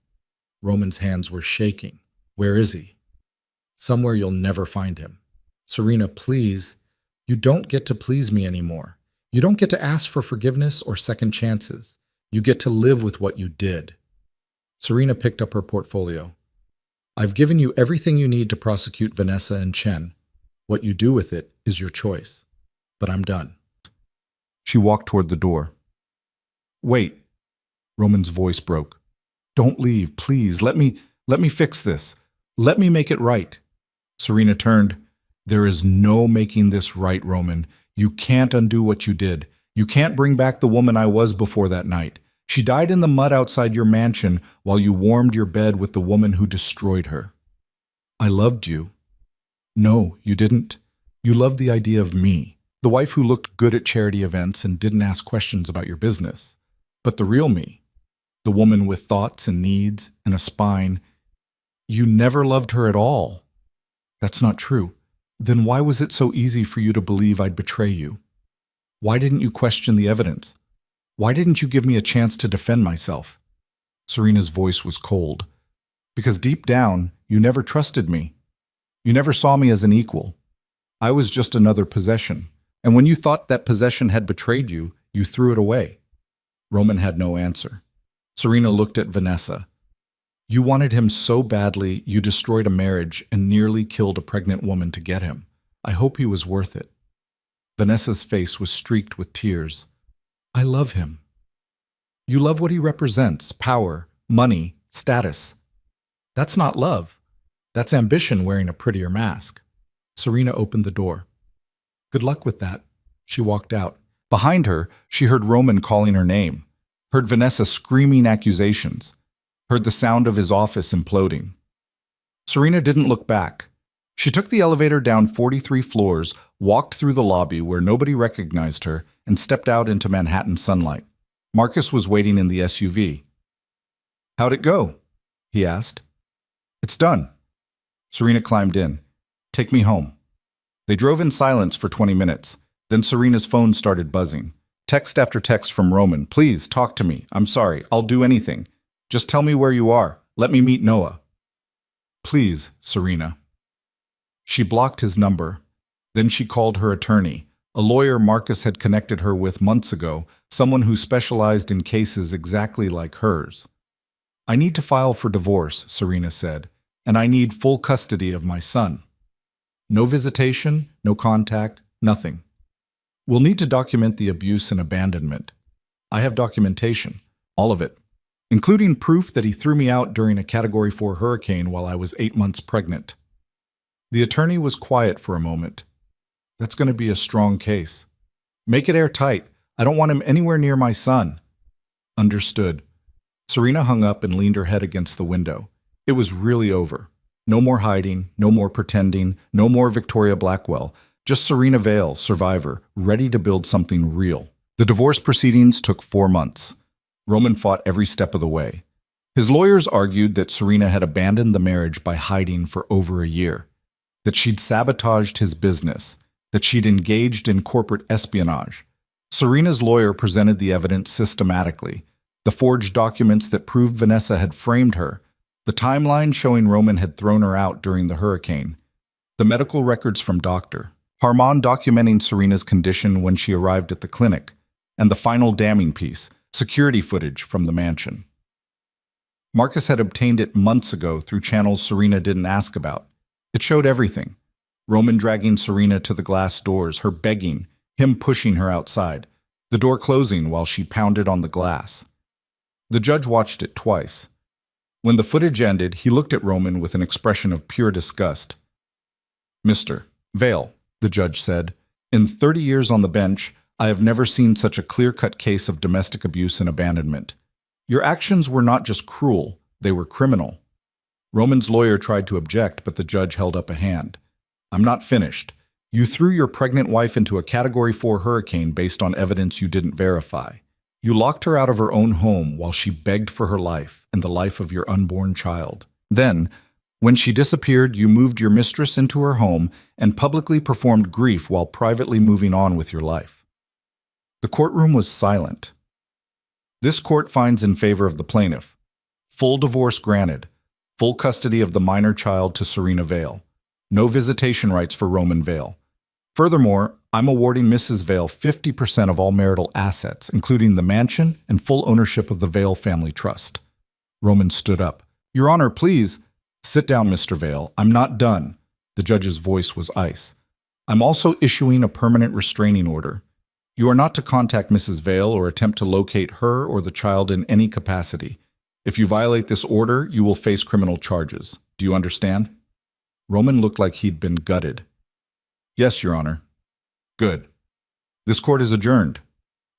Roman's hands were shaking. Where is he? Somewhere you'll never find him. Serena, please, you don't get to please me anymore. You don't get to ask for forgiveness or second chances. You get to live with what you did. Serena picked up her portfolio. I've given you everything you need to prosecute Vanessa and Chen. What you do with it is your choice. But I'm done. She walked toward the door. Wait. Roman's voice broke. Don't leave, please. Let me fix this. Let me make it right. Serena turned. There is no making this right, Roman. You can't undo what you did. You can't bring back the woman I was before that night. She died in the mud outside your mansion while you warmed your bed with the woman who destroyed her. I loved you. No, you didn't. You loved the idea of me, the wife who looked good at charity events and didn't ask questions about your business. But the real me, the woman with thoughts and needs and a spine, you never loved her at all. That's not true. Then why was it so easy for you to believe I'd betray you? Why didn't you question the evidence? Why didn't you give me a chance to defend myself? Serena's voice was cold. Because deep down, you never trusted me. You never saw me as an equal. I was just another possession. And when you thought that possession had betrayed you, you threw it away. Roman had no answer. Serena looked at Vanessa. You wanted him so badly, you destroyed a marriage and nearly killed a pregnant woman to get him. I hope he was worth it. Vanessa's face was streaked with tears. I love him. You love what he represents, power, money, status. That's not love. That's ambition wearing a prettier mask. Serena opened the door. Good luck with that. She walked out. Behind her, she heard Roman calling her name, heard Vanessa screaming accusations, heard the sound of his office imploding. Serena didn't look back. She took the elevator down 43 floors, walked through the lobby where nobody recognized her, and stepped out into Manhattan sunlight. Marcus was waiting in the SUV. How'd it go? He asked. It's done. Serena climbed in. Take me home. They drove in silence for 20 minutes. Then Serena's phone started buzzing. Text after text from Roman. Please, talk to me. I'm sorry. I'll do anything. Just tell me where you are. Let me meet Noah. Please, Serena. She blocked his number. Then she called her attorney, a lawyer Marcus had connected her with months ago, someone who specialized in cases exactly like hers. I need to file for divorce, Serena said, and I need full custody of my son. No visitation, no contact, nothing. We'll need to document the abuse and abandonment. I have documentation, all of it, including proof that he threw me out during a Category 4 hurricane while I was 8 months pregnant. The attorney was quiet for a moment. That's going to be a strong case. Make it airtight. I don't want him anywhere near my son. Understood. Serena hung up and leaned her head against the window. It was really over. No more hiding, no more pretending, no more Victoria Blackwell. Just Serena Vale, survivor, ready to build something real. The divorce proceedings took 4 months. Roman fought every step of the way. His lawyers argued that Serena had abandoned the marriage by hiding for over a year, that she'd sabotaged his business, that she'd engaged in corporate espionage. Serena's lawyer presented the evidence systematically, the forged documents that proved Vanessa had framed her, the timeline showing Roman had thrown her out during the hurricane, the medical records from Dr. Harmon documenting Serena's condition when she arrived at the clinic, and the final damning piece, security footage from the mansion. Marcus had obtained it months ago through channels Serena didn't ask about. It showed everything. Roman dragging Serena to the glass doors, her begging, him pushing her outside, the door closing while she pounded on the glass. The judge watched it twice. When the footage ended, he looked at Roman with an expression of pure disgust. "Mr. Vale," the judge said, "in 30 years on the bench, I have never seen such a clear-cut case of domestic abuse and abandonment. Your actions were not just cruel, they were criminal." Roman's lawyer tried to object, but the judge held up a hand. "I'm not finished. You threw your pregnant wife into a Category 4 hurricane based on evidence you didn't verify. You locked her out of her own home while she begged for her life and the life of your unborn child. Then, when she disappeared, you moved your mistress into her home and publicly performed grief while privately moving on with your life." The courtroom was silent. This court finds in favor of the plaintiff. Full divorce granted. Full custody of the minor child to Serena Vale. No visitation rights for Roman Vale. Furthermore, I'm awarding Mrs. Vale 50% of all marital assets, including the mansion and full ownership of the Vale family trust. Roman stood up. "Your Honor, please." "Sit down, Mr. Vale. I'm not done." The judge's voice was ice. "I'm also issuing a permanent restraining order. You are not to contact Mrs. Vale or attempt to locate her or the child in any capacity. If you violate this order, you will face criminal charges. Do you understand?" Roman looked like he'd been gutted. "Yes, Your Honor." "Good. This court is adjourned."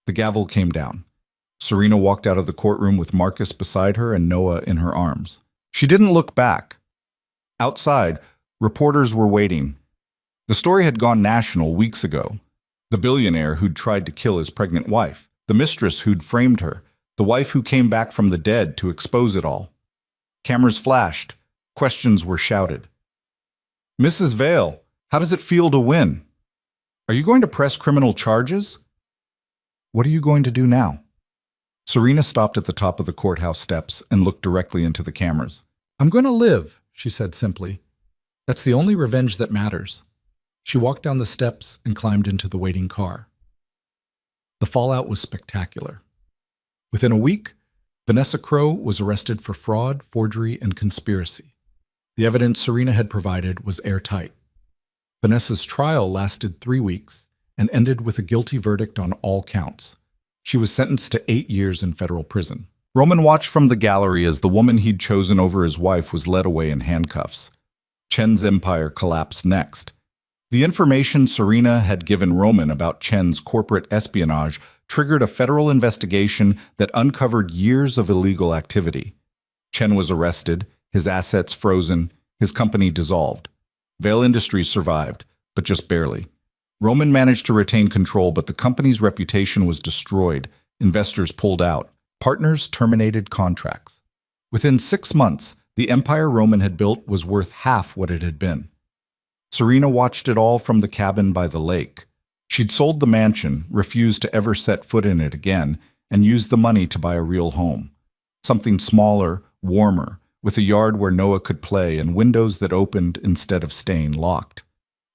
The gavel came down. Serena walked out of the courtroom with Marcus beside her and Noah in her arms. She didn't look back. Outside, reporters were waiting. The story had gone national weeks ago. The billionaire who'd tried to kill his pregnant wife, the mistress who'd framed her, the wife who came back from the dead to expose it all. Cameras flashed. Questions were shouted. "Mrs. Vale, how does it feel to win? Are you going to press criminal charges? What are you going to do now?" Serena stopped at the top of the courthouse steps and looked directly into the cameras. "I'm going to live," she said simply. "That's the only revenge that matters." She walked down the steps and climbed into the waiting car. The fallout was spectacular. Within a week, Vanessa Crowe was arrested for fraud, forgery, and conspiracy. The evidence Serena had provided was airtight. Vanessa's trial lasted 3 weeks and ended with a guilty verdict on all counts. She was sentenced to 8 years in federal prison. Roman watched from the gallery as the woman he'd chosen over his wife was led away in handcuffs. Chen's empire collapsed next. The information Serena had given Roman about Chen's corporate espionage triggered a federal investigation that uncovered years of illegal activity. Chen was arrested, his assets frozen, his company dissolved. Vale Industries survived, but just barely. Roman managed to retain control, but the company's reputation was destroyed. Investors pulled out. Partners terminated contracts. Within 6 months, the empire Roman had built was worth half what it had been. Serena watched it all from the cabin by the lake. She'd sold the mansion, refused to ever set foot in it again, and used the money to buy a real home. Something smaller, warmer, with a yard where Noah could play and windows that opened instead of staying locked.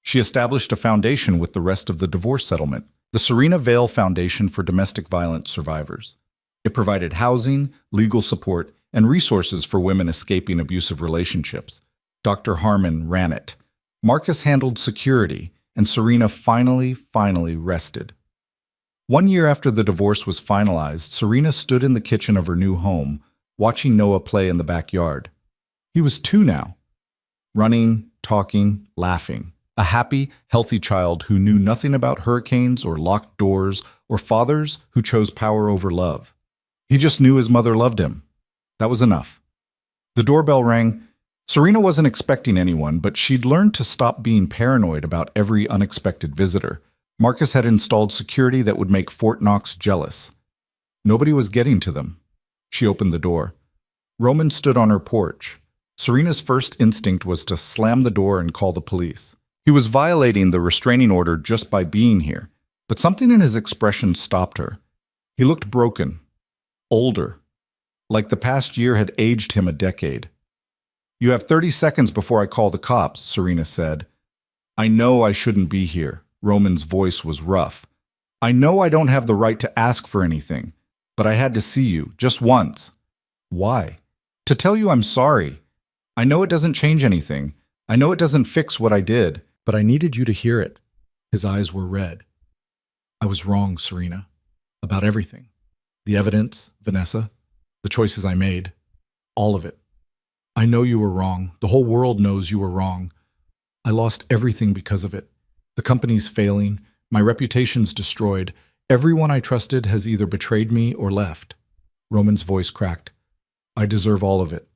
She established a foundation with the rest of the divorce settlement, the Serena Vale Foundation for Domestic Violence Survivors. It provided housing, legal support, and resources for women escaping abusive relationships. Dr. Harmon ran it. Marcus handled security, and Serena finally rested. 1 year after the divorce was finalized, Serena stood in the kitchen of her new home, watching Noah play in the backyard. He was 2 now. Running, talking, laughing. A happy, healthy child who knew nothing about hurricanes or locked doors or fathers who chose power over love. He just knew his mother loved him. That was enough. The doorbell rang. Serena wasn't expecting anyone, but she'd learned to stop being paranoid about every unexpected visitor. Marcus had installed security that would make Fort Knox jealous. Nobody was getting to them. She opened the door. Roman stood on her porch. Serena's first instinct was to slam the door and call the police. He was violating the restraining order just by being here, but something in his expression stopped her. He looked broken, older, like the past year had aged him a decade. "You have 30 seconds before I call the cops," Serena said. "I know I shouldn't be here." Roman's voice was rough. "I know I don't have the right to ask for anything, but I had to see you, just once." "Why?" "To tell you I'm sorry. I know it doesn't change anything. I know it doesn't fix what I did, but I needed you to hear it." His eyes were red. "I was wrong, Serena. About everything. The evidence, Vanessa, the choices I made. All of it. I know you were wrong. The whole world knows you were wrong. I lost everything because of it. The company's failing. My reputation's destroyed. Everyone I trusted has either betrayed me or left." Roman's voice cracked. "I deserve all of it.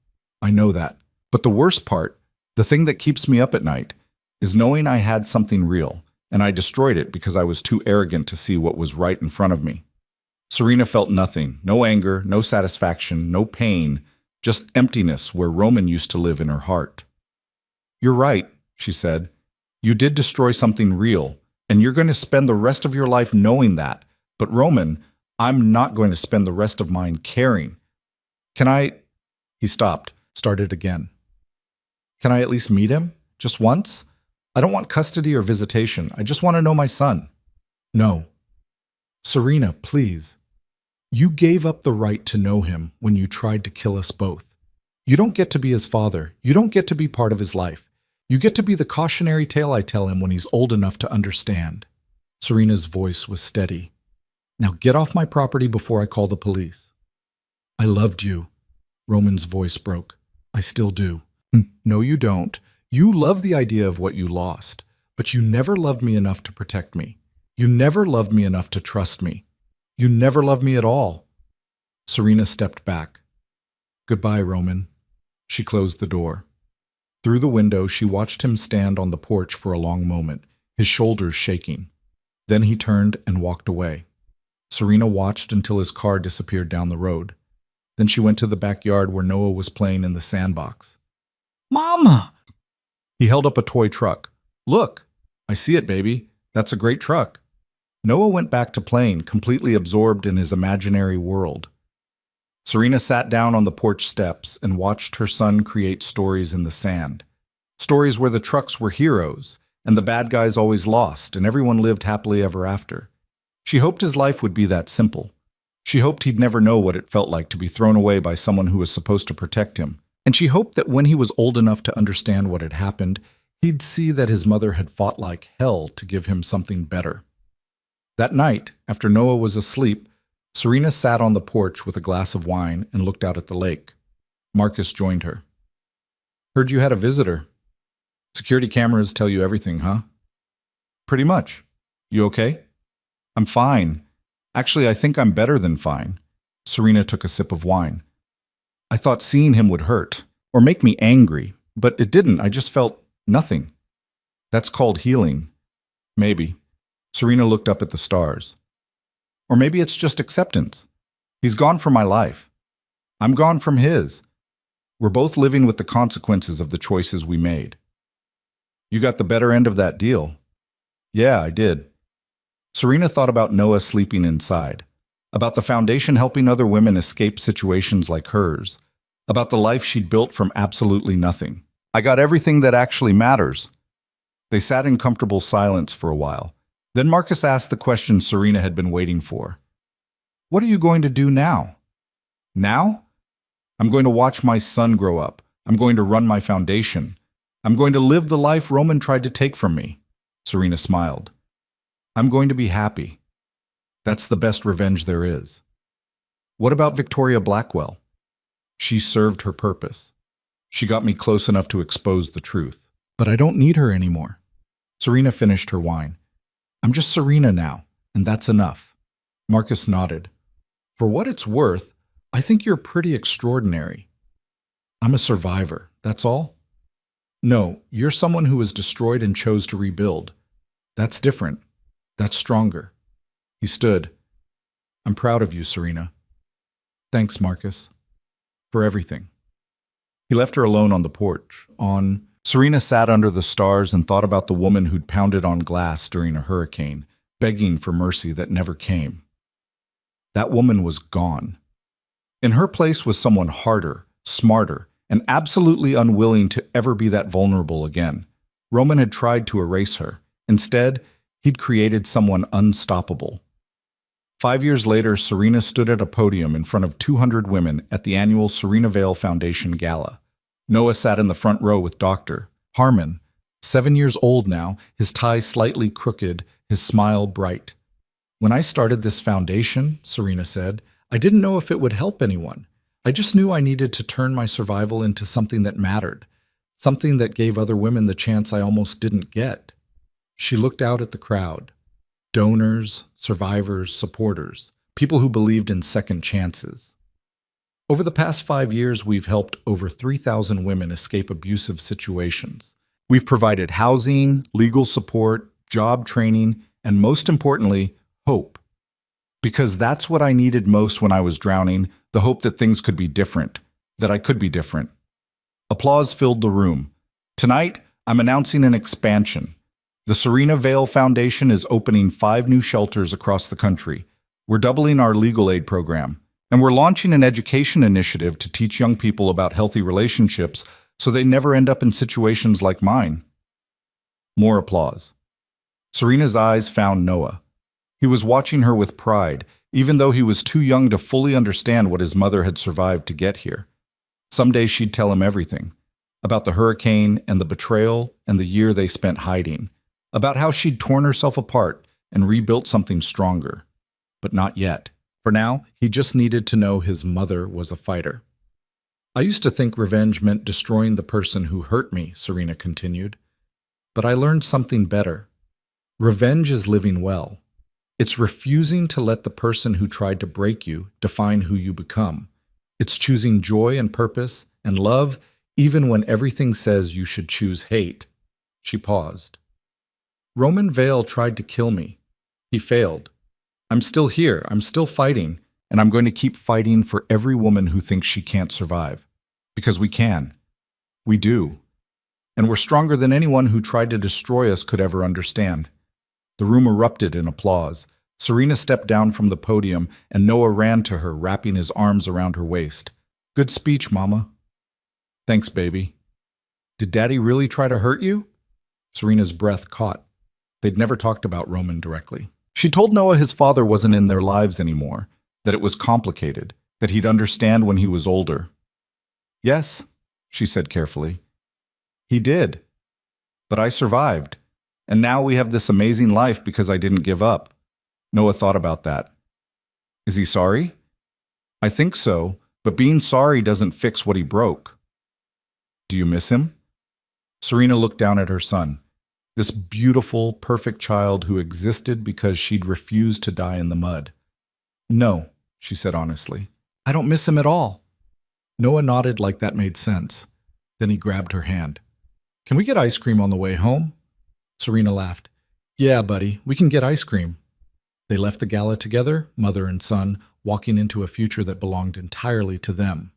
I know that. But the worst part, the thing that keeps me up at night, is knowing I had something real, and I destroyed it because I was too arrogant to see what was right in front of me." Serena felt nothing, no anger, no satisfaction, no pain, just emptiness where Roman used to live in her heart. "You're right," she said. "You did destroy something real, and you're going to spend the rest of your life knowing that. But Roman, I'm not going to spend the rest of mine caring. Can I—" He stopped, started again. "Can I at least meet him? Just once? I don't want custody or visitation. I just want to know my son." "No." "Serena, please. You gave up the right to know him when you tried to kill us both. You don't get to be his father. You don't get to be part of his life. You get to be the cautionary tale I tell him when he's old enough to understand." Serena's voice was steady. "Now get off my property before I call the police." "I loved you." Roman's voice broke. "I still do." "No, you don't. You love the idea of what you lost, but you never loved me enough to protect me. You never loved me enough to trust me. You never loved me at all." Serena stepped back. "Goodbye, Roman." She closed the door. Through the window, she watched him stand on the porch for a long moment, his shoulders shaking. Then he turned and walked away. Serena watched until his car disappeared down the road. Then she went to the backyard where Noah was playing in the sandbox. "Mama!" He held up a toy truck. "Look, I see it, baby. That's a great truck." Noah went back to playing, completely absorbed in his imaginary world. Serena sat down on the porch steps and watched her son create stories in the sand. Stories where the trucks were heroes, and the bad guys always lost, and everyone lived happily ever after. She hoped his life would be that simple. She hoped he'd never know what it felt like to be thrown away by someone who was supposed to protect him. And she hoped that when he was old enough to understand what had happened, he'd see that his mother had fought like hell to give him something better. That night, after Noah was asleep, Serena sat on the porch with a glass of wine and looked out at the lake. Marcus joined her. "Heard you had a visitor. Security cameras tell you everything, huh?" "Pretty much. You okay?" "I'm fine. Actually, I think I'm better than fine." Serena took a sip of wine. "I thought seeing him would hurt, or make me angry, but it didn't. I just felt nothing." "That's called healing." "Maybe." Serena looked up at the stars. "Or maybe it's just acceptance. He's gone from my life. I'm gone from his. We're both living with the consequences of the choices we made." "You got the better end of that deal." "Yeah, I did." Serena thought about Noah sleeping inside, about the foundation helping other women escape situations like hers, about the life she'd built from absolutely nothing. "I got everything that actually matters." They sat in comfortable silence for a while. Then Marcus asked the question Serena had been waiting for. "What are you going to do now?" "Now? I'm going to watch my son grow up. I'm going to run my foundation. I'm going to live the life Roman tried to take from me." Serena smiled. "I'm going to be happy. That's the best revenge there is." "What about Victoria Blackwell?" "She served her purpose. She got me close enough to expose the truth. But I don't need her anymore." Serena finished her wine. "I'm just Serena now, and that's enough." Marcus nodded. "For what it's worth, I think you're pretty extraordinary." "I'm a survivor, that's all. No, you're someone who was destroyed and chose to rebuild. That's different. That's stronger. He stood. I'm proud of you, Serena. Thanks, Marcus, for everything. He left her alone on the porch. Serena sat under the stars and thought about the woman who'd pounded on glass during a hurricane, begging for mercy that never came. That woman was gone. In her place was someone harder, smarter, and absolutely unwilling to ever be that vulnerable again. Roman had tried to erase her. Instead, he'd created someone unstoppable. 5 years later, Serena stood at a podium in front of 200 women at the annual Serena Vale Foundation Gala. Noah sat in the front row with Dr. Harmon, 7 years old now, his tie slightly crooked, his smile bright. When I started this foundation, Serena said, I didn't know if it would help anyone. I just knew I needed to turn my survival into something that mattered, something that gave other women the chance I almost didn't get. She looked out at the crowd. Donors, survivors, supporters, people who believed in second chances. Over the past 5 years, we've helped over 3,000 women escape abusive situations. We've provided housing, legal support, job training, and most importantly, hope. Because that's what I needed most when I was drowning, the hope that things could be different, that I could be different. Applause filled the room. Tonight, I'm announcing an expansion. The Serena Vale Foundation is opening 5 new shelters across the country. We're doubling our legal aid program, and we're launching an education initiative to teach young people about healthy relationships so they never end up in situations like mine. More applause. Serena's eyes found Noah. He was watching her with pride, even though he was too young to fully understand what his mother had survived to get here. Someday she'd tell him everything, about the hurricane and the betrayal and the year they spent hiding, about how she'd torn herself apart and rebuilt something stronger. But not yet. For now, he just needed to know his mother was a fighter. I used to think revenge meant destroying the person who hurt me, Serena continued. But I learned something better. Revenge is living well. It's refusing to let the person who tried to break you define who you become. It's choosing joy and purpose and love even when everything says you should choose hate. She paused. Roman Vale tried to kill me. He failed. I'm still here. I'm still fighting. And I'm going to keep fighting for every woman who thinks she can't survive. Because we can. We do. And we're stronger than anyone who tried to destroy us could ever understand. The room erupted in applause. Serena stepped down from the podium, and Noah ran to her, wrapping his arms around her waist. Good speech, Mama. Thanks, baby. Did Daddy really try to hurt you? Serena's breath caught. They'd never talked about Roman directly. She told Noah his father wasn't in their lives anymore, that it was complicated, that he'd understand when he was older. Yes, she said carefully. He did. But I survived. And now we have this amazing life because I didn't give up. Noah thought about that. Is he sorry? I think so, but being sorry doesn't fix what he broke. Do you miss him? Serena looked down at her son, this beautiful, perfect child who existed because she'd refused to die in the mud. No, she said honestly. I don't miss him at all. Noah nodded like that made sense. Then he grabbed her hand. Can we get ice cream on the way home? Serena laughed. Yeah, buddy, we can get ice cream. They left the gala together, mother and son, walking into a future that belonged entirely to them.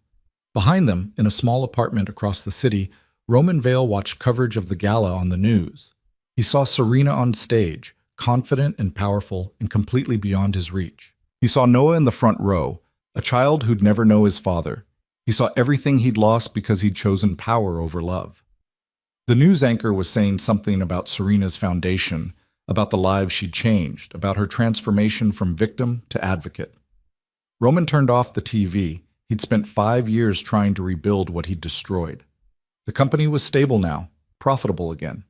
Behind them, in a small apartment across the city, Roman Vale watched coverage of the gala on the news. He saw Serena on stage, confident and powerful and completely beyond his reach. He saw Noah in the front row, a child who'd never know his father. He saw everything he'd lost because he'd chosen power over love. The news anchor was saying something about Serena's foundation, about the lives she'd changed, about her transformation from victim to advocate. Roman turned off the TV. He'd spent 5 years trying to rebuild what he'd destroyed. The company was stable now, profitable again.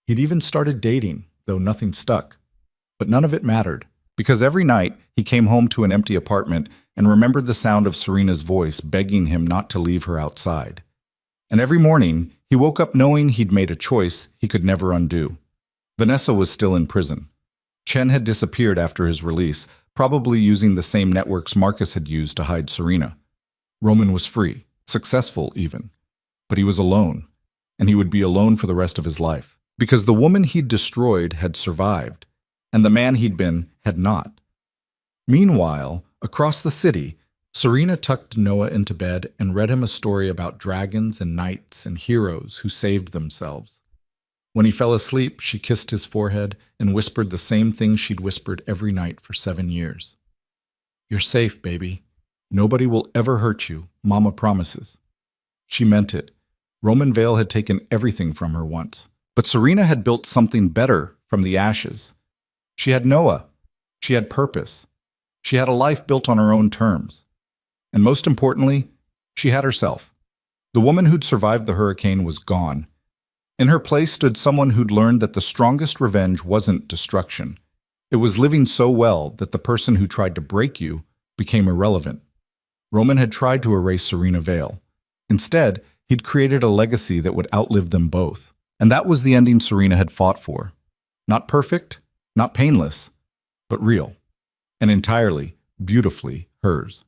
He'd even started dating, though nothing stuck. But none of it mattered, because every night he came home to an empty apartment and remembered the sound of Serena's voice begging him not to leave her outside. And every morning, he woke up knowing he'd made a choice he could never undo. Vanessa was still in prison. Chen had disappeared after his release, probably using the same networks Marcus had used to hide Serena. Roman was free, successful even. But he was alone. and he would be alone for the rest of his life. Because the woman he'd destroyed had survived, and the man he'd been had not. Meanwhile, across the city, Serena tucked Noah into bed and read him a story about dragons and knights and heroes who saved themselves. When he fell asleep, she kissed his forehead and whispered the same thing she'd whispered every night for 7 years. "You're safe, baby. Nobody will ever hurt you, Mama promises." She meant it. Roman Vale had taken everything from her once. But Serena had built something better from the ashes. She had Noah. She had purpose. She had a life built on her own terms. And most importantly, she had herself. The woman who'd survived the hurricane was gone. In her place stood someone who'd learned that the strongest revenge wasn't destruction. It was living so well that the person who tried to break you became irrelevant. Roman had tried to erase Serena Vale. Instead, he'd created a legacy that would outlive them both. And that was the ending Serena had fought for. Not perfect, not painless, but real, and entirely, beautifully hers.